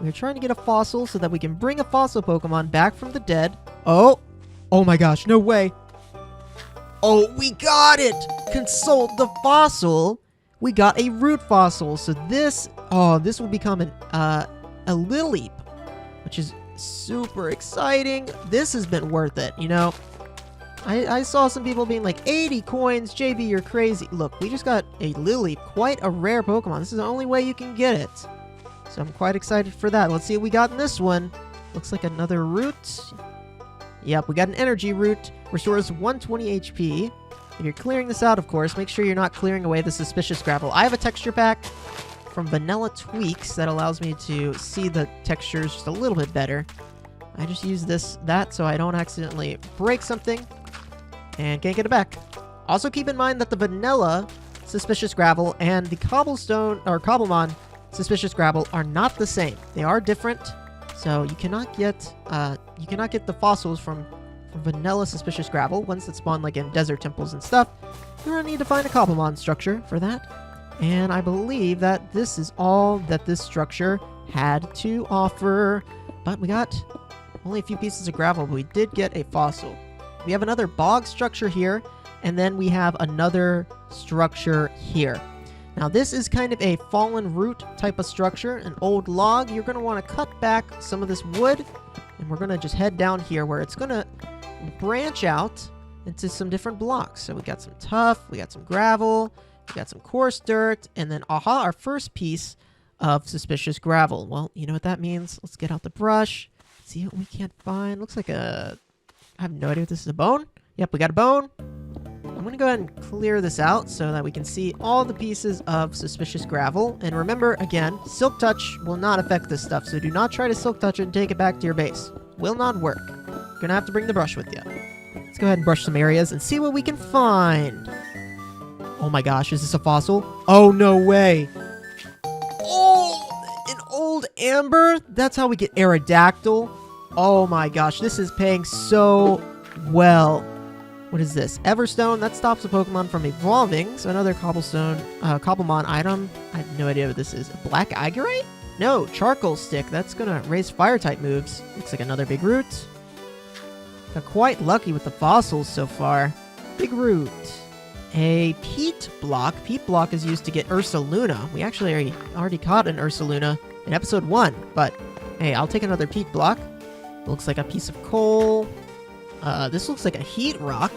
We're trying to get a fossil so that we can bring a fossil Pokemon back from the dead. Oh, Oh my gosh, no way. Oh, we got it! Consult the fossil. We got a root fossil. So this will become a lily, which is super exciting. This has been worth it, you know. I saw some people being like, 80 coins, JB, you're crazy. Look, we just got a lily, quite a rare Pokemon. This is the only way you can get it. So I'm quite excited for that. Let's see what we got in this one. Looks like another root. Yep, we got an energy root. Restores 120 HP. If you're clearing this out, of course, make sure you're not clearing away the suspicious gravel. I have a texture pack from Vanilla Tweaks that allows me to see the textures just a little bit better. I just use that so I don't accidentally break something and can't get it back. Also keep in mind that the vanilla suspicious gravel and the Cobblemon suspicious gravel are not the same. They are different, so you cannot get the fossils from vanilla suspicious gravel ones that spawn like in desert temples and stuff. You're gonna need to find a Cobblemon structure for that. And I believe that this is all that this structure had to offer. But we got only a few pieces of gravel, but we did get a fossil. We have another bog structure here, and then we have another structure here. Now this is kind of a fallen root type of structure, an old log. You're going to want to cut back some of this wood, and we're going to just head down here where it's going to branch out into some different blocks. So we got some tuff, we got some gravel, we got some coarse dirt, and then our first piece of suspicious gravel. Well, you know what that means. Let's get out the brush, see what we can't find. Looks like I have no idea if this is a bone. Yep, we got a bone. I'm going to go ahead and clear this out so that we can see all the pieces of suspicious gravel. And remember, again, Silk Touch will not affect this stuff, so do not try to Silk Touch it and take it back to your base. Will not work. You're going to have to bring the brush with you. Let's go ahead and brush some areas and see what we can find. Oh my gosh, is this a fossil? Oh, no way. Oh, an old amber? That's how we get Aerodactyl. Oh my gosh, this is paying so well. What is this? Everstone. That stops a Pokemon from evolving. So another Cobblemon item. I have no idea what this is. Black Agurite? No, Charcoal Stick. That's going to raise Fire-type moves. Looks like another big root. Got quite lucky with the fossils so far. Big root. A Peat Block. Peat Block is used to get Ursaluna. We actually already caught an Ursaluna in episode 1. But, hey, I'll take another Peat Block. Looks like a piece of coal. This looks like a heat rock.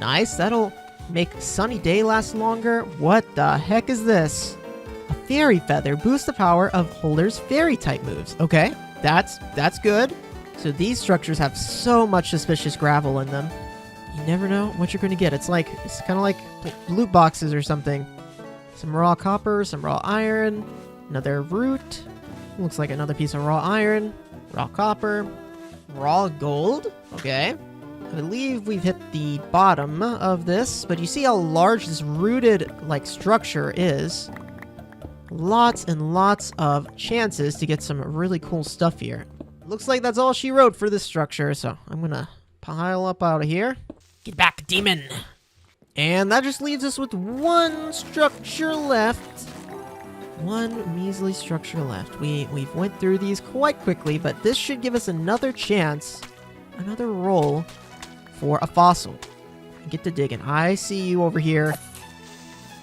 Nice. That'll make Sunny Day last longer. What the heck is this? A fairy feather. Boosts the power of holder's fairy type moves. Okay, that's good. So these structures have so much suspicious gravel in them. You never know what you're going to get. It's kind of like loot boxes or something. Some raw copper, some raw iron, another root. Looks like another piece of raw iron, raw copper. Raw gold. Okay. I believe we've hit the bottom of this, but you see how large this rooted structure is. Lots and lots of chances to get some really cool stuff here. Looks like that's all she wrote for this structure, so I'm gonna pile up out of here. Get back, demon! And that just leaves us with one structure left. One measly structure left. We've went through these quite quickly, but this should give us another chance, another roll for a fossil. Get to digging. I see you over here.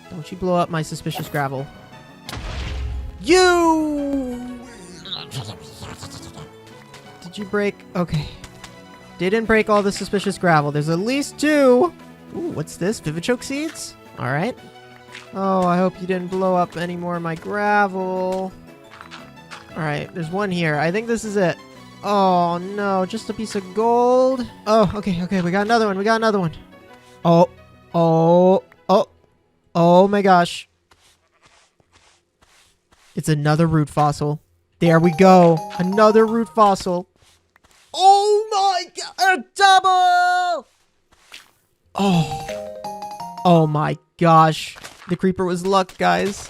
Don't you blow up my suspicious gravel. You! Did you break? Okay. Didn't break all the suspicious gravel. There's at least 2. Ooh, what's this? Vivichoke seeds? Alright. Oh, I hope you didn't blow up any more of my gravel. Alright, there's one here. I think this is it. Oh, no. Just a piece of gold. Oh, okay. We got another one. Oh my gosh. It's another root fossil. There we go. Another root fossil. Oh my god. A double! Oh my gosh. The creeper was luck, guys.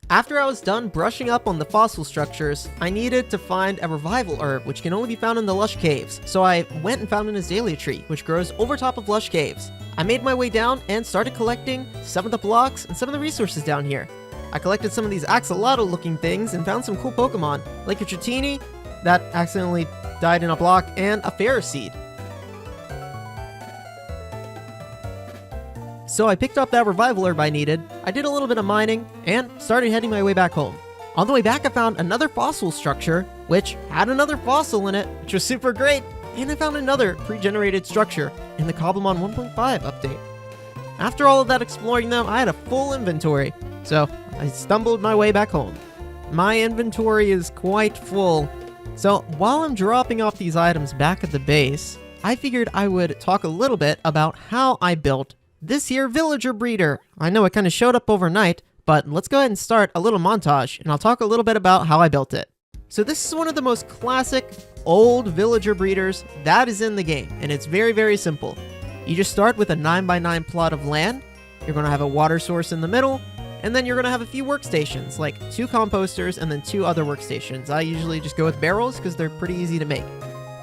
After I was done brushing up on the fossil structures, I needed to find a revival herb, which can only be found in the lush caves. So I went and found an azalea tree, which grows over top of lush caves. I made my way down and started collecting some of the blocks and some of the resources down here. I collected some of these axolotl looking things and found some cool Pokemon, like a Tratini that accidentally died in a block, and a Ferroseed. So I picked up that revival herb I needed, I did a little bit of mining, and started heading my way back home. On the way back, I found another fossil structure, which had another fossil in it, which was super great, and I found another pre-generated structure in the Cobblemon 1.5 update. After all of that exploring though, I had a full inventory, so I stumbled my way back home. My inventory is quite full, so while I'm dropping off these items back at the base, I figured I would talk a little bit about how I built this here villager breeder. I know it kind of showed up overnight, but let's go ahead and start a little montage, and I'll talk a little bit about how I built it. So this is one of the most classic old villager breeders that is in the game, and it's very, very simple. You just start with a 9x9 plot of land, you're going to have a water source in the middle, and then you're going to have a few workstations, like 2 composters and then 2 other workstations. I usually just go with barrels because they're pretty easy to make.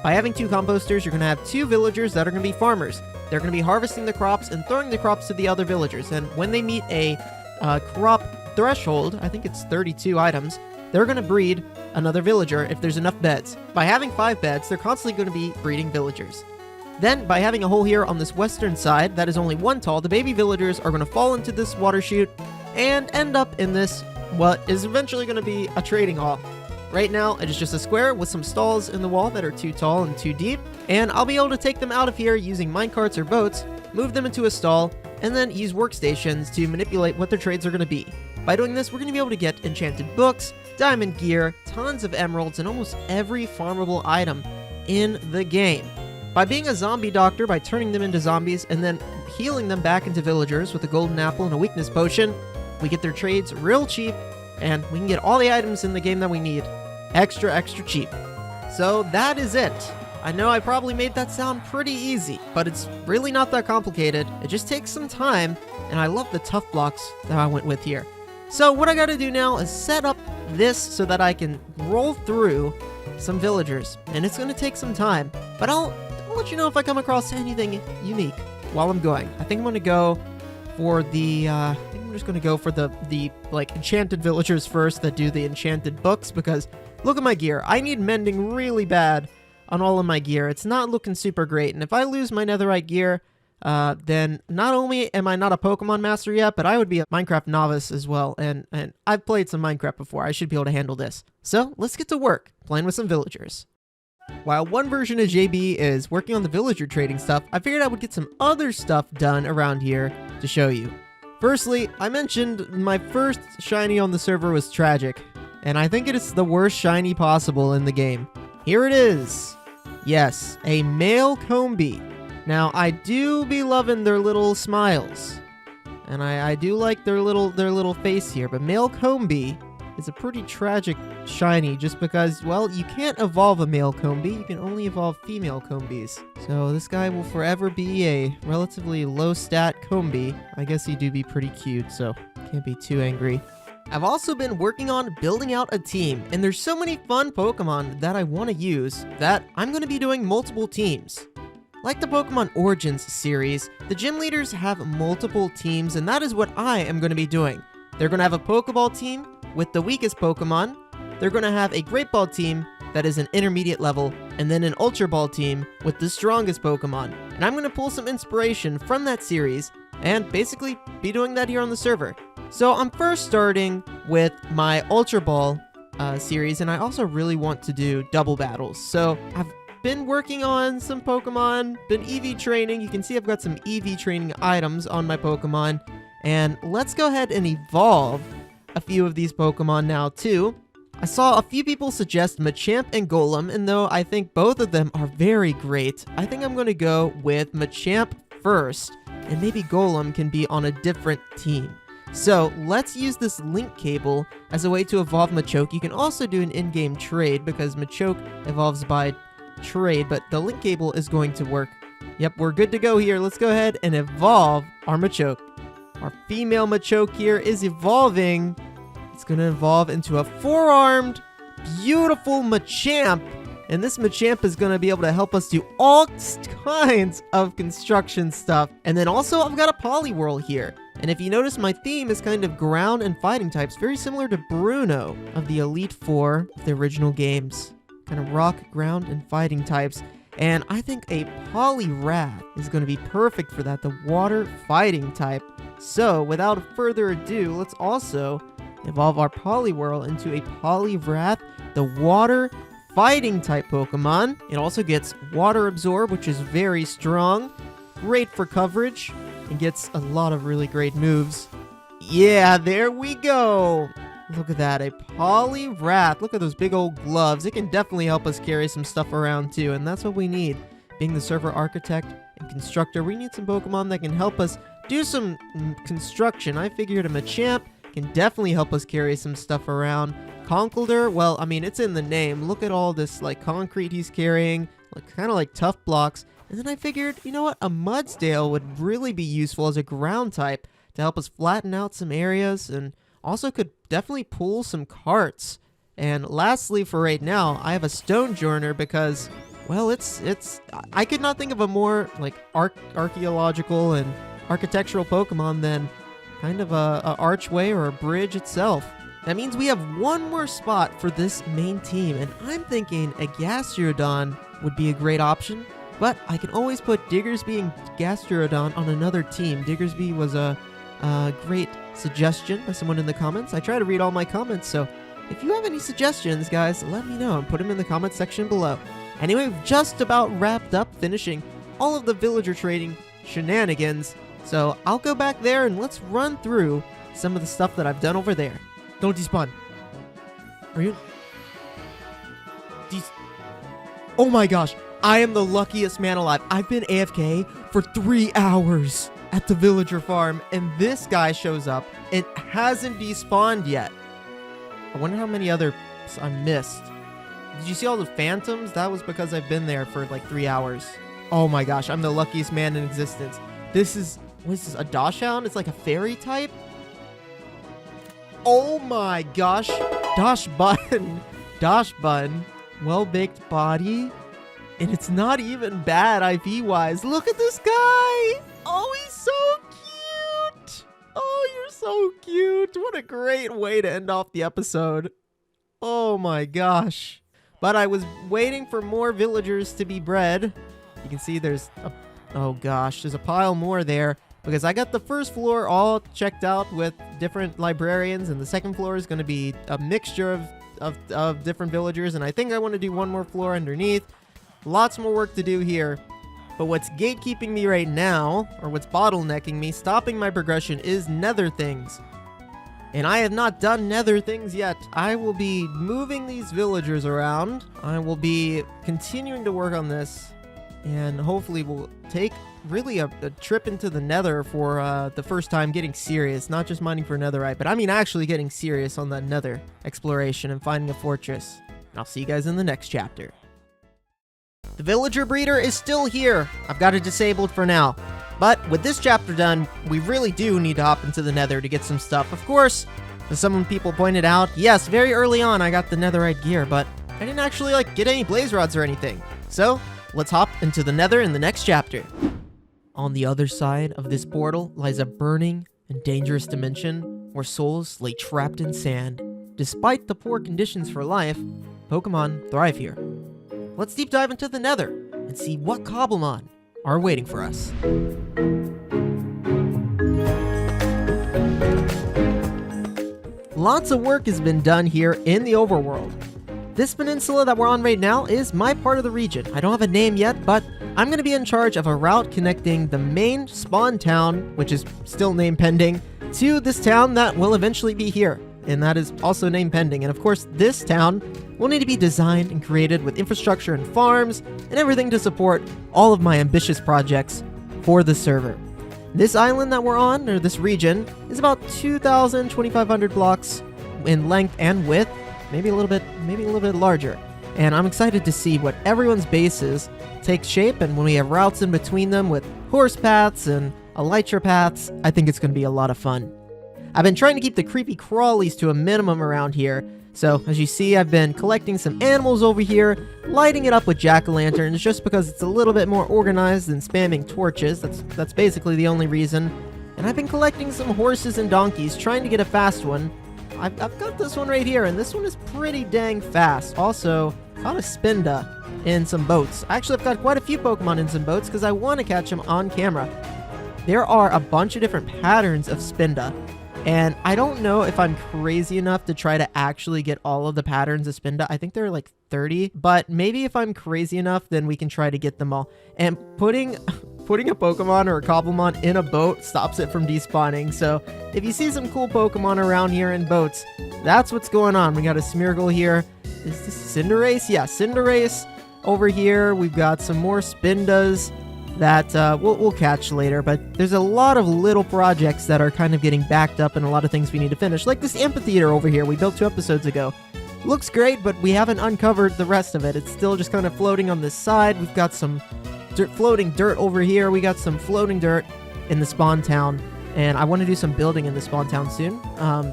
By having 2 composters, you're going to have 2 villagers that are going to be farmers. They're going to be harvesting the crops and throwing the crops to the other villagers, and when they meet a crop threshold, I think it's 32 items, they're going to breed another villager if there's enough beds. By having 5 beds, they're constantly going to be breeding villagers. Then, by having a hole here on this western side that is only 1 tall, the baby villagers are going to fall into this water chute and end up in this, what is eventually going to be a trading hall. Right now, it is just a square with some stalls in the wall that are too tall and too deep, and I'll be able to take them out of here using minecarts or boats, move them into a stall, and then use workstations to manipulate what their trades are going to be. By doing this, we're going to be able to get enchanted books, diamond gear, tons of emeralds, and almost every farmable item in the game. By being a zombie doctor, by turning them into zombies, and then healing them back into villagers with a golden apple and a weakness potion, we get their trades real cheap, and we can get all the items in the game that we need extra cheap. So that is it. I know I probably made that sound pretty easy, but it's really not that complicated. It just takes some time, and I love the tough blocks that I went with here. So what I gotta do now is set up this so that I can roll through some villagers, and it's gonna take some time, but I'll let you know if I come across anything unique while I'm going. I think I'm gonna go for the, I'm just gonna go for the like enchanted villagers first that do the enchanted books, because look at my gear. I need mending really bad on all of my gear. It's not looking super great, and if I lose my netherite gear, then not only am I not a Pokemon master yet, but I would be a Minecraft novice as well, and I've played some Minecraft before. I should be able to handle this. So let's get to work, playing with some villagers. While one version of JB is working on the villager trading stuff, I figured I would get some other stuff done around here to show you. Firstly, I mentioned my first shiny on the server was tragic, and I think it is the worst shiny possible in the game. Here it is. Yes, a male Combee. Now, I do be loving their little smiles, and I do like their little face here, but male Combee is a pretty tragic shiny just because, well, you can't evolve a male Combee, you can only evolve female Combees. So this guy will forever be a relatively low stat Combee. I guess he do be pretty cute, so can't be too angry. I've also been working on building out a team, and there's so many fun Pokemon that I want to use that I'm going to be doing multiple teams. Like the Pokemon Origins series, the gym leaders have multiple teams, and that is what I am going to be doing. They're going to have a Pokeball team with the weakest Pokemon, they're going to have a Great Ball team that is an intermediate level, and then an Ultra Ball team with the strongest Pokemon. And I'm going to pull some inspiration from that series, and basically be doing that here on the server. So I'm first starting with my Ultra Ball series, and I also really want to do double battles. So I've been working on some Pokemon, been EV training. You can see I've got some EV training items on my Pokemon, and let's go ahead and evolve a few of these Pokemon now too. I saw a few people suggest Machamp and Golem, and though I think both of them are very great, I think I'm going to go with Machamp first, and maybe Golem can be on a different team. So let's use this link cable as a way to evolve Machoke. You can also do an in-game trade because Machoke evolves by trade, but the link cable is going to work. Yep, we're good to go here. Let's go ahead and evolve our Machoke. Our female Machoke here is evolving. It's going to evolve into a 4-armed, beautiful Machamp. And this Machamp is going to be able to help us do all kinds of construction stuff. And then also, I've got a Poliwhirl here. And if you notice, my theme is kind of ground and fighting types, very similar to Bruno of the Elite Four of the original games. Kind of rock, ground, and fighting types. And I think a Poliwrath is going to be perfect for that, the water fighting type. So, without further ado, let's also evolve our Poliwhirl into a Poliwrath, the water fighting type Pokemon. It also gets Water Absorb, which is very strong, great for coverage, and gets a lot of really great moves. Yeah, there we go. Look at that, a Poliwrath. Look at those big old gloves. It can definitely help us carry some stuff around too, and that's what we need. Being the server architect and constructor, we need some Pokemon that can help us do some construction. I figured a Machamp can definitely help us carry some stuff around. Conkeldurr, well, I mean, it's in the name. Look at all this, like, concrete he's carrying, like kind of like tough blocks. And then I figured, you know what, a Mudsdale would really be useful as a ground type to help us flatten out some areas, and also could definitely pull some carts. And lastly, for right now, I have a Stonejourner because, well, I could not think of a more, like, archaeological and architectural Pokemon than kind of a archway or a bridge itself. That means we have one more spot for this main team, and I'm thinking a Gastrodon would be a great option, but I can always put Diggersby and Gastrodon on another team. Diggersby was a great suggestion by someone in the comments. I try to read all my comments, so if you have any suggestions, guys, let me know and put them in the comment section below. Anyway, we've just about wrapped up finishing all of the villager trading shenanigans, so I'll go back there and let's run through some of the stuff that I've done over there. Don't despawn. Are you? Oh my gosh, I am the luckiest man alive. I've been AFK for 3 hours at the villager farm, and this guy shows up and hasn't despawned yet. I wonder how many others I missed. Did you see all the phantoms? That was because I've been there for like 3 hours. Oh my gosh, I'm the luckiest man in existence. This is, what is this, a Dachshund? It's like a fairy type? Oh my gosh. Dosh Bun. Well-baked body. And it's not even bad IV-wise. Look at this guy. Oh, he's so cute. Oh, you're so cute. What a great way to end off the episode. Oh my gosh. But I was waiting for more villagers to be bred. You can see there's a, oh gosh, there's a pile more there. Because I got the first floor all checked out with different librarians, and the second floor is going to be a mixture of different villagers, and I think I want to do one more floor underneath. Lots more work to do here. But what's gatekeeping me right now, or what's bottlenecking me, stopping my progression, is Nether things. And I have not done Nether things yet. I will be moving these villagers around. I will be continuing to work on this, and hopefully we'll take really a trip into the Nether for the first time, getting serious, not just mining for netherite, but I mean actually getting serious on that Nether exploration and finding a fortress. I'll see you guys in the next chapter. The villager breeder is still here. I've got it disabled for now. But with this chapter done, we really do need to hop into the Nether to get some stuff. Of course, as some people pointed out, yes, very early on I got the netherite gear, but I didn't actually get any blaze rods or anything. So let's hop into the Nether in the next chapter. On the other side of this portal lies a burning and dangerous dimension where souls lay trapped in sand. Despite the poor conditions for life, Pokemon thrive here. Let's deep dive into the Nether and see what Cobblemon are waiting for us. Lots of work has been done here in the overworld. This peninsula that we're on right now is my part of the region. I don't have a name yet, but I'm going to be in charge of a route connecting the main spawn town, which is still name pending, to this town that will eventually be here, and that is also name pending. And of course, this town will need to be designed and created with infrastructure and farms and everything to support all of my ambitious projects for the server. This island that we're on, or this region, is about 2,500 blocks in length and width, maybe a little bit larger. And I'm excited to see what everyone's bases take shape, and when we have routes in between them with horse paths and elytra paths, I think it's going to be a lot of fun. I've been trying to keep the creepy crawlies to a minimum around here, so as you see, I've been collecting some animals over here, lighting it up with jack-o'-lanterns just because it's a little bit more organized than spamming torches. That's basically the only reason. And I've been collecting some horses and donkeys, trying to get a fast one. I've got this one right here, and this one is pretty dang fast. Also, caught a Spinda. in some boats. Actually, I've got quite a few Pokemon in some boats because I want to catch them on camera. There are a bunch of different patterns of Spinda, and I don't know if I'm crazy enough to try to actually get all of the patterns of Spinda. I think there are like 30, but maybe if I'm crazy enough, then we can try to get them all. And putting a Pokemon or a Cobblemon in a boat stops it from despawning. So if you see some cool Pokemon around here in boats, that's what's going on. We got a Smeargle here. Is this Cinderace? Yeah, Cinderace over here. We've got some more Spindas that we'll catch later, but there's a lot of little projects that are kind of getting backed up and a lot of things we need to finish, like this amphitheater over here we built 2 episodes ago. Looks great, but we haven't uncovered the rest of it. It's still just kind of floating on this side. We've got some floating dirt over here. We got some floating dirt in the spawn town, and I want to do some building in the spawn town soon.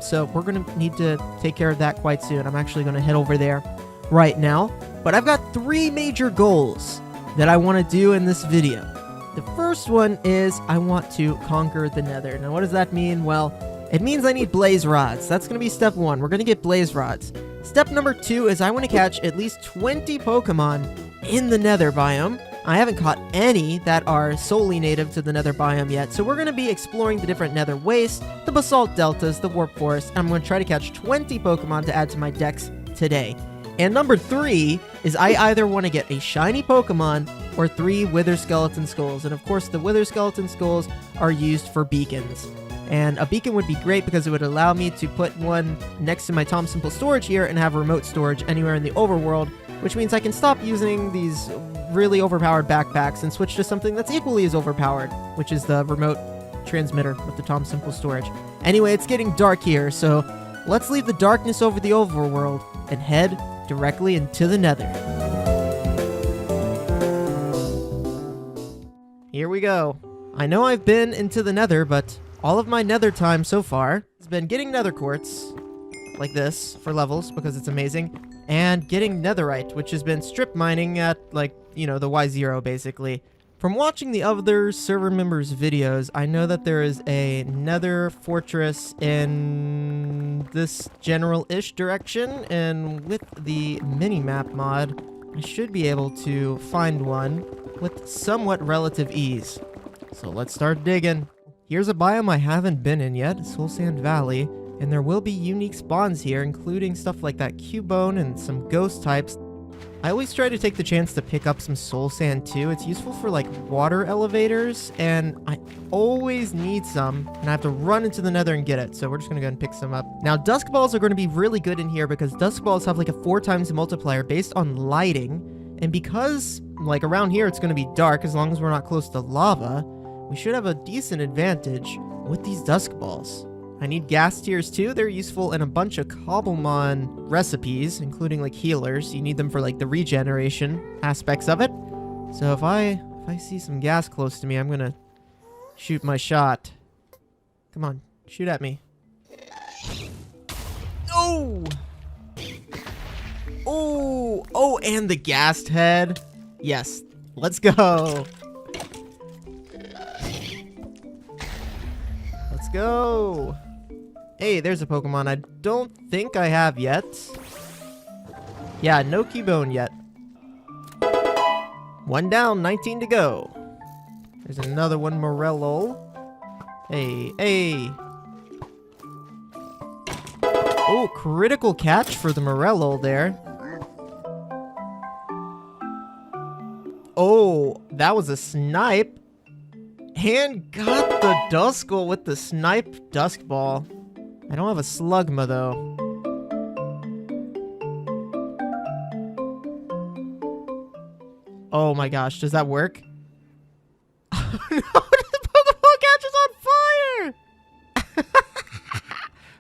So we're going to need to take care of that quite soon. I'm actually going to head over there right now, but I've got 3 major goals that I want to do in this video. The first one is I want to conquer the Nether. Now, what does that mean? Well, it means I need blaze rods. That's going to be step 1. We're going to get blaze rods. Step number 2 is I want to catch at least 20 Pokemon in the Nether biome. I haven't caught any that are solely native to the Nether biome yet, so we're going to be exploring the different Nether wastes, the basalt deltas, the warp forest, and I'm going to try to catch 20 Pokemon to add to my decks today. And number 3 is I either want to get a shiny Pokemon or 3 Wither Skeleton Skulls. And of course, the Wither Skeleton Skulls are used for beacons. And a beacon would be great because it would allow me to put one next to my Tom Simple storage here and have remote storage anywhere in the overworld, which means I can stop using these really overpowered backpacks and switch to something that's equally as overpowered, which is the remote transmitter with the Tom Simple storage. Anyway, it's getting dark here, so let's leave the darkness over the overworld and head directly into the Nether. Here we go. I know I've been into the Nether, but all of my Nether time so far has been getting Nether quartz, like this, for levels, because it's amazing, and getting netherite, which has been strip mining at, like, you know, the Y0, basically. From watching the other server members' videos, I know that there is a nether fortress in this general-ish direction, and with the mini-map mod, I should be able to find one with somewhat relative ease. So let's start digging. Here's a biome I haven't been in yet, Soul Sand Valley, and there will be unique spawns here, including stuff like that Cubone and some ghost types. I always try to take the chance to pick up some soul sand too. It's useful for like water elevators, and I always need some, and I have to run into the Nether and get it. So we're just gonna go and pick some up. Now, dusk balls are gonna be really good in here because dusk balls have like a 4 times multiplier based on lighting, and because like around here it's gonna be dark as long as we're not close to lava, we should have a decent advantage with these dusk balls. I need gas tears too. They're useful in a bunch of Cobblemon recipes, including like healers. You need them for like the regeneration aspects of it. So if I see some gas close to me, I'm gonna shoot my shot. Come on, shoot at me. Oh! Oh! Oh, and the gassed head. Yes, let's go. Let's go. Hey, there's a Pokemon I don't think I have yet. Yeah, no Cubone yet. 1 down, 19 to go. There's another one, Morello. Hey, hey. Oh, critical catch for the Morello there. Oh, that was a snipe. And got the Duskull with the snipe Dusk Ball. I don't have a Slugma, though. Oh my gosh, does that work? No, the Pokeball catch is on fire!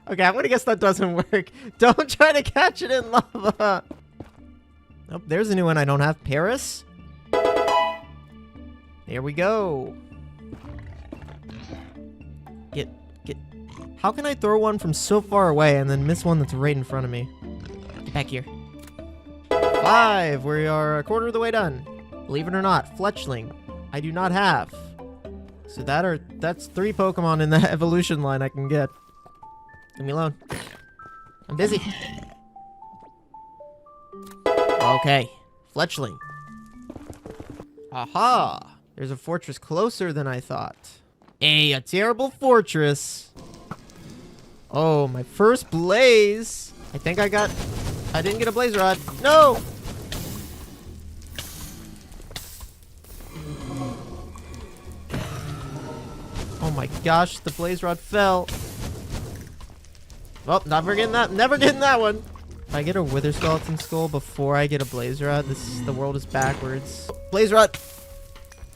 Okay, I'm gonna guess that doesn't work. Don't try to catch it in lava! Oh, there's a new one I don't have. Paris? There we go. How can I throw one from so far away and then miss one that's right in front of me? Get back here. 5. We are a quarter of the way done. Believe it or not, Fletchling, I do not have. So that's 3 Pokemon in the evolution line I can get. Leave me alone. I'm busy. Okay, Fletchling. Aha! There's a fortress closer than I thought. Hey, a terrible fortress. Oh, my first blaze. I didn't get a blaze rod. No! Oh my gosh, the blaze rod fell. Oh, never getting that one. If I get a wither skeleton skull before I get a blaze rod, the world is backwards. Blaze rod.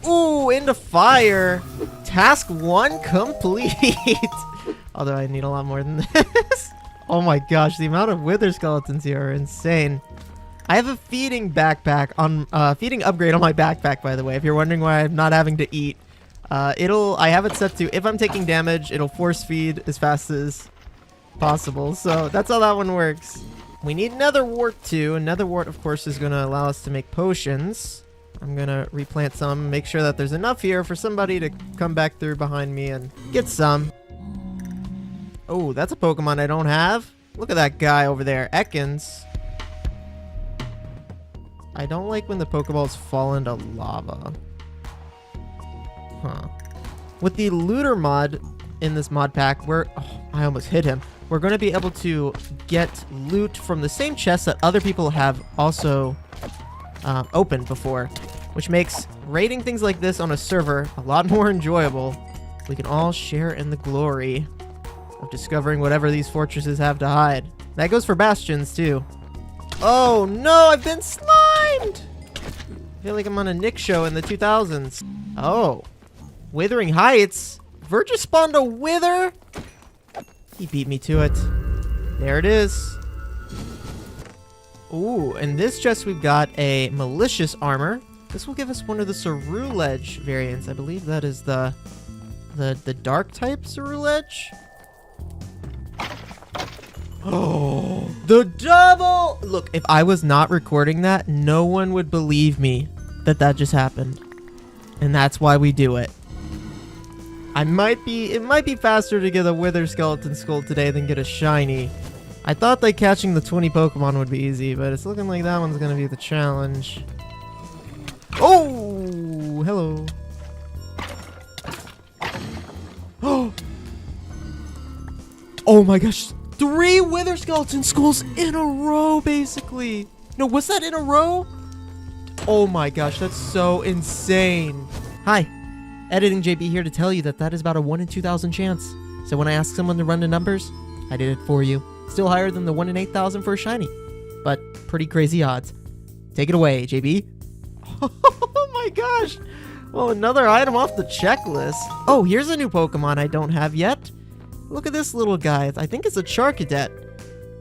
Ooh, into fire. Task 1 complete. Although I need a lot more than this. Oh my gosh, the amount of wither skeletons here are insane. I have a feeding backpack on feeding upgrade on my backpack, by the way. If you're wondering why I'm not having to eat, I have it set to, if I'm taking damage, it'll force feed as fast as possible. So that's how that one works. We need nether wart too. And nether wart, of course, is going to allow us to make potions. I'm going to replant some, make sure that there's enough here for somebody to come back through behind me and get some. Oh, that's a Pokemon I don't have. Look at that guy over there, Ekans. I don't like when the Pokeballs fall into lava. Huh. With the looter mod in this mod pack, I almost hit him. We're going to be able to get loot from the same chests that other people have also opened before, which makes raiding things like this on a server a lot more enjoyable. We can all share in the glory of discovering whatever these fortresses have to hide. That goes for bastions too. Oh no, I've been slimed! I feel like I'm on a Nick show in the 2000s. Oh, Withering Heights. Virgil spawned a wither? He beat me to it. There it is. Ooh, in this chest we've got a malicious armor. This will give us one of the Ceruledge variants. I believe that is the dark type Ceruledge. Oh, the double! Look, if I was not recording that, no one would believe me that just happened. And that's why we do it. It might be faster to get a Wither Skeleton Skull today than get a shiny. I thought that catching the 20 Pokemon would be easy, but it's looking like that one's gonna be the challenge. Oh, hello. Oh my gosh. 3 Wither Skeleton Skulls in a row, basically. No, was that in a row? Oh my gosh, that's so insane. Hi, Editing JB here to tell you that is about a 1 in 2,000 chance. So when I ask someone to run the numbers, I did it for you. Still higher than the 1 in 8,000 for a shiny, but pretty crazy odds. Take it away, JB. Oh my gosh. Well, another item off the checklist. Oh, here's a new Pokemon I don't have yet. Look at this little guy. I think it's a Charcadet.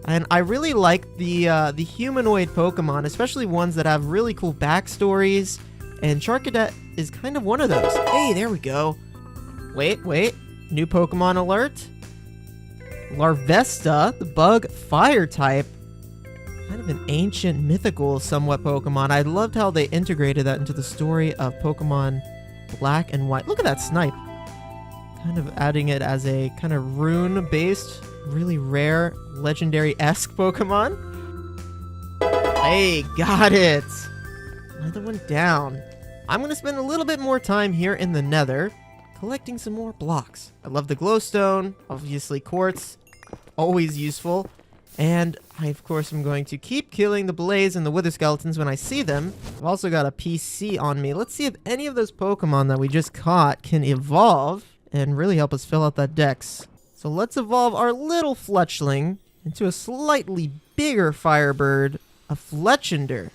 And I really like the humanoid Pokemon, especially ones that have really cool backstories. And Charcadet is kind of one of those. Hey, there we go. Wait. New Pokemon alert. Larvesta, the bug fire type. Kind of an ancient, mythical, somewhat Pokemon. I loved how they integrated that into the story of Pokemon Black and White. Look at that snipe. Kind of adding it as a kind of rune-based, really rare, legendary-esque Pokemon. Hey, got it! Another one down. I'm going to spend a little bit more time here in the Nether, collecting some more blocks. I love the glowstone, obviously quartz, always useful. And I, of course, am going to keep killing the Blaze and the Wither Skeletons when I see them. I've also got a PC on me. Let's see if any of those Pokemon that we just caught can evolve and really help us fill out that dex. So let's evolve our little Fletchling into a slightly bigger Firebird, a Fletchender.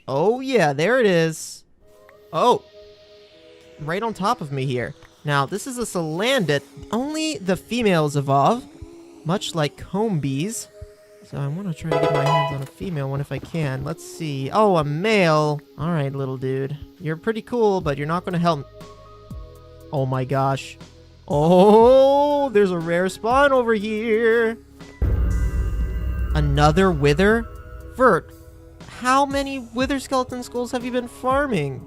Oh yeah, there it is. Oh, right on top of me here. Now, this is a Salandit. Only the females evolve, much like comb bees. So I want to try to get my hands on a female one if I can. Let's see. Oh, a male. All right, little dude. You're pretty cool, but you're not going to help. Oh my gosh. Oh, there's a rare spawn over here. Another Wither? Vert, how many Wither Skeleton Skulls have you been farming?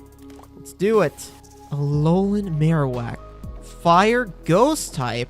Let's do it. A Alolan Marowak. Fire Ghost type.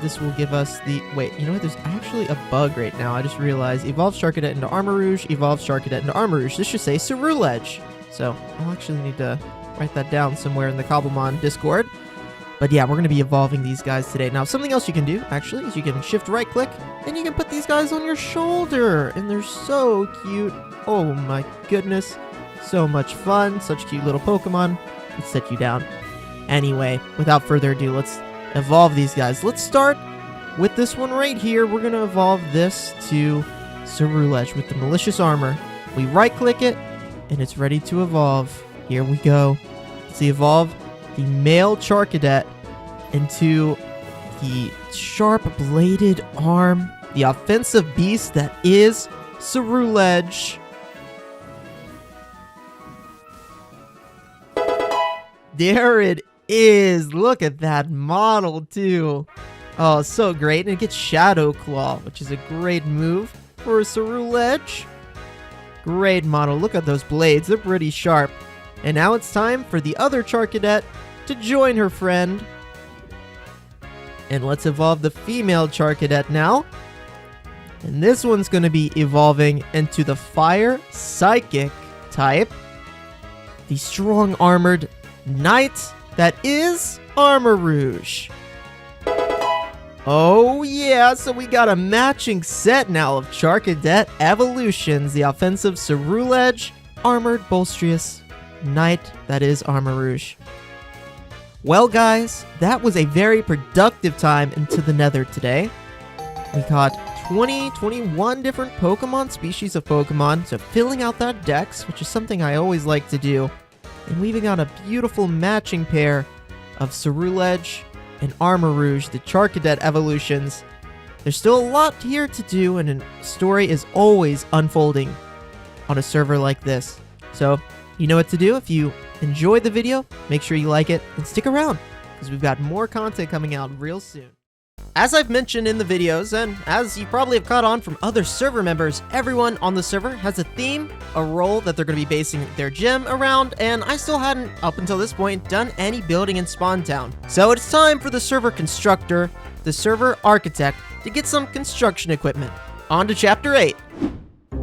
this will give us the... Wait, you know what? There's actually a bug right now. I just realized. Evolve Sharkadet into Armor Rouge. Evolve Sharkadet into Armor Rouge. This should say Ceruledge. So I'll actually need to write that down somewhere in the Cobblemon Discord. But yeah, we're going to be evolving these guys today. Now, something else you can do, actually, is you can shift right-click, and you can put these guys on your shoulder. And they're so cute. Oh my goodness. So much fun. Such cute little Pokemon. Let's set you down. Anyway, without further ado, let's evolve these guys. Let's start with this one right here. We're going to evolve this to Ceruledge with the Malicious Armor. We right-click it, and it's ready to evolve. Here we go. Let's evolve the male Charcadet into the sharp-bladed arm, the offensive beast that is Ceruledge. There it is. Look at that model, too. Oh, so great. And it gets Shadow Claw, which is a great move for a Ceruledge. Great model. Look at those blades. They're pretty sharp. And now it's time for the other Charcadet to join her friend. And let's evolve the female Charcadet now. And this one's going to be evolving into the Fire Psychic type. The strong armored knight that is Armor Rouge. Oh yeah, so we got a matching set now of Charcadet evolutions. The offensive Ceruledge, armored Bolstrius, knight that is Armor Rouge. Well guys, that was a very productive time into the Nether today. We caught 21 different Pokemon, species of Pokemon, so filling out that dex, which is something I always like to do. And we even got a beautiful matching pair of Ceruledge and Armor Rouge, the Charcadet evolutions. There's still a lot here to do, and a story is always unfolding on a server like this. So, you know what to do. If you enjoyed the video, make sure you like it and stick around, because we've got more content coming out real soon. As I've mentioned in the videos, and as you probably have caught on from other server members, everyone on the server has a theme, a role that they're going to be basing their gym around, and I still hadn't, up until this point, done any building in Spawn Town. So it's time for the server constructor, the server architect, to get some construction equipment. On to Chapter 8.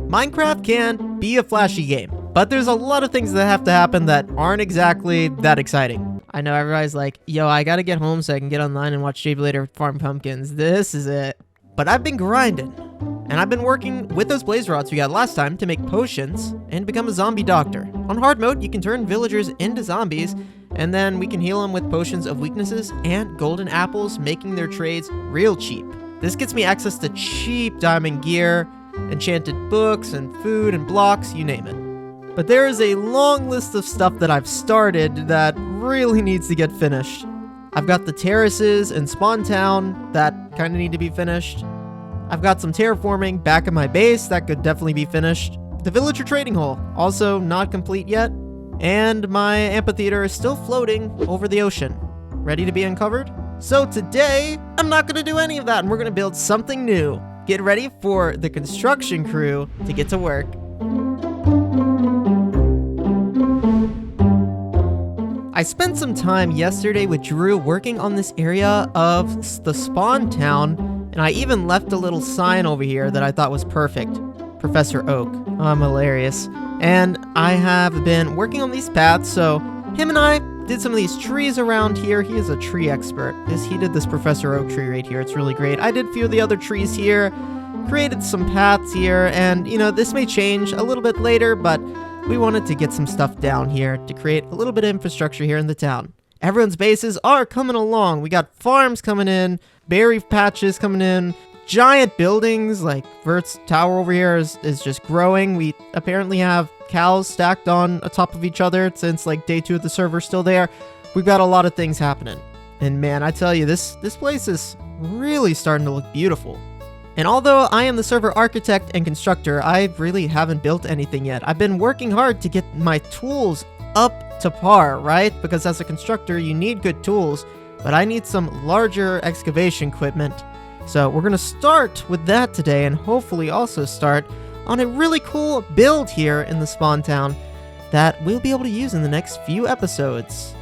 Minecraft can be a flashy game, but there's a lot of things that have to happen that aren't exactly that exciting. I know everybody's like, yo, I gotta get home so I can get online and watch jblader farm pumpkins. This is it. But I've been grinding, and I've been working with those blaze rods we got last time to make potions and become a zombie doctor. On hard mode, you can turn villagers into zombies, and then we can heal them with potions of weaknesses and golden apples, making their trades real cheap. This gets me access to cheap diamond gear, enchanted books, and food and blocks, you name it. But there is a long list of stuff that I've started that really needs to get finished. I've got the terraces in Spawn Town that kind of need to be finished. I've got some terraforming back at my base that could definitely be finished. The villager trading hole, also not complete yet. And my amphitheater is still floating over the ocean, ready to be uncovered. So today, I'm not going to do any of that, and we're going to build something new. Get ready for the construction crew to get to work. I spent some time yesterday with Drew working on this area of the Spawn Town, and I even left a little sign over here that I thought was perfect. Professor Oak. Oh, I'm hilarious. And I have been working on these paths, so him and I did some of these trees around here. He is a tree expert. He did this Professor Oak tree right here. It's really great. I did a few of the other trees here, created some paths here, and, you know, this may change a little bit later, but we wanted to get some stuff down here to create a little bit of infrastructure here in the town. Everyone's bases are coming along. We got farms coming in, berry patches coming in, giant buildings like Vert's tower over here is just growing. We apparently have cows stacked on atop of each other since like day 2 of the server still there. We've got a lot of things happening. And man, I tell you, this place is really starting to look beautiful. And although I am the server architect and constructor, I really haven't built anything yet. I've been working hard to get my tools up to par, right? Because as a constructor, you need good tools, but I need some larger excavation equipment. So we're gonna start with that today, and hopefully also start on a really cool build here in the Spawn Town that we'll be able to use in the next few episodes.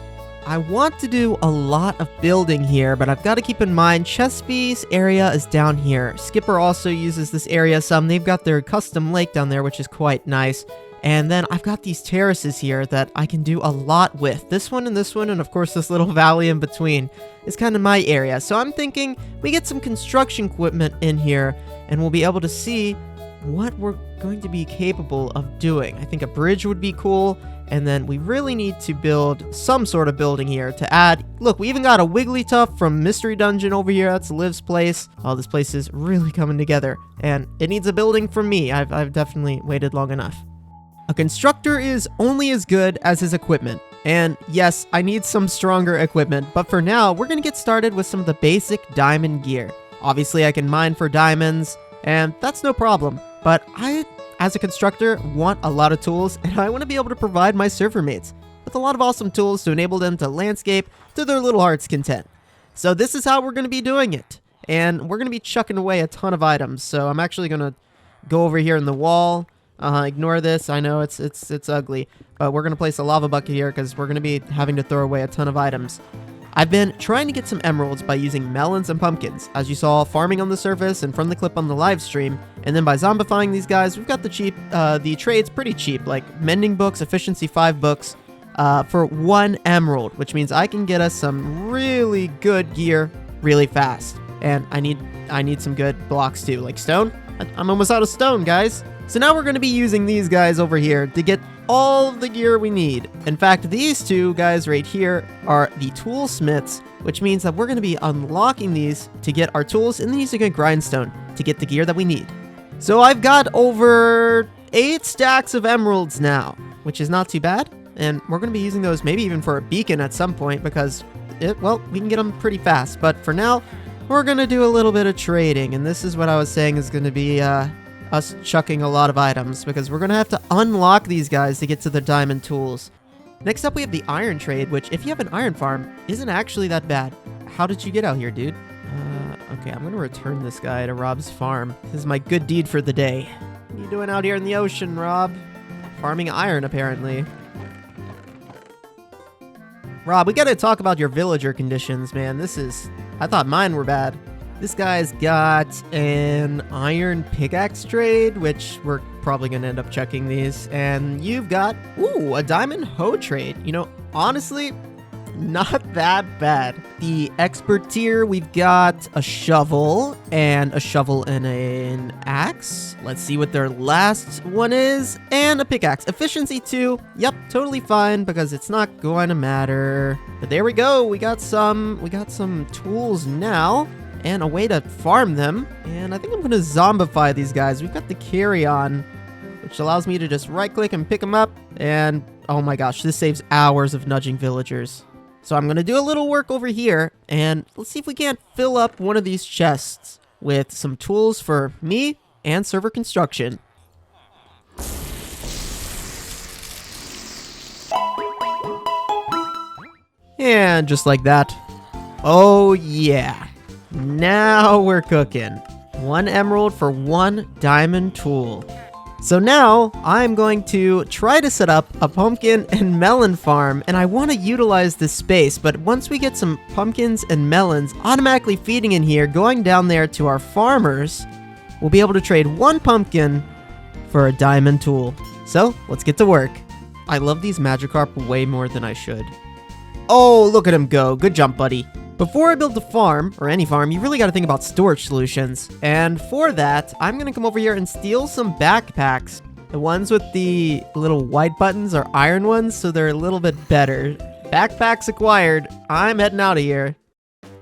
I want to do a lot of building here, but I've got to keep in mind Chesapeake's area is down here. Skipper also uses this area some. They've got their custom lake down there, which is quite nice. And then I've got these terraces here that I can do a lot with. This one, and of course this little valley in between is kind of my area. So I'm thinking we get some construction equipment in here, and we'll be able to see what we're going to be capable of doing. I think a bridge would be cool. And then we really need to build some sort of building here to add. Look, we even got a Wigglytuff from Mystery Dungeon over here. That's Liv's place. Oh, this place is really coming together. And it needs a building from me. I've definitely waited long enough. A constructor is only as good as his equipment. And yes, I need some stronger equipment. But for now, we're going to get started with some of the basic diamond gear. Obviously, I can mine for diamonds, and that's no problem. But as a constructor, want a lot of tools, and I want to be able to provide my server mates with a lot of awesome tools to enable them to landscape to their little heart's content. So this is how we're going to be doing it, and we're going to be chucking away a ton of items. So I'm actually going to go over here in the wall. Ignore this. I know it's ugly, but we're going to place a lava bucket here because we're going to be having to throw away a ton of items. I've been trying to get some emeralds by using melons and pumpkins, as you saw farming on the surface and from the clip on the live stream, and then by zombifying these guys, we've got the trades pretty cheap, like mending books, efficiency 5 books, for 1 emerald, which means I can get us some really good gear really fast. And I need some good blocks too, like stone. I'm almost out of stone, guys. So now we're going to be using these guys over here to get all of the gear we need. In fact, these two guys right here are the toolsmiths, which means that we're going to be unlocking these to get our tools and then using a grindstone to get the gear that we need. So I've got over 8 stacks of emeralds now, which is not too bad. And we're going to be using those maybe even for a beacon at some point because, we can get them pretty fast. But for now, we're going to do a little bit of trading. And this is what I was saying is going to be us chucking a lot of items because we're going to have to unlock these guys to get to the diamond tools. Next up, we have the iron trade, which if you have an iron farm, isn't actually that bad. How did you get out here, dude? Okay, I'm going to return this guy to Rob's farm. This is my good deed for the day. What are you doing out here in the ocean, Rob? Farming iron, apparently. Rob, we got to talk about your villager conditions, man. I thought mine were bad. This guy's got an iron pickaxe trade, which we're probably going to end up checking these. And you've got, a diamond hoe trade. You know, honestly, not that bad. The expert tier, we've got a shovel and an axe. Let's see what their last one is. And a pickaxe. Efficiency 2. Yep, totally fine because it's not going to matter. But there we go. We got some tools now. And a way to farm them. And I think I'm going to zombify these guys. We've got the carry-on, which allows me to just right-click and pick them up. And, oh my gosh, this saves hours of nudging villagers. So I'm going to do a little work over here. And let's see if we can't fill up one of these chests with some tools for me and server construction. And just like that. Oh, yeah. Now we're cooking. 1 emerald for 1 diamond tool. So now I'm going to try to set up a pumpkin and melon farm, and I want to utilize this space, but once we get some pumpkins and melons automatically feeding in here, going down there to our farmers, we'll be able to trade 1 pumpkin for a diamond tool. So let's get to work. I love these Magikarp way more than I should. Oh, look at him go. Good jump, buddy. Before I build a farm, or any farm, you really got to think about storage solutions. And for that, I'm going to come over here and steal some backpacks. The ones with the little white buttons are iron ones, so they're a little bit better. Backpacks acquired. I'm heading out of here.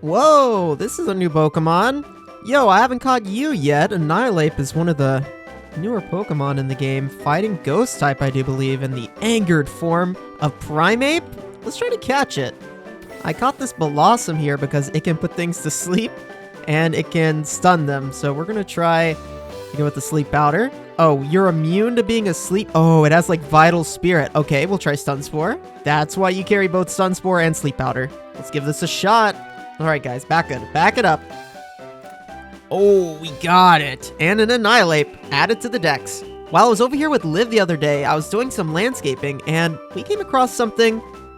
Whoa, this is a new Pokemon. Yo, I haven't caught you yet. Annihilate is one of the newer Pokemon in the game. Fighting Ghost type, I do believe, in the angered form of Primeape. Let's try to catch it. I caught this Blossom here because it can put things to sleep and it can stun them. So we're going to try to go with the sleep powder. Oh, you're immune to being asleep. Oh, it has like Vital Spirit. Okay, we'll try Stun Spore. That's why you carry both Stun Spore and sleep powder. Let's give this a shot. All right, guys, back it up. Oh, we got it. And an Annihilate added to the decks. While I was over here with Liv the other day, I was doing some landscaping and we came across something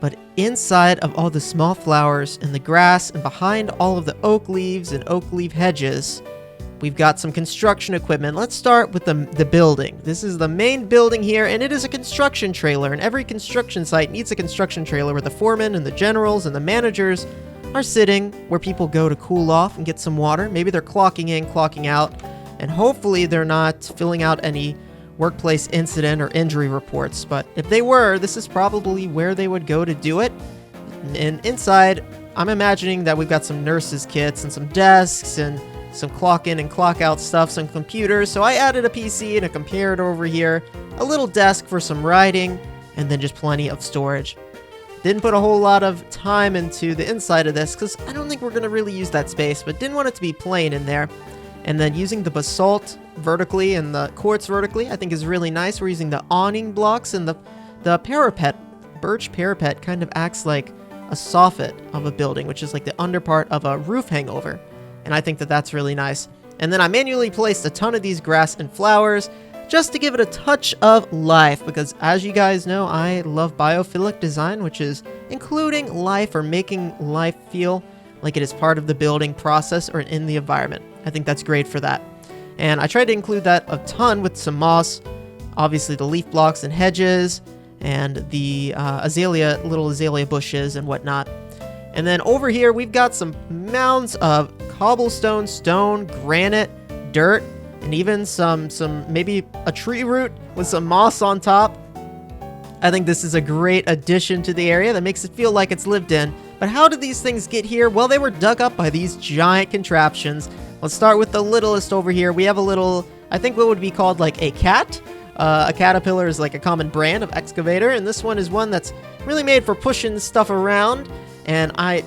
But inside of all the small flowers and the grass and behind all of the oak leaves and oak leaf hedges, we've got some construction equipment. Let's start with the building. This is the main building here, and it is a construction trailer. And every construction site needs a construction trailer where the foremen and the generals and the managers are sitting, where people go to cool off and get some water. Maybe they're clocking in, clocking out, and hopefully they're not filling out any workplace incident or injury reports. But if they were, this is probably where they would go to do it. And inside, I'm imagining that we've got some nurses' kits and some desks and some clock in and clock out stuff, some computers. So I added a PC and a computer over here, a little desk for some writing, and then just plenty of storage. Didn't put a whole lot of time into the inside of this because I don't think we're going to really use that space, but didn't want it to be plain in there. And then using the basalt vertically and the quartz vertically, I think is really nice. We're using the awning blocks, and the parapet, birch parapet, kind of acts like a soffit of a building, which is like the underpart of a roof hangover. And I think that that's really nice. And then I manually placed a ton of these grass and flowers just to give it a touch of life, because as you guys know, I love biophilic design, which is including life or making life feel like it is part of the building process or in the environment. I think that's great for that. And I tried to include that a ton with some moss, obviously the leaf blocks and hedges, and the little azalea bushes and whatnot. And then over here, we've got some mounds of cobblestone, stone, granite, dirt, and even some maybe a tree root with some moss on top. I think this is a great addition to the area that makes it feel like it's lived in. But how did these things get here? Well, they were dug up by these giant contraptions. Let's start with the littlest over here. We have a little, I think what would be called like a cat. A caterpillar is like a common brand of excavator, and this one is one that's really made for pushing stuff around. And I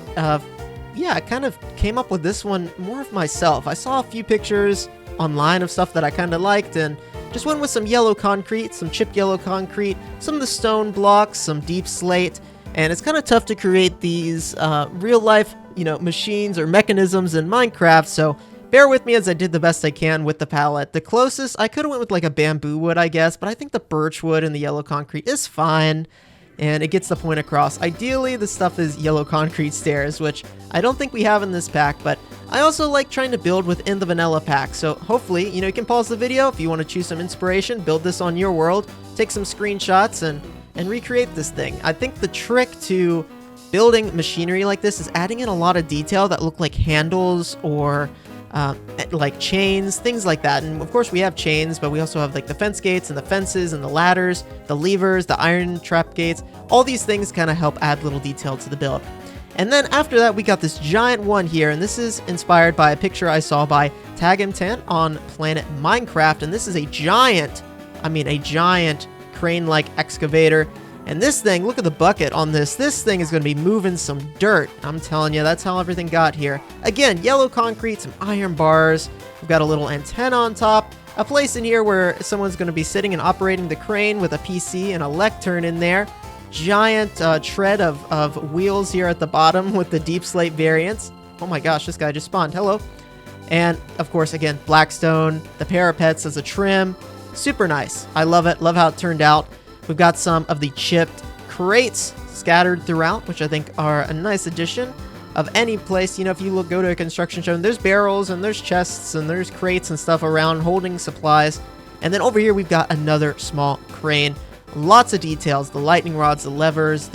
kind of came up with this one more of myself. I saw a few pictures online of stuff that I kind of liked, and just went with some yellow concrete, some chipped yellow concrete, some of the stone blocks, some deep slate. And it's kind of tough to create these real life, machines or mechanisms in Minecraft, so bear with me as I did the best I can with the palette. The closest, I could have went with like a bamboo wood, I guess, but I think the birch wood and the yellow concrete is fine, and it gets the point across. Ideally, the stuff is yellow concrete stairs, which I don't think we have in this pack, but I also like trying to build within the vanilla pack, so hopefully, you can pause the video if you want to choose some inspiration, build this on your world, take some screenshots, and recreate this thing. I think the trick to building machinery like this is adding in a lot of detail that look like handles or like chains, things like that. And of course we have chains, but we also have like the fence gates and the fences and the ladders, the levers, the iron trap gates. All these things kind of help add little detail to the build. And then after that, we got this giant one here, and this is inspired by a picture I saw by Tagamtant on Planet Minecraft, and this is a giant crane-like excavator. And this thing, look at the bucket on this. This thing is going to be moving some dirt. I'm telling you, that's how everything got here. Again, yellow concrete, some iron bars. We've got a little antenna on top. A place in here where someone's going to be sitting and operating the crane with a PC and a lectern in there. Giant tread of wheels here at the bottom with the deep slate variants. Oh my gosh, this guy just spawned. Hello. And of course, again, blackstone, the parapets as a trim. Super nice. I love it. Love how it turned out. We've got some of the chipped crates scattered throughout, which I think are a nice addition of any place. If you go to a construction zone, there's barrels and there's chests and there's crates and stuff around holding supplies. And then over here, we've got another small crane. Lots of details, the lightning rods, the levers,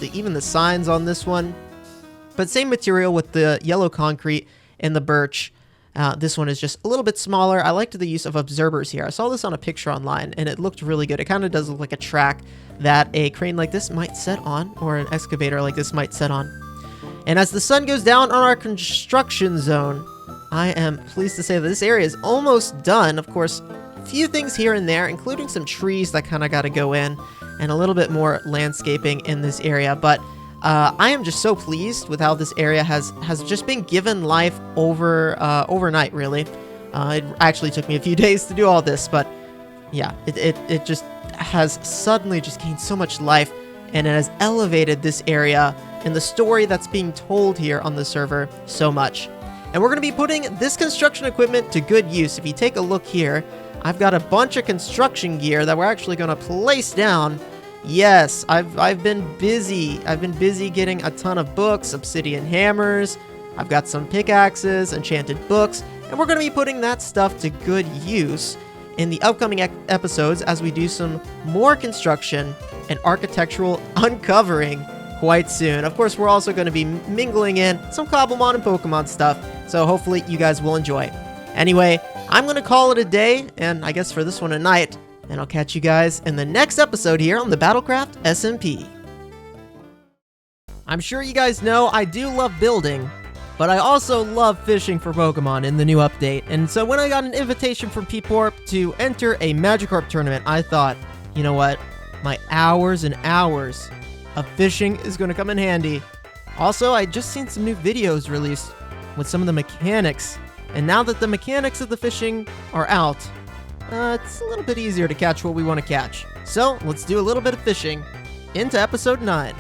even the signs on this one. But same material with the yellow concrete and the birch. This one is just a little bit smaller. I liked the use of observers here. I saw this on a picture online, and it looked really good. It kind of does look like a track that a crane like this might set on, or an excavator like this might set on. And as the sun goes down on our construction zone, I am pleased to say that this area is almost done. Of course, a few things here and there, including some trees that kind of got to go in, and a little bit more landscaping in this area. But I am just so pleased with how this area has just been given life overnight, really. It actually took me a few days to do all this, but yeah, it just has suddenly just gained so much life, and it has elevated this area and the story that's being told here on the server so much. And we're going to be putting this construction equipment to good use. If you take a look here, I've got a bunch of construction gear that we're actually going to place down Yes, I've been busy. I've been busy getting a ton of books, obsidian hammers. I've got some pickaxes, enchanted books, and we're going to be putting that stuff to good use in the upcoming episodes as we do some more construction and architectural uncovering quite soon. Of course, we're also going to be mingling in some Cobblemon and Pokemon stuff, so hopefully you guys will enjoy. Anyway, I'm going to call it a day, and I guess for this one a night, and I'll catch you guys in the next episode here on the BattleCraft SMP. I'm sure you guys know I do love building, but I also love fishing for Pokemon in the new update, and so when I got an invitation from Peeporp to enter a Magikarp tournament, I thought, you know what, my hours and hours of fishing is going to come in handy. Also, I just seen some new videos released with some of the mechanics, and now that the mechanics of the fishing are out, it's a little bit easier to catch what we want to catch. So, let's do a little bit of fishing into episode 9.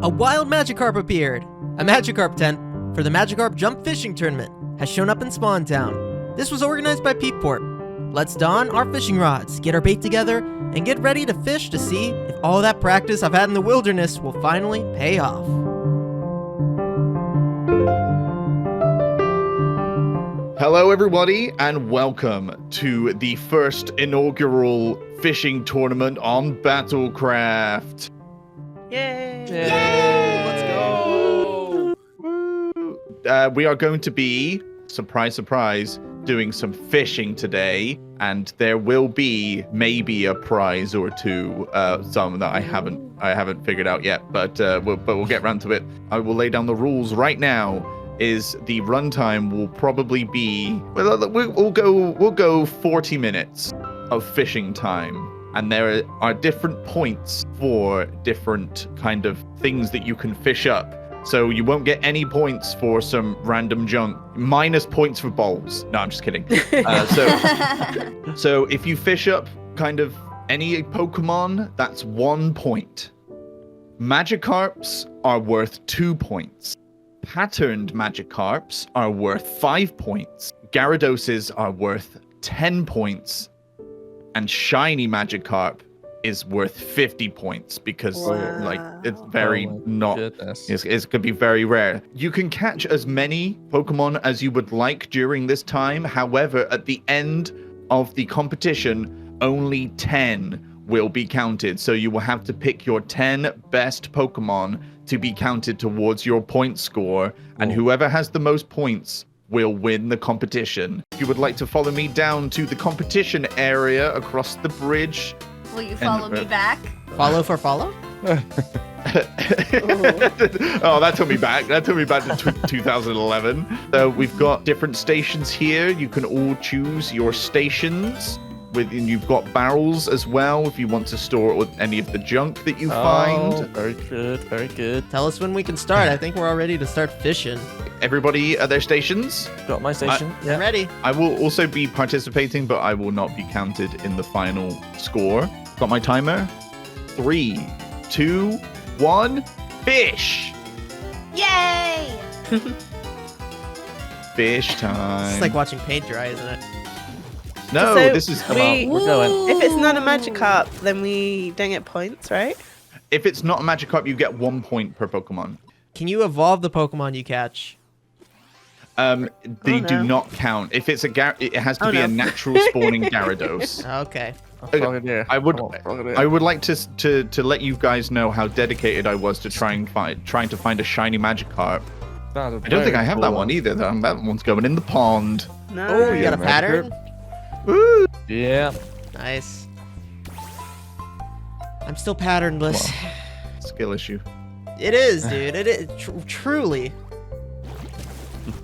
A wild Magikarp appeared. A Magikarp tent for the Magikarp Jump Fishing Tournament has shown up in Spawn Town. This was organized by Peeporp. Let's don our fishing rods, get our bait together, and get ready to fish to see if all that practice I've had in the wilderness will finally pay off. Hello, everybody, and welcome to the first inaugural fishing tournament on BattleCraft. Yay! Let's go! Woo! We are going to be, surprise, surprise, doing some fishing today, and there will be maybe a prize or two, some that I haven't figured out yet, but we'll get round to it. I will lay down the rules right now. Is the runtime will probably be we'll go 40 minutes of fishing time, and there are different points for different kind of things that you can fish up. So you won't get any points for some random junk. Minus points for bowls. No, I'm just kidding. So if you fish up kind of any Pokemon, that's 1 point. Magikarps are worth 2 points. Patterned Magikarps are worth 5 points. Gyarados are worth 10 points. And shiny Magikarp is worth 50 points because it's very it could be very rare. You can catch as many Pokemon as you would like during this time. However, at the end of the competition, only 10 will be counted. So you will have to pick your 10 best Pokemon to be counted towards your point score, and whoever has the most points will win the competition. If you would like to follow me down to the competition area across the bridge. Will you follow me back? Follow for follow? Oh, that took me back. That took me back to 2011. So we've got different stations here. You can all choose your stations. And you've got barrels as well if you want to store any of the junk that you find. Very good, very good. Tell us when we can start. I think we're all ready to start fishing. Everybody at their stations? Got my station. I'm ready. I will also be participating, but I will not be counted in the final score. Got my timer? 3, 2, 1, fish! Yay! Fish time. It's like watching paint dry, isn't it? No, So this is... we- We're going. If it's not a Magikarp, then we don't get points, right? If it's not a Magikarp, you get 1 point per Pokemon. Can you evolve the Pokemon you catch? They do not count. If it's it has to be a natural spawning Gyarados. Okay. I would like to let you guys know how dedicated I was to trying to find a shiny Magikarp. I don't think I have that one either, though. That one's going in the pond. No. Oh, you got a pattern? Woo! Yeah. Nice. I'm still patternless. Skill issue. It is, dude. It is truly.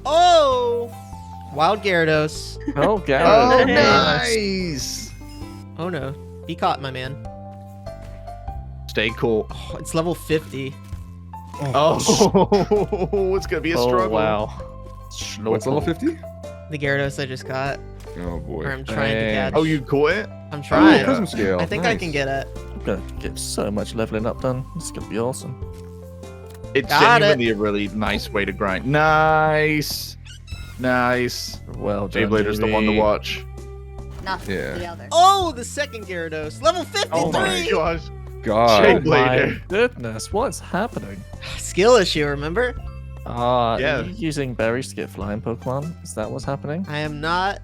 Oh! Wild Gyarados. Oh, God. Oh, nice! Oh no. Be caught, my man. Stay cool. Oh, it's level 50. Oh, it's gonna be a struggle. Wow. What's level 50? The Gyarados I just caught. Oh boy. Or I'm trying to catch. Oh, you caught it? I'm trying. Prism scale. I think I can get it. I'm going to get so much leveling up done. This is going to be awesome. It's Got genuinely a really nice way to grind. Nice. Well done, Jblader's the one to watch. Not Yeah. the other. Oh, the second Gyarados. Level 53! Oh my gosh. God. My Jblader. goodness, what's happening? Skill issue, remember? Yeah. Are you using berries to get flying Pokemon? Is that what's happening? I am not.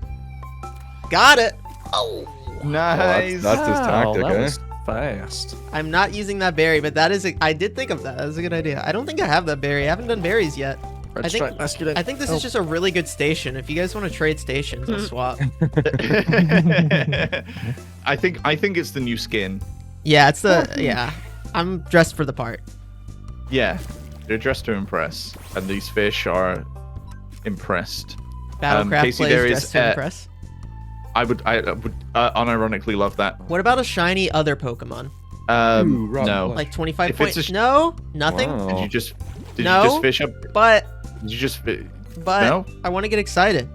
Got it. Oh. Nice. That's his Wow, tactic, that eh? was fast. I'm not using that berry, but that is. I did think of that. That was a good idea. I don't think I have that berry. I haven't done berries yet. Red I think- Stripe Masculine. I think this is just a really good station. If you guys want to trade stations, I'll swap. I think it's the new skin. Yeah, it's the. Yeah. I'm dressed for the part. Yeah, they're dressed to impress, and these fish are impressed. Battlecraft Casey, plays there is, dressed to impress. I would unironically love that. What about a shiny other Pokemon? Ooh, Rob, No. Like 25 If it's points? a No, nothing. Wow. Did you just No. you just fish up? But Did you just but No? I want to get excited.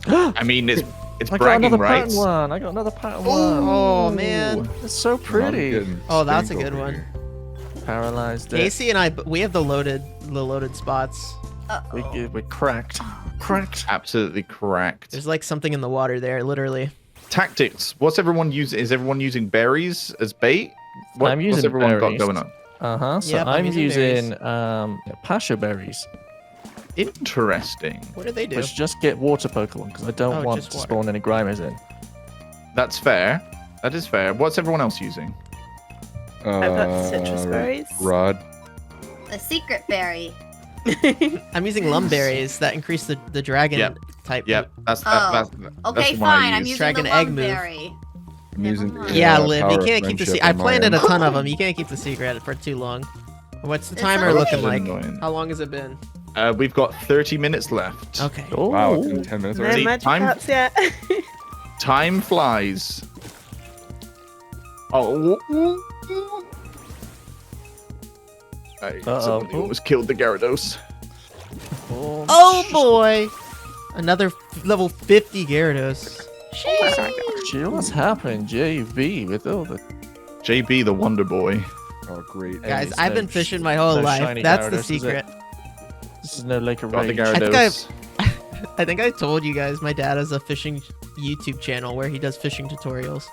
I mean, it's I got bragging another rights. pattern one. I got another pattern one. Oh man. It's so pretty. Oh, that's a good one. Paralyzed it. Casey and I, we have the loaded spots. We're cracked. Cracked. Absolutely correct. There's like something in the water there, literally. Tactics. What's everyone using? Is everyone using berries as bait? I'm using what's everyone berries. got going on? Uh-huh. So Yep, I'm I'm using using passion berries, Interesting. What do they do? which just get water Pokemon because I don't Oh, want just to water. spawn any Grimers in. That's fair. That is fair. What's everyone else using? I've got citrus berries. Rod. A secret berry. I'm using lumberries that increase the dragon Yep. type. Yep, that's Oh, that's Okay, the one I fine. I'm use. using Dragon the egg lum move. berry. I'm using Never the, mind. Yeah, uh, Liv, power you of can't keep the friendship secret. I on my planted a end. ton of them. You can't keep the secret for too long. What's the It's timer okay. looking That's like? annoying. How long has it been? We've got 30 minutes left. Okay. Oh, Wow, it's been 10 minutes No already. Magikarps yet. Time flies. Oh. Somebody almost killed the Gyarados. Oh boy! Another level 50 Gyarados. Gee, what's happening, JV, with all the JB, the Wonder Boy. Oh, great. Guys, It's I've no been fishing my whole no life. shiny That's the Gyarados, is it? secret. This is no Lake of Got the Rage. Gyarados. I think I told you guys my dad has a fishing YouTube channel where he does fishing tutorials.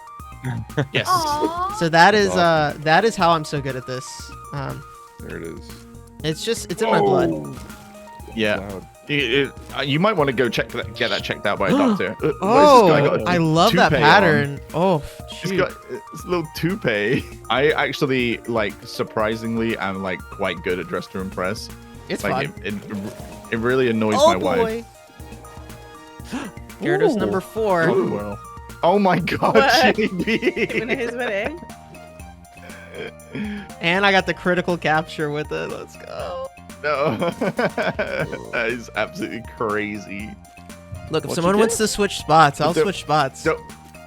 Yes. Aww. So that is That's that is how I'm so good at this. There it is. It's in my blood. Yeah. Loud. You might want to go get that checked out by a doctor. What has Oh, this guy got? I love that Toupee pattern. Oh, He's shoot. got this little toupee. I actually, like, surprisingly, am like quite good at dress to impress. It's Like, fun. it really annoys Oh my wife. boy. Gyarados number 4. Ooh. Well, Oh my god, What? JB! Winner who's winning. And I got the critical capture with it. Let's go. No. That is absolutely crazy. Look, if What'd someone you wants get? to switch spots, I'll Don't- switch spots.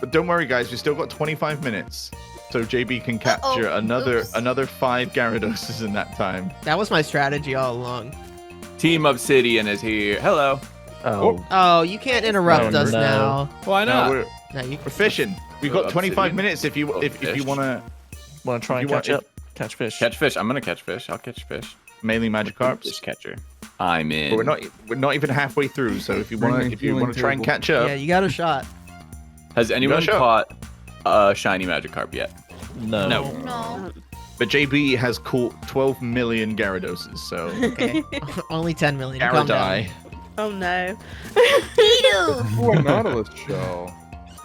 But don't worry, guys. We still got 25 minutes, so JB can capture Oops. another 5 Gyaradoses in that time. That was my strategy all along. Team Obsidian is here. Hello. oh, Oh, you can't interrupt Oh, us no. now. Why No, not? we're No, you. fishing. We've Oh, got 25 Obsidian. minutes if you fish. wanna want to try If and you want- catch up? Catch fish. Catch fish. I'm gonna catch fish. I'll catch fish. mainly Magikarps. Fish catcher. I'm in. But we're not even halfway through. So if you Bring wanna me try and healing catch up, Yeah, you got a shot. Has anyone show. caught a shiny Magikarp yet? No. No. No. but JB has caught 12 million Gyaradoses. So Okay. Only 10 million. Calm down. Garadai. Oh no. Ew. Ooh, a Nautilus shell.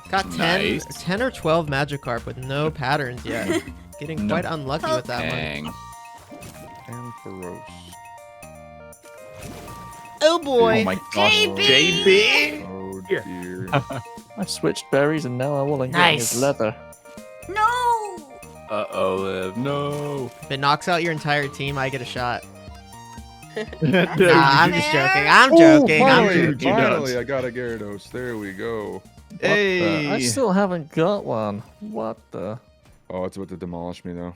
Got 10, Nice. 10 or 12 Magikarp with no patterns yet. Getting No. quite unlucky with that one. Dang. Ampharos. Oh boy. Oh my gosh, JB. JB. Oh dear. I've switched berries and now all I'm getting Nice. is leather. No. Uh-oh, Liv. No. If it knocks out your entire team, I get a shot. Nah, I'm just Fair. joking. I'm Oh, joking. I'm finally, joking. finally, I got a Gyarados. There we go. What the- I Hey. still haven't got one. What the? Oh, it's about to demolish me though.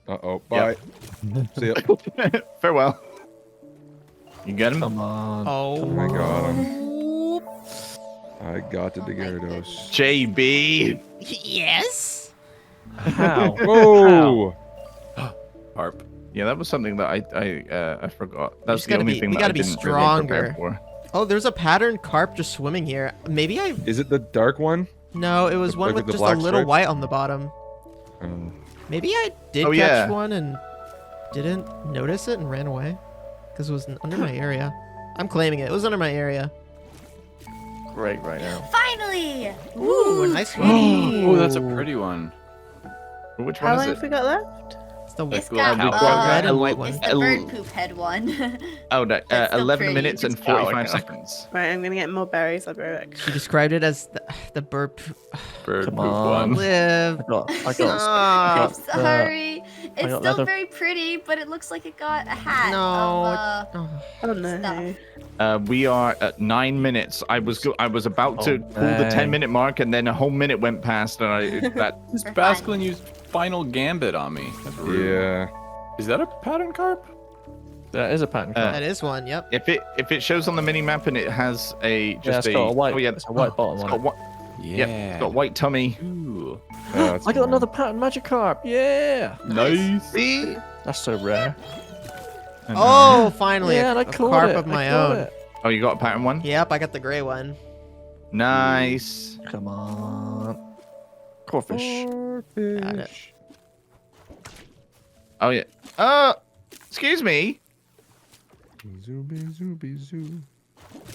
Uh-oh. Bye. Yep. See ya. Farewell. You get him? Come on. Oh. I got him. I got the Gyarados. JB. Yes. How? Whoa! Harp. Yeah, that was something that I forgot. That's just the gotta only be- thing we that gotta I be didn't really prepare stronger. for. Oh, there's a pattern carp just swimming here. Maybe I. Is it the dark one? No, it was Like one with with the just a black little stripes? white on the bottom. Maybe I did Oh, catch yeah. one and didn't notice it and ran away because it was under my area. I'm claiming it. It was under my area. Great right now. Finally! Ooh, nice one. Oh, that's a pretty one. Which How one long is have it? we got left? It's the It's We've got got red and a- white one. It's the bird poop head one. Oh, no, That's still 11 pretty. minutes and It's 45 seconds. Right, I'm gonna get more berries. I'll be right back. She described it as the bird. Bird Come poop on. one. Live. I got Ah. I'm sorry. It's got still leather. very pretty, but it looks like it got a hat. No. Of, Oh. Oh no. stuff. We are at 9 minutes. I was about to pull the dang. 10-minute mark, and then a whole minute went past, and This We're Basculin used Final Gambit on me. That's rude. Yeah. Is that a pattern carp? that is a pattern card. That is one. Yep. if it shows on the mini map and it has a it's got a white. oh yeah, It's a white bottom it's on got it. white, Yeah. it's got white tummy. Ooh. That's I got fine. another pattern Magikarp. Yeah. Nice. See? That's so rare. Oh, finally, yeah, and I a caught carp it. of my I caught own. it. Oh, you got a pattern one? Yep, I got the gray one. Nice. Come on. Corfish. Got it. Oh yeah. Excuse me. Zooby, zooby, zoo.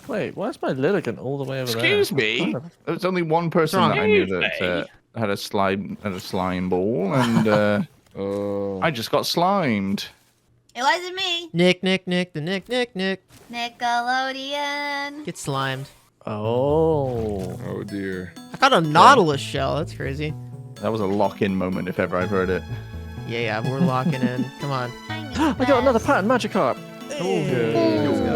Wait, why is my Lilligant all the way over Excuse there? me. There was only one person wrong? that I knew that had a slime ball, and Oh. I just got slimed. It wasn't me. Nick. Nickelodeon. Get slimed. Oh. Oh dear. I got a Nautilus shell. That's crazy. That was a lock-in moment if ever I've heard it. Yeah, we're locking in. Come on. I got another pattern Magikarp.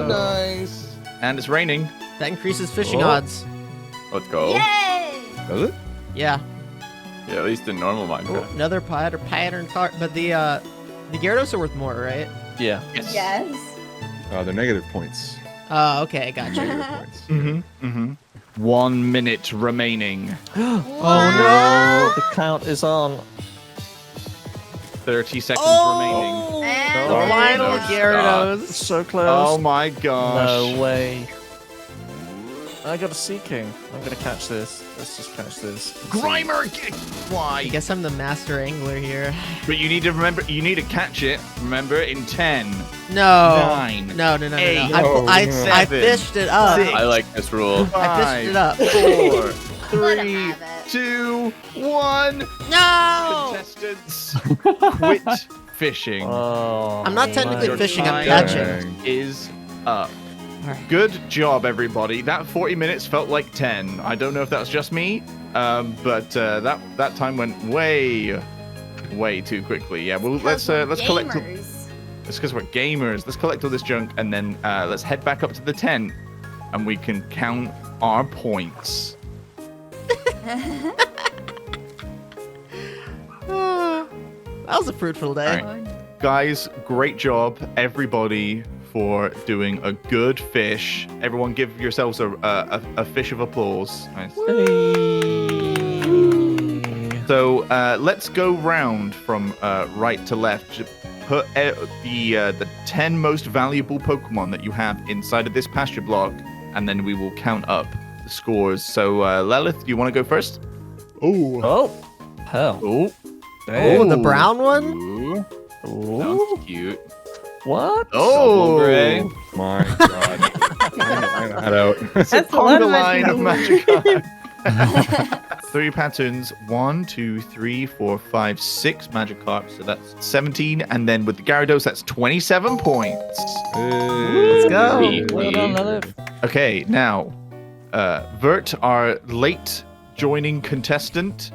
Nice. And it's raining. That increases fishing Oh. odds. Let's go. Yay! Does it? Yeah. Yeah, at least in normal Minecraft. Another pattern card, but the Gyarados are worth more, right? Yeah. Yes. They're negative points. Oh, okay, gotcha. Negative points. Mm-hmm. 1 minute remaining. Oh no! The count is on. 30 seconds Oh! remaining. And Oh, The final no, Gyarados. So close. Oh my gosh. No way. I got a Sea King. I'm gonna catch this. Let's just catch this. Grimer! I Why? guess I'm the master angler here. But you need to remember, you need to catch it, remember, in 10. No. 9. No. Eight. I Seven. fished it up. Six. I like this rule. I fished it up. 4, Let 'em 3, have it. 2, 1. No! Contestants, quit fishing. Oh. I'm not technically Your fishing, I'm time catching. is up. Alright. Good job, everybody. That 40 minutes felt like 10. I don't know if that's just me, but that time went way too quickly. Yeah, well, let's collect. Gamers. It's because we're gamers. Let's collect all this junk, and then let's head back up to the tent, and we can count our points. That was a fruitful day. Alright. Guys, great job, everybody, for doing a good fish. Everyone, give yourselves a fish of applause. Nice. So let's go round from right to left. Put the 10 most valuable Pokemon that you have inside of this pasture block, and then we will count up the scores. So Lilith, do you want to go first? Oh. Hell. Oh, Oh, the brown one? Ooh, Ooh. sounds cute. What? oh, gray. My God. I'm that out. It's a That's a lot of line of Magikarp. Magikarp. 3 patterns. 1, 2, 3, 4, 5, 6 Magikarp. So that's 17. And then with the Gyarados, that's 27 points. Let's go. Well done, Lilith. Okay, now, Vert, our late joining contestant.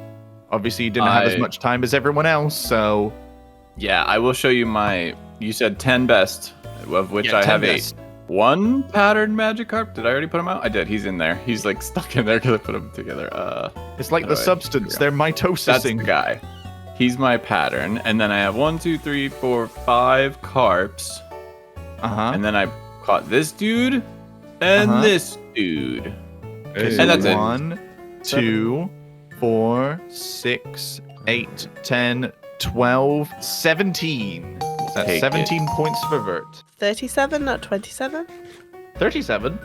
Obviously, you didn't have as much time as everyone else, so... Yeah, I will show you my. You said 10 best, of which Yeah, I 10 have best. 8. 1 patterned Magikarp. Did I already put him out? I did. He's in there. He's like stuck in there because I put him together. It's like the Anyway, substance. here They're that's the mitosising. guy. He's my pattern, and then I have 1, 2, 3, 4, 5 carps, Uh-huh. and then I caught this dude and Uh-huh. this dude. Hey. And that's it. 1, 2, 4, 6, 8, 10, 12, 17. That's Take 17 points for Vert. 37, not 27. 37.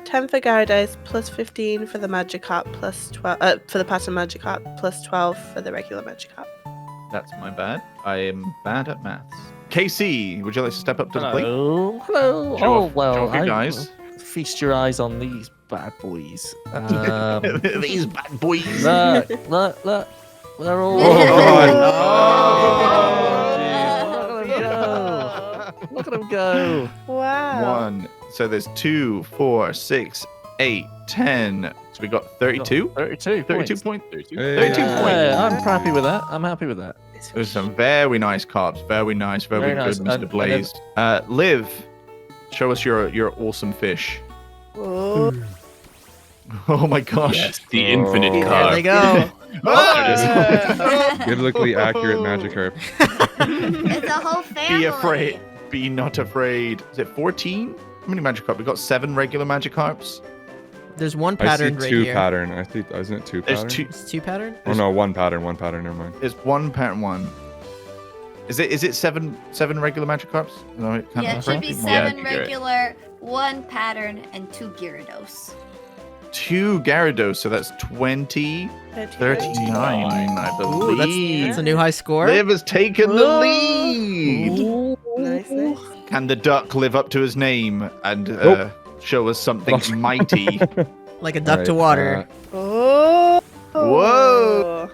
10 for Gyarados, plus 15 for the Magikarp, plus 12 for the pattern Magikarp, plus 12 for the regular Magikarp. That's my bad. I am bad at maths. KC, would you like to step up to the plate? Hello. Show Oh, off- well, show off your I guys. feast your eyes on these bad boys. These bad boys. Look. They're all. Look at them go. Wow. 1. So there's 2, 4, 6, 8, 10. So we got 32? 32 32 points. points. 32 Hey. points. Yeah, I'm happy with that. I'm happy with that. There's some very nice carps. Very nice. Very, Very good, nice. Mr. And Blaze. Liv, show us your awesome fish. Oh. Oh my gosh. Yes, the infinite There There they carp. go. Biblically accurate Magikarp. It's a whole family. Be afraid. Be not afraid. Is it 14? How many Magikarp? We got 7 regular Magikarps. There's one I see pattern right 2 here. pattern. I think isn't it 2 There's pattern? 2. It's 2 pattern? Oh no, 1 pattern. 1 pattern. Never mind. There's 1 pattern 1. Is it 7 regular Magikarps? No, it can't Yeah, be it should be right. 7 Yeah, you're right. regular, 1 pattern, and 2 Gyarados. 2 Gyarados, so that's 20, 39, I Ooh, believe. that's a new high score. Liv has taken the lead. Nice, nice. Can the duck live up to his name and Nope. show us something mighty? Like a duck Alright, to water. Oh. Whoa.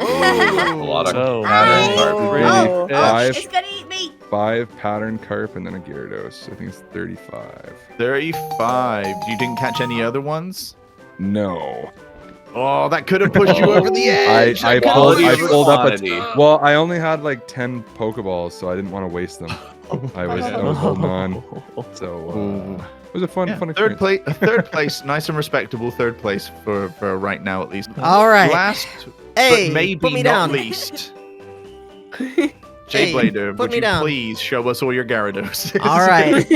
A lot of So, patterns. Oh, Five. it's gonna eat me. 5 pattern carp and then a Gyarados. I think it's 35. 35. You didn't catch any other ones? No. Oh, that could have pushed you over the edge. I Quality pulled up a. quantity. Well, I only had like 10 Pokeballs, so I didn't want to waste them. I was holding on. So Ooh. it was a fun Yeah, fun third experience. place, third place, nice and respectable third place for right now at least. All right. Last, Hey, but maybe put me not down. least. Hey, Jblader, put would me you down. please show us all your Gyarados? All right.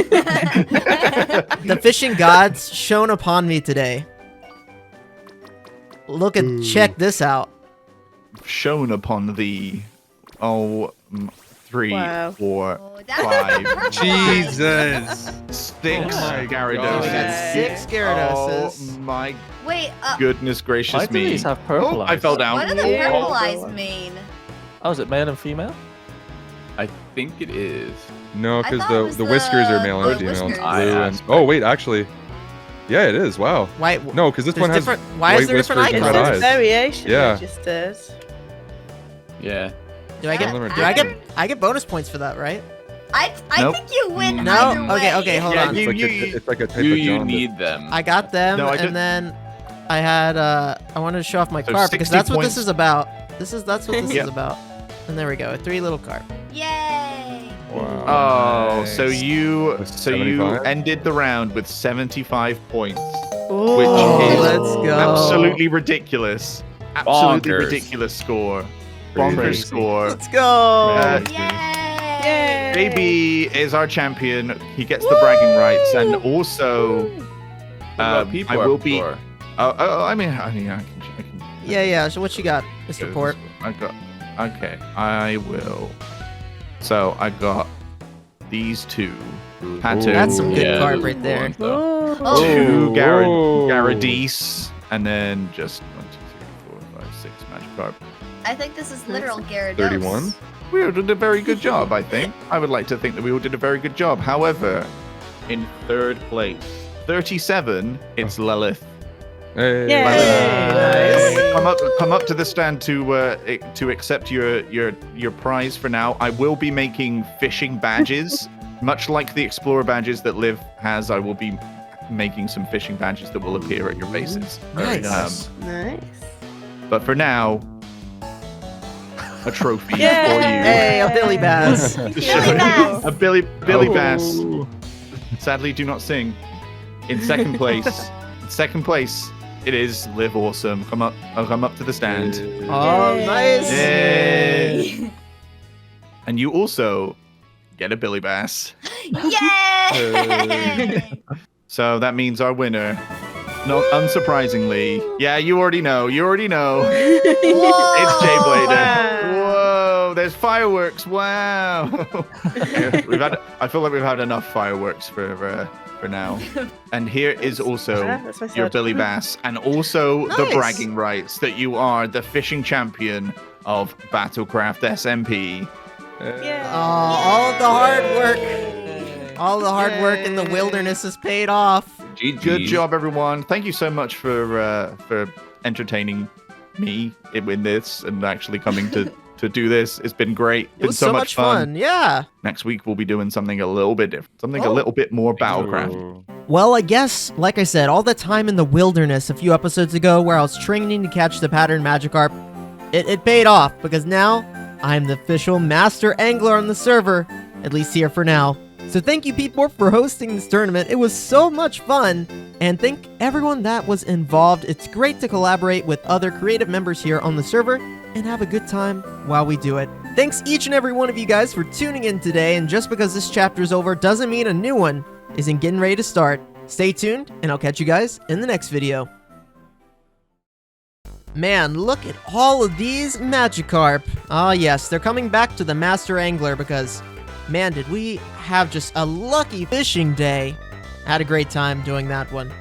The fishing gods shone upon me today. Look at, check this out. Shown upon thee. Oh, 3, Wow. 4, Oh, that's 5, perfect. Jesus. 6 my Gyarados. We got God. 6 Gyarados. Oh my Wait, goodness gracious Why do me. these have purple Oh, I eyes? fell down. what do the Yeah. purple eyes mean? Oh, is it male and female? I think it is. No, I because thought it was the whiskers are male and the female. whiskers. Blue I and, asked. oh wait, actually, yeah, it is. Wow. Why? No, because this There's one has different. Why is white there different whiskers and It red icons? says eyes. variation Yeah. registered. Yeah. Do I get? Some of them are Do I different. get? I get bonus points for that, right? I Nope. think you win No? either way. Okay, hold Yeah, on. you- It's like a type Do of you jaundice. need them? I got them, No, I didn't. and then I had. I wanted to show off my So carp because 60 that's what points. this is about. That's what this Yeah. is about. And there we go, 3 little carp. Yay! Wow. Oh, so you With so you 75? ended the round with 75 points, Ooh. which is let's go. absolutely ridiculous. Absolutely Bonkers. ridiculous score. Bonkers Crazy. score. Let's go. Yay! JB is our champion. He gets the bragging rights, and also What about people I will up be. for? I mean, I can. Yeah. So what you got, Mr. Port? I got. Okay, I will. So I got these 2 patterns. That's some good Yeah, carp those right there. ones, though. Oh. 2 Whoa. Gyarados, and then just 1, 2, 3, 4, 5, 6 Magikarp. I think this is literal Gyarados. 31? We all did a very good job, I think. I would like to think that we all did a very good job. However, in 3rd place, 37, it's Lilith. Hey. Yay. Lilith, come up to the stand to accept your prize for now. I will be making fishing badges, much like the Explorer badges that Liv has. I will be making some fishing badges that will appear at your bases. Nice. Nice. But for now, a trophy Yay. for you. Hey, a Billy Bass. To Billy show- Bass. A Billy Oh. Bass. Sadly, do not sing. In second place, it is Live Awesome. Come up to the stand. Oh, nice. Yay! And you also get a Billy Bass. Yay! So that means our winner, not unsurprisingly, yeah, you already know. Whoa. It's Jblader. Wow. Whoa, there's fireworks. fireworks! Wow. Yeah, I feel like we've had enough fireworks for now. And here is also Yeah, that's my your sword. Billy Bass, and also the Nice. bragging rights that you are the fishing champion of BattleCraft SMP. Yeah. All of the hard work. All the hard work in the wilderness has paid off. Good job, everyone. Thank you so much for entertaining me in this and actually coming to do this. It's been great. It was so much fun. Yeah. Next week we'll be doing something a little bit different, something a Oh. little bit more Battlecraft. Well, I guess, like I said, all the time in the wilderness a few episodes ago where I was training to catch the pattern Magikarp, it paid off because now I'm the official master angler on the server, at least here for now. So thank you, Pete, for hosting this tournament. It was so much fun. And thank everyone that was involved. It's great to collaborate with other creative members here on the server and have a good time while we do it. Thanks each and every one of you guys for tuning in today. And just because this chapter's over doesn't mean a new one isn't getting ready to start. Stay tuned, and I'll catch you guys in the next video. Man, look at all of these Magikarp. Ah, yes, they're coming back to the Master Angler because, man, did we have just a lucky fishing day. Had a great time doing that one.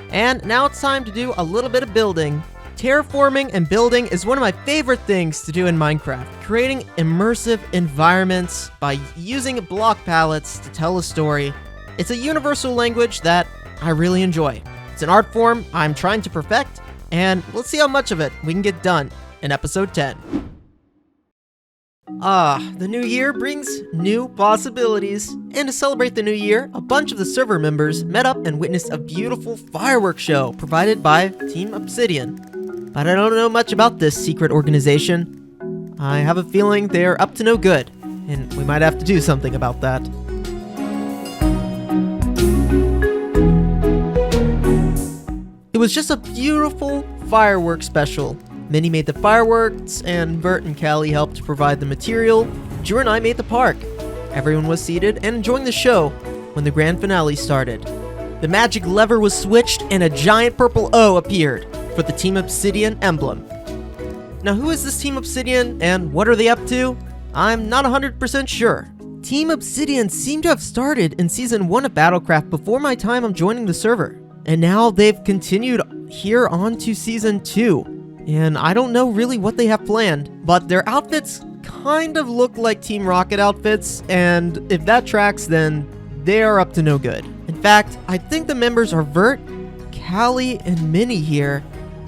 And now it's time to do a little bit of building. Terraforming and building is one of my favorite things to do in Minecraft. Creating immersive environments by using block palettes to tell a story. It's a universal language that I really enjoy. It's an art form I'm trying to perfect, and let's see how much of it we can get done in episode 10. The new year brings new possibilities. And to celebrate the new year, a bunch of the server members met up and witnessed a beautiful fireworks show provided by Team Obsidian. But I don't know much about this secret organization. I have a feeling they're up to no good, and we might have to do something about that. It was just a beautiful fireworks special. Minnie made the fireworks, and Bert and Callie helped provide the material. Drew and I made the park. Everyone was seated and enjoying the show when the grand finale started. The magic lever was switched and a giant purple O appeared for the Team Obsidian emblem. Now, who is this Team Obsidian and what are they up to? I'm not 100% sure. Team Obsidian seemed to have started in Season 1 of BattleCraft before my time of joining the server. And now they've continued here on to Season 2. And I don't know really what they have planned, but their outfits kind of look like Team Rocket outfits, and if that tracks, then they are up to no good. In fact, I think the members are Vert, Callie, and Minnie here.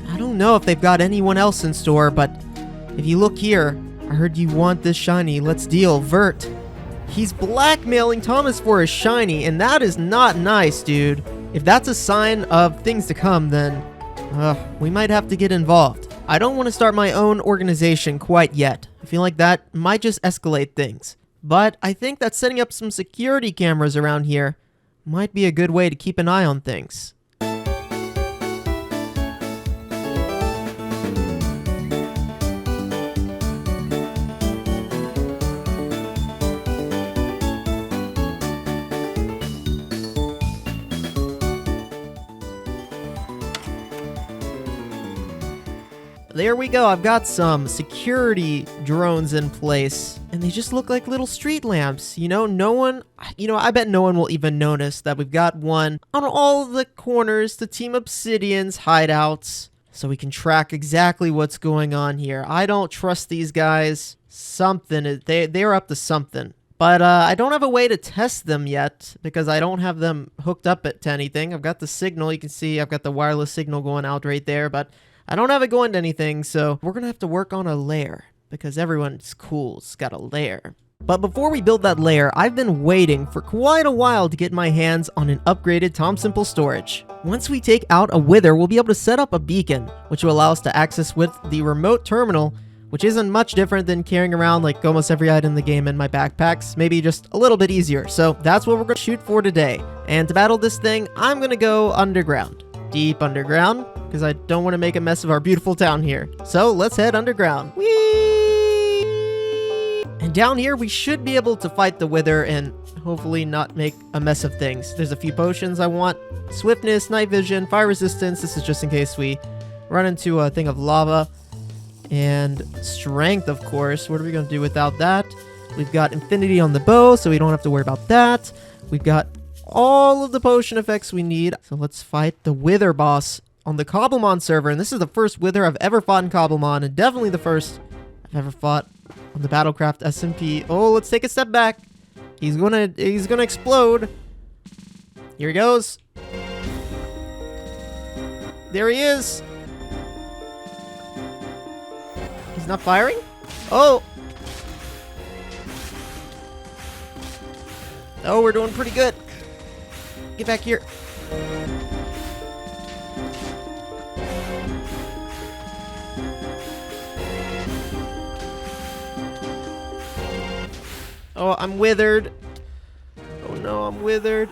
I don't know if they've got anyone else in store, but if you look here, I heard you want this shiny, let's deal, Vert. He's blackmailing Thomas for his shiny, and that is not nice, dude. If that's a sign of things to come, then we might have to get involved. I don't want to start my own organization quite yet. I feel like that might just escalate things. But I think that setting up some security cameras around here might be a good way to keep an eye on things. There we go, I've got some security drones in place, and they just look like little street lamps. I bet no one will even notice that we've got one on all of the corners to Team Obsidian's hideouts, so we can track exactly what's going on here. I don't trust these guys. They're up to something. But I don't have a way to test them yet, because I don't have them hooked up to anything. I've got the signal, you can see I've got the wireless signal going out right there, but I don't have it going to anything, so we're gonna have to work on a lair, because everyone's cool, it's got a lair. But before we build that lair, I've been waiting for quite a while to get my hands on an upgraded Tom Simple storage. Once we take out a wither, we'll be able to set up a beacon, which will allow us to access with the remote terminal, which isn't much different than carrying around like almost every item in the game in my backpacks, maybe just a little bit easier. So that's what we're gonna shoot for today. And to battle this thing, I'm gonna go underground. Deep underground, because I don't want to make a mess of our beautiful town here. So let's head underground. Whee! And down here, we should be able to fight the wither and hopefully not make a mess of things. There's a few potions I want. Swiftness, night vision, fire resistance. This is just in case we run into a thing of lava. And strength, of course. What are we going to do without that? We've got infinity on the bow, so we don't have to worry about that. We've got all of the potion effects we need. So let's fight the Wither boss on the Cobblemon server. And this is the first Wither I've ever fought in Cobblemon, and definitely the first I've ever fought on the BattleCraft SMP. Oh, let's take a step back. He's gonna explode. Here he goes. There he is. He's not firing? Oh. Oh, we're doing pretty good. Get back here. Oh, I'm withered. Oh no, I'm withered.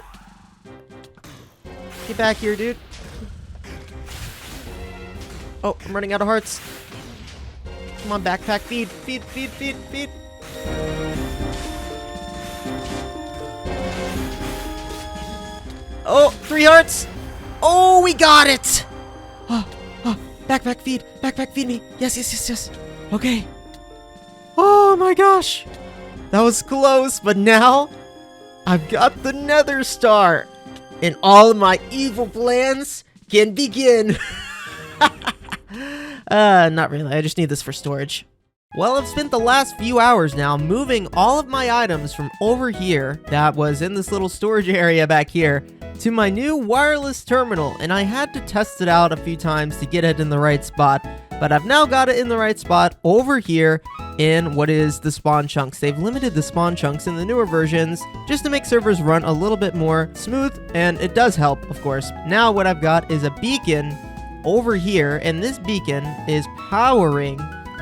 Get back here, dude. Oh, I'm running out of hearts. Come on, backpack. Feed, feed, feed, feed, feed. Oh, 3 hearts. Oh, we got it. Oh, backpack feed me. Yes, yes, yes, yes. Okay. Oh my gosh. That was close, but now I've got the Nether Star, and all of my evil plans can begin. Not really. I just need this for storage. Well, I've spent the last few hours now moving all of my items from over here that was in this little storage area back here to my new wireless terminal, and I had to test it out a few times to get it in the right spot, but I've now got it in the right spot over here in what is the spawn chunks. They've limited the spawn chunks in the newer versions just to make servers run a little bit more smooth, and it does help, of course. Now what I've got is a beacon over here, and this beacon is powering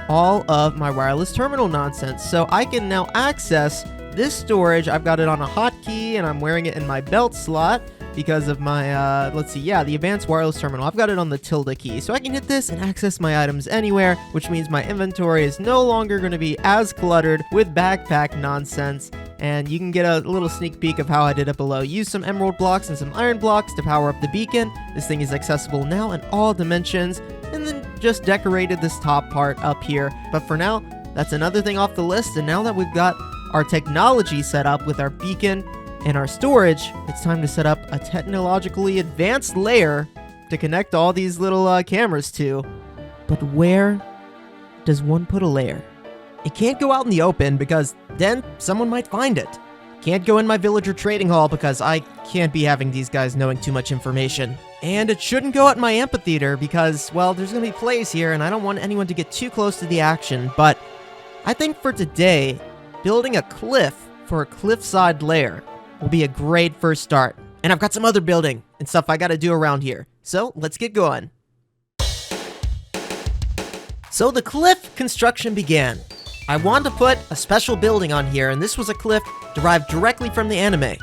all of my wireless terminal nonsense. So I can now access this storage. I've got it on a hotkey, and I'm wearing it in my belt slot because of my, let's see, yeah, the advanced wireless terminal. I've got it on the tilde key, so I can hit this and access my items anywhere, which means my inventory is no longer going to be as cluttered with backpack nonsense. And you can get a little sneak peek of how I did it below. Use some emerald blocks and some iron blocks to power up the beacon. This thing is accessible now in all dimensions, and then just decorated this top part up here. But for now, that's another thing off the list, and now that we've got our technology set up with our beacon and our storage, it's time to set up a technologically advanced layer to connect all these little cameras to. But where does one put a layer? It can't go out in the open because then someone might find it. Can't go in my villager trading hall because I can't be having these guys knowing too much information. And it shouldn't go out in my amphitheater because, well, there's gonna be plays here and I don't want anyone to get too close to the action. But I think for today, building a cliff for a cliffside lair will be a great first start. And I've got some other building and stuff I gotta do around here. So let's get going. So the cliff construction began. I wanted to put a special building on here, and this was a cliff derived directly from the anime.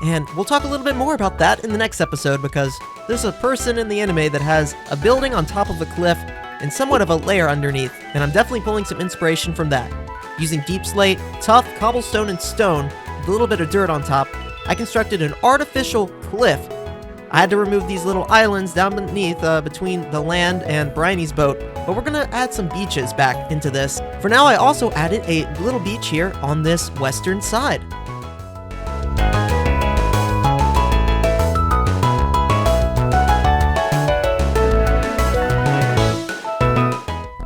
And we'll talk a little bit more about that in the next episode because there's a person in the anime that has a building on top of a cliff and somewhat of a layer underneath, and I'm definitely pulling some inspiration from that. Using deep slate, tough cobblestone, and stone, with a little bit of dirt on top, I constructed an artificial cliff. I had to remove these little islands down beneath between the land and Bryony's boat, but we're gonna add some beaches back into this. For now, I also added a little beach here on this western side.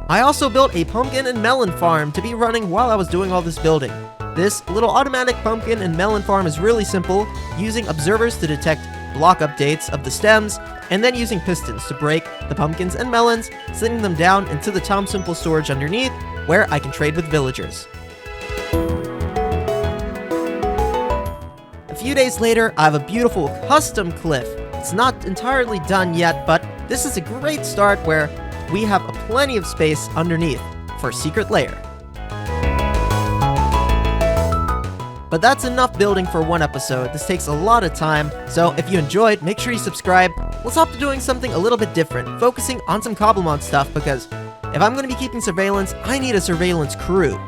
I also built a pumpkin and melon farm to be running while I was doing all this building. This little automatic pumpkin and melon farm is really simple, using observers to detect block updates of the stems, and then using pistons to break the pumpkins and melons, sending them down into the town simple storage underneath, where I can trade with villagers. A few days later, I have a beautiful custom cliff. It's not entirely done yet, but this is a great start where we have plenty of space underneath for a secret lair. But that's enough building for one episode. This takes a lot of time, so if you enjoyed, make sure you subscribe. Let's hop to doing something a little bit different, focusing on some Cobblemon stuff, because if I'm going to be keeping surveillance, I need a surveillance crew.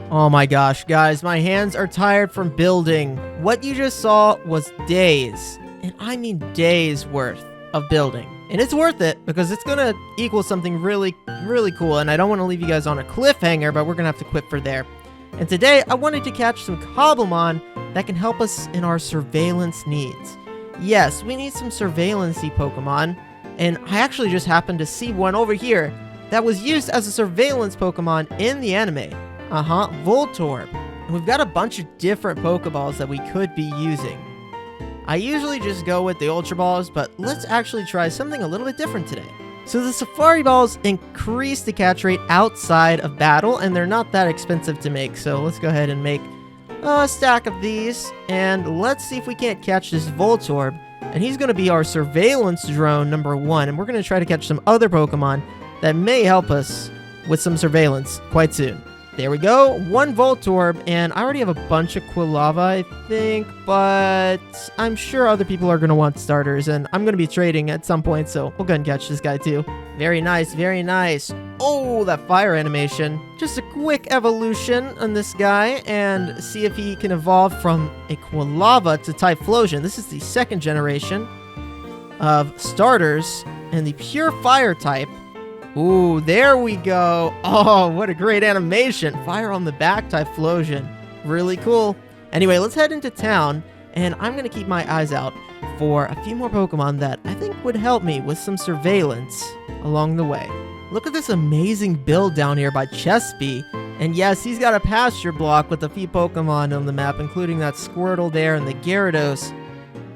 Oh my gosh, guys, my hands are tired from building. What you just saw was days, and I mean days worth of building. And it's worth it because it's gonna equal something really, really cool. And I don't want to leave you guys on a cliffhanger, but we're gonna have to quit for there. And today, I wanted to catch some Cobblemon that can help us in our surveillance needs. Yes, we need some surveillance-y Pokemon, and I actually just happened to see one over here that was used as a surveillance Pokemon in the anime. Voltorb. And we've got a bunch of different Pokeballs that we could be using. I usually just go with the Ultra Balls, but let's actually try something a little bit different today. So the Safari Balls increase the catch rate outside of battle, and they're not that expensive to make, so let's go ahead and make a stack of these, and let's see if we can't catch this Voltorb, and he's going to be our surveillance drone number 1, and we're going to try to catch some other Pokemon that may help us with some surveillance quite soon. There we go, 1 Voltorb, and I already have a bunch of Quilava, I think, but I'm sure other people are going to want starters, and I'm going to be trading at some point, so we'll go ahead and catch this guy too. Very nice, very nice. Oh, that fire animation. Just a quick evolution on this guy, and see if he can evolve from a Quilava to Typhlosion. This is the 2nd generation of starters, and the pure fire type. Ooh, there we go. Oh, what a great animation. Fire on the back, Typhlosion. Really cool. Anyway, let's head into town, and I'm going to keep my eyes out for a few more Pokemon that I think would help me with some surveillance along the way. Look at this amazing build down here by Chespy. And yes, he's got a pasture block with a few Pokemon on the map, including that Squirtle there and the Gyarados.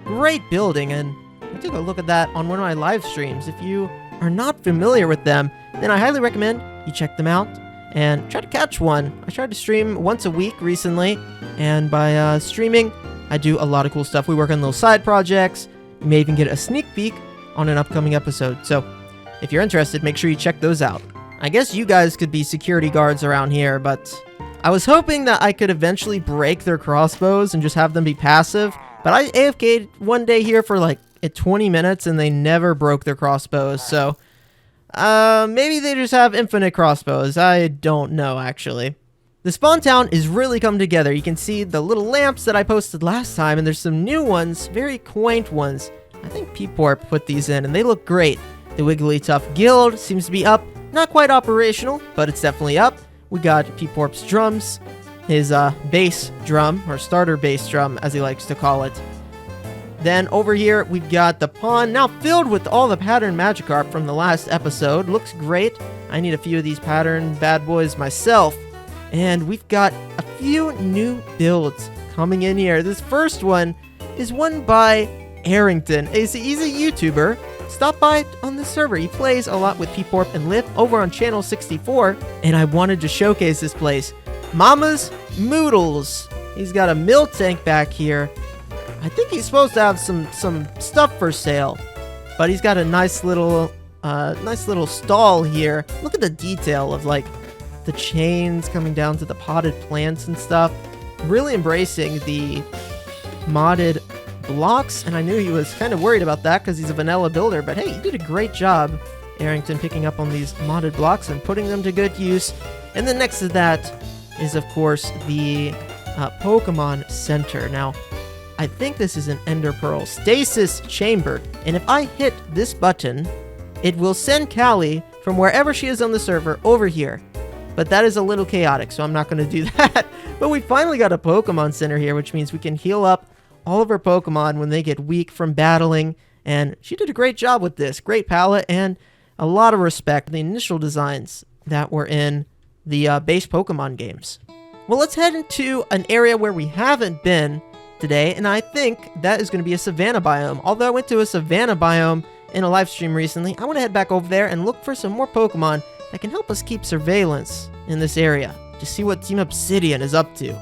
Great building, and I took a look at that on one of my live streams. If you are not familiar with them, then I highly recommend you check them out and try to catch one. I tried to stream once a week recently, and by streaming, I do a lot of cool stuff. We work on little side projects. You may even get a sneak peek on an upcoming episode. So if you're interested, make sure you check those out. I guess you guys could be security guards around here, but I was hoping that I could eventually break their crossbows and just have them be passive, but I AFK'd one day here for like 20 minutes and they never broke their crossbows, so maybe they just have infinite crossbows. I don't know, actually. The spawn town is really come together. You can see the little lamps that I posted last time, and there's some new ones, very quaint ones. I think Peeporp put these in, and they look great. The Wigglytuff Guild seems to be up. Not quite operational, but it's definitely up. We got Peeporp's drums, his bass drum, or starter bass drum, as he likes to call it. Then over here, we've got the pond, now filled with all the pattern Magikarp from the last episode. Looks great. I need a few of these pattern bad boys myself. And we've got a few new builds coming in here. This first one is one by Arrington. He's a YouTuber. Stop by on the server. He plays a lot with Peeporp and Lip over on Channel 64. And I wanted to showcase this place. Mama's Moodles. He's got a milk tank back here. I think he's supposed to have some stuff for sale, but he's got a nice little stall here. Look at the detail of like the chains coming down to the potted plants and stuff. Really embracing the modded blocks, and I knew he was kind of worried about that because he's a vanilla builder, but hey, he did a great job, Arrington, picking up on these modded blocks and putting them to good use. And then next to that is, of course, the Pokemon Center. Now, I think this is an Ender Pearl Stasis Chamber, and if I hit this button, it will send Callie from wherever she is on the server over here. But that is a little chaotic, so I'm not going to do that. But we finally got a Pokemon Center here, which means we can heal up all of our Pokemon when they get weak from battling, and she did a great job with this. Great palette, and a lot of respect for the initial designs that were in the base Pokemon games. Well, let's head into an area where we haven't been today, and I think that is going to be a savanna biome. Although I went to a savanna biome in a live stream recently, I want to head back over there and look for some more Pokemon that can help us keep surveillance in this area to see what Team Obsidian is up to.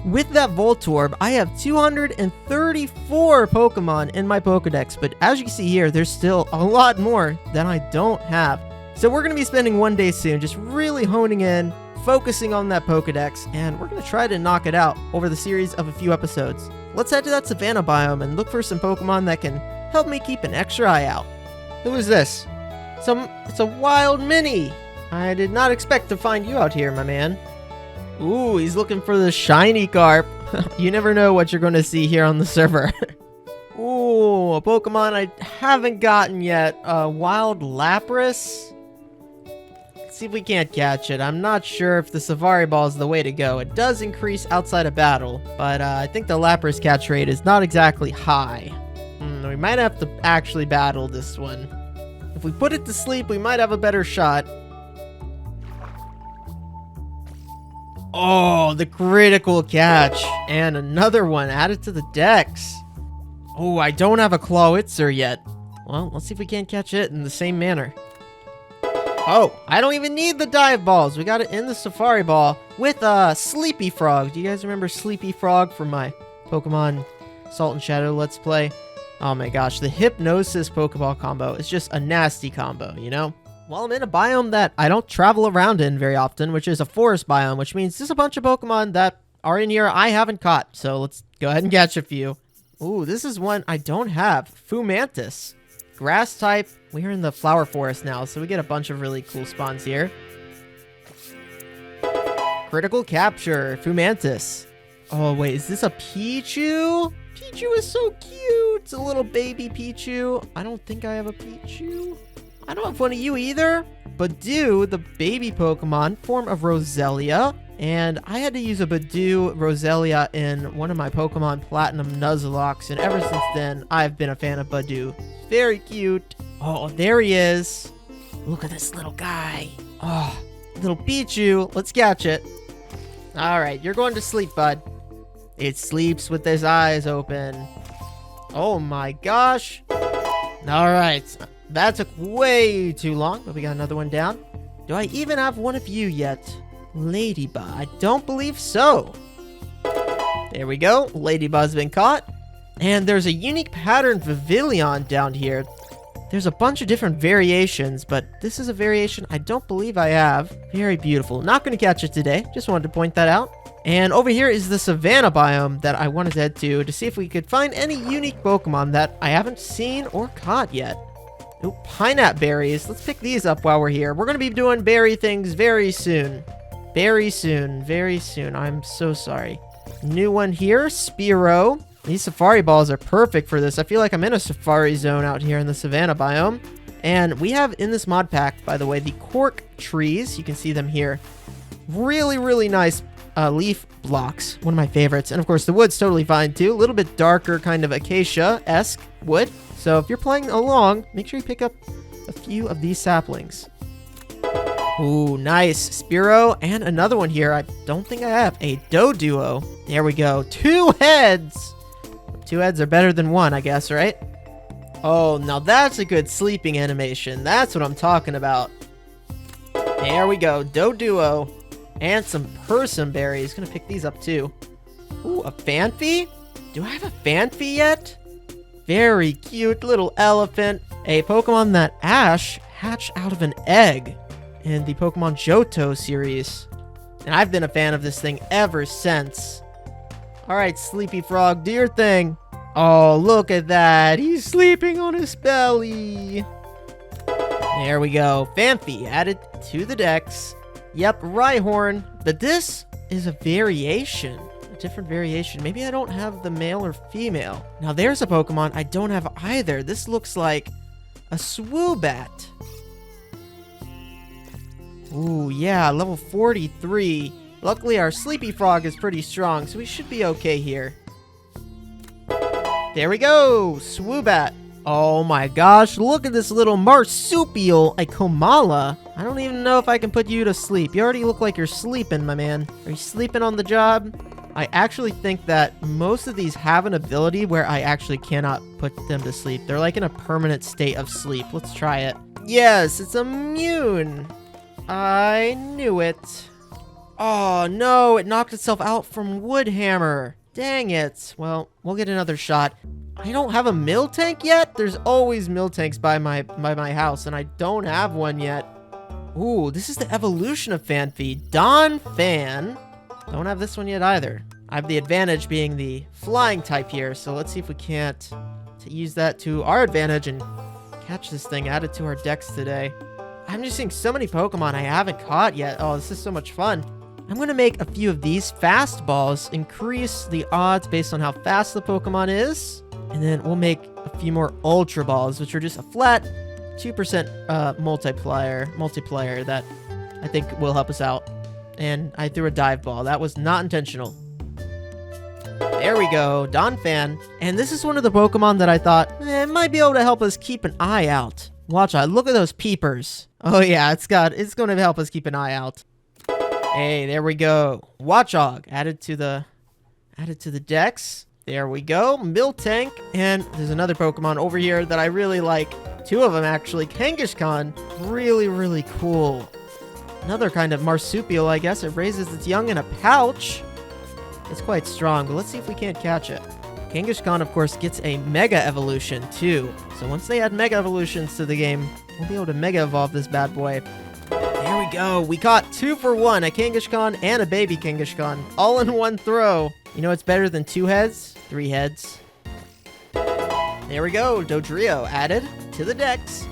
With that Voltorb, I have 234 Pokemon in my Pokedex, but as you can see here, there's still a lot more that I don't have. So we're going to be spending one day soon just really honing in, focusing on that Pokedex, and we're going to try to knock it out over the series of a few episodes. Let's head to that savanna biome and look for some Pokemon that can help me keep an extra eye out. Who is this? It's a wild mini. I did not expect to find you out here, my man. Ooh, he's looking for the shiny carp. You never know what you're going to see here on the server. Ooh, Oh, a Pokemon I haven't gotten yet. Wild Lapras. Let's see if we can't catch it. I'm not sure if the Safari Ball is the way to go. It does increase outside of battle, but I think the Lapras catch rate is not exactly high. We might have to actually battle this one. If we put it to sleep, we might have a better shot. Oh, the critical catch. And another one added to the dex. Oh, I don't have a Clawitzer yet. Well, let's see if we can't catch it in the same manner. Oh, I don't even need the dive balls. We got it in the Safari Ball with Sleepy Frog. Do you guys remember Sleepy Frog from my Pokemon Salt and Shadow Let's Play? Oh my gosh, the Hypnosis Pokeball combo is just a nasty combo, you know? Well, I'm in a biome that I don't travel around in very often, which is a forest biome, which means there's a bunch of Pokemon that are in here I haven't caught. So let's go ahead and catch a few. Ooh, this is one I don't have. Fumantis. Grass type. We're in the flower forest now, so we get a bunch of really cool spawns here. Critical capture. Fumantis. Oh, wait, is this a Pichu? Pichu is so cute. It's a little baby Pichu. I don't think I have a Pichu. I don't have one of you either. Badoo, the baby Pokemon, form of Roselia. And I had to use a Badoo Roselia in one of my Pokemon Platinum Nuzlocke, and ever since then, I've been a fan of Badoo. Very cute. Oh, there he is. Look at this little guy. Oh, little Pichu. Let's catch it. All right, you're going to sleep, bud. It sleeps with its eyes open. Oh my gosh. All right. That took way too long, but we got another one down. Do I even have one of you yet? Ladybug. I don't believe so. There we go. Ladybug's been caught. And there's a unique pattern Pavilion down here. There's a bunch of different variations, but this is a variation I don't believe I have. Very beautiful. Not going to catch it today. Just wanted to point that out. And over here is the Savannah biome that I wanted to head to see if we could find any unique Pokemon that I haven't seen or caught yet. Oh, pineapple berries. Let's pick these up while we're here. We're going to be doing berry things very soon. Very soon. Very soon. I'm so sorry. New one here. Spearow. These Safari Balls are perfect for this. I feel like I'm in a Safari Zone out here in the Savannah biome. And we have in this mod pack, by the way, the cork trees. You can see them here. Really, really nice leaf blocks. One of my favorites. And of course, the wood's totally fine too. A little bit darker kind of acacia-esque wood. So if you're playing along, make sure you pick up a few of these saplings. Ooh, nice. Spearow, and another one here. I don't think I have. A Doduo. There we go. 2 heads. 2 heads are better than 1, I guess, right? Oh, now that's a good sleeping animation. That's what I'm talking about. There we go. Doduo. And some Persim berries. Gonna pick these up too. Ooh, a Fanfy? Do I have a Fanfy yet? Very cute little elephant. A Pokemon that Ash hatched out of an egg in the Pokemon Johto series. And I've been a fan of this thing ever since. Alright, Sleepy Frog, do your thing. Oh, look at that. He's sleeping on his belly. There we go. Fanfy added to the dex. Yep, Rhyhorn. But this is a variation. Different variation. Maybe I don't have the male or female. Now there's a Pokemon I don't have either. This looks like a Swoobat. Ooh, yeah, level 43. Luckily our Sleepy Frog is pretty strong, so we should be okay here. There we go! Swoobat. Oh my gosh, look at this little marsupial, a Komala. I don't even know if I can put you to sleep. You already look like you're sleeping, my man. Are you sleeping on the job? I actually think that most of these have an ability where I actually cannot put them to sleep. They're like in a permanent state of sleep. Let's try it. Yes, it's immune. I knew it. Oh no, it knocked itself out from Woodhammer. Dang it. Well, we'll get another shot. I don't have a Miltank yet? There's always Miltanks by my house, and I don't have one yet. Ooh, this is the evolution of Fanfy. Don Fan. Don't have this one yet either. I have the advantage being the flying type here, so let's see if we can't use that to our advantage and catch this thing added to our decks today. I'm just seeing so many Pokemon I haven't caught yet. Oh, this is so much fun. I'm going to make a few of these fast balls, increase the odds based on how fast the Pokemon is, and then we'll make a few more Ultra Balls, which are just a flat 2% multiplier that I think will help us out. And I threw a Dive Ball. That was not intentional. There we go, Donphan. And this is one of the Pokemon that I thought, it might be able to help us keep an eye out. Watch out, look at those peepers. Oh yeah, it's gonna help us keep an eye out. Hey, there we go. Watchog added to the decks. There we go, Miltank. And there's another Pokemon over here that I really like. Two of them actually. Kangaskhan, really, really cool. Another kind of marsupial, I guess. It raises its young in a pouch. It's quite strong, but let's see if we can't catch it. Kangaskhan, of course, gets a Mega Evolution, too. So once they add Mega Evolutions to the game, we'll be able to Mega Evolve this bad boy. There we go. We caught 2 for 1, a Kangaskhan and a baby Kangaskhan, all in one throw. You know what's better than 2 heads? 3 heads. There we go. Dodrio added to the decks.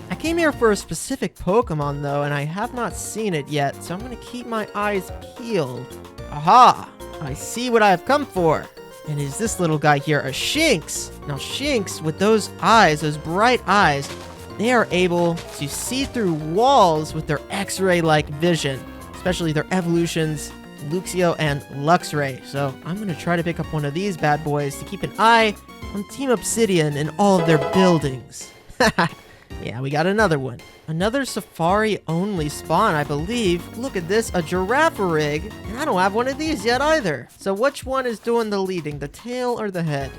I came here for a specific Pokemon, though, and I have not seen it yet, so I'm going to keep my eyes peeled. Aha! I see what I have come for. And is this little guy here a Shinx? Now Shinx, with those eyes, those bright eyes, they are able to see through walls with their X-ray-like vision, especially their evolutions, Luxio and Luxray. So I'm going to try to pick up one of these bad boys to keep an eye on Team Obsidian and all of their buildings. Yeah, we got another one. Another safari-only spawn, I believe. Look at this, a Girafarig. And I don't have one of these yet either. So which one is doing the leading, the tail or the head?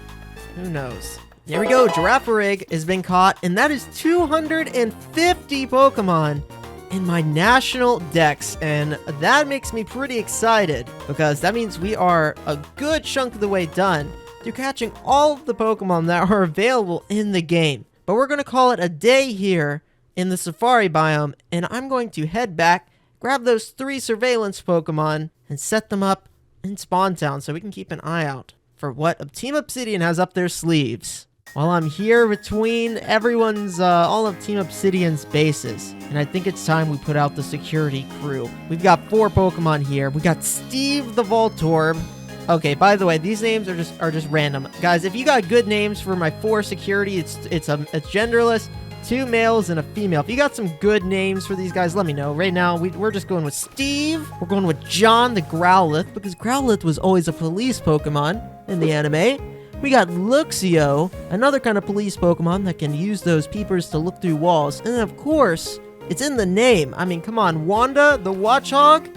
Who knows? There we go, Girafarig has been caught, and that is 250 Pokemon in my national dex. And that makes me pretty excited, because that means we are a good chunk of the way done through catching all of the Pokemon that are available in the game. But we're going to call it a day here in the Safari biome, and I'm going to head back, grab those 3 surveillance Pokemon, and set them up in Spawn Town so we can keep an eye out for what Team Obsidian has up their sleeves. While I'm here between everyone's, all of Team Obsidian's bases, and I think it's time we put out the security crew. We've got 4 Pokemon here. We got Steve the Voltorb. Okay, by the way, these names are just random. Guys, if you got good names for my 4 security, it's genderless, 2 males and a female. If you got some good names for these guys, let me know. Right now, we're just going with Steve. We're going with John the Growlithe, because Growlithe was always a police Pokemon in the anime. We got Luxio, another kind of police Pokemon that can use those peepers to look through walls. And then, of course, it's in the name. I mean, come on, Wanda the Watchog?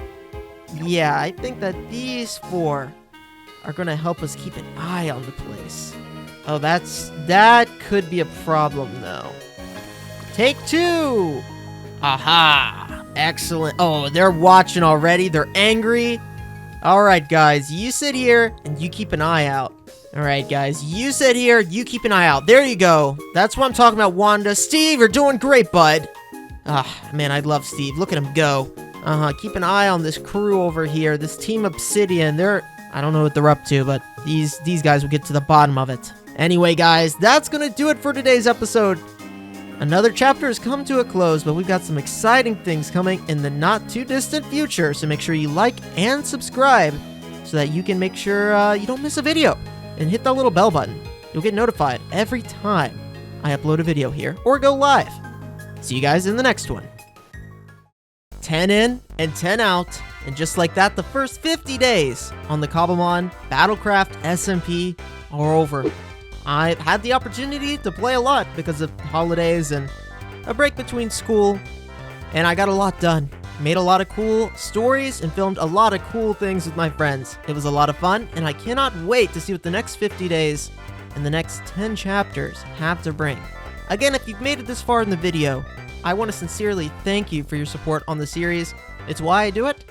Yeah, I think that these 4 are going to help us keep an eye on the place. Oh, that could be a problem, though. Take 2! Aha! Excellent. Oh, they're watching already. They're angry. Alright, guys. You sit here, and you keep an eye out. Alright, guys. You sit here, you keep an eye out. There you go. That's what I'm talking about, Wanda. Steve, you're doing great, bud. Ah, man, I love Steve. Look at him go. Keep an eye on this crew over here. This Team Obsidian. I don't know what they're up to, but these guys will get to the bottom of it. Anyway, guys, that's gonna do it for today's episode. Another chapter has come to a close, but we've got some exciting things coming in the not-too-distant future, so make sure you like and subscribe so that you can make sure you don't miss a video. And hit that little bell button. You'll get notified every time I upload a video here or go live. See you guys in the next one. 10 in and 10 out. And just like that, the first 50 days on the Cobblemon BattleCraft SMP are over. I've had the opportunity to play a lot because of holidays and a break between school, and I got a lot done. Made a lot of cool stories and filmed a lot of cool things with my friends. It was a lot of fun, and I cannot wait to see what the next 50 days and the next 10 chapters have to bring. Again, if you've made it this far in the video, I want to sincerely thank you for your support on the series. It's why I do it.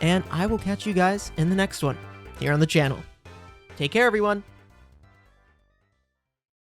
And I will catch you guys in the next one here on the channel. Take care, everyone.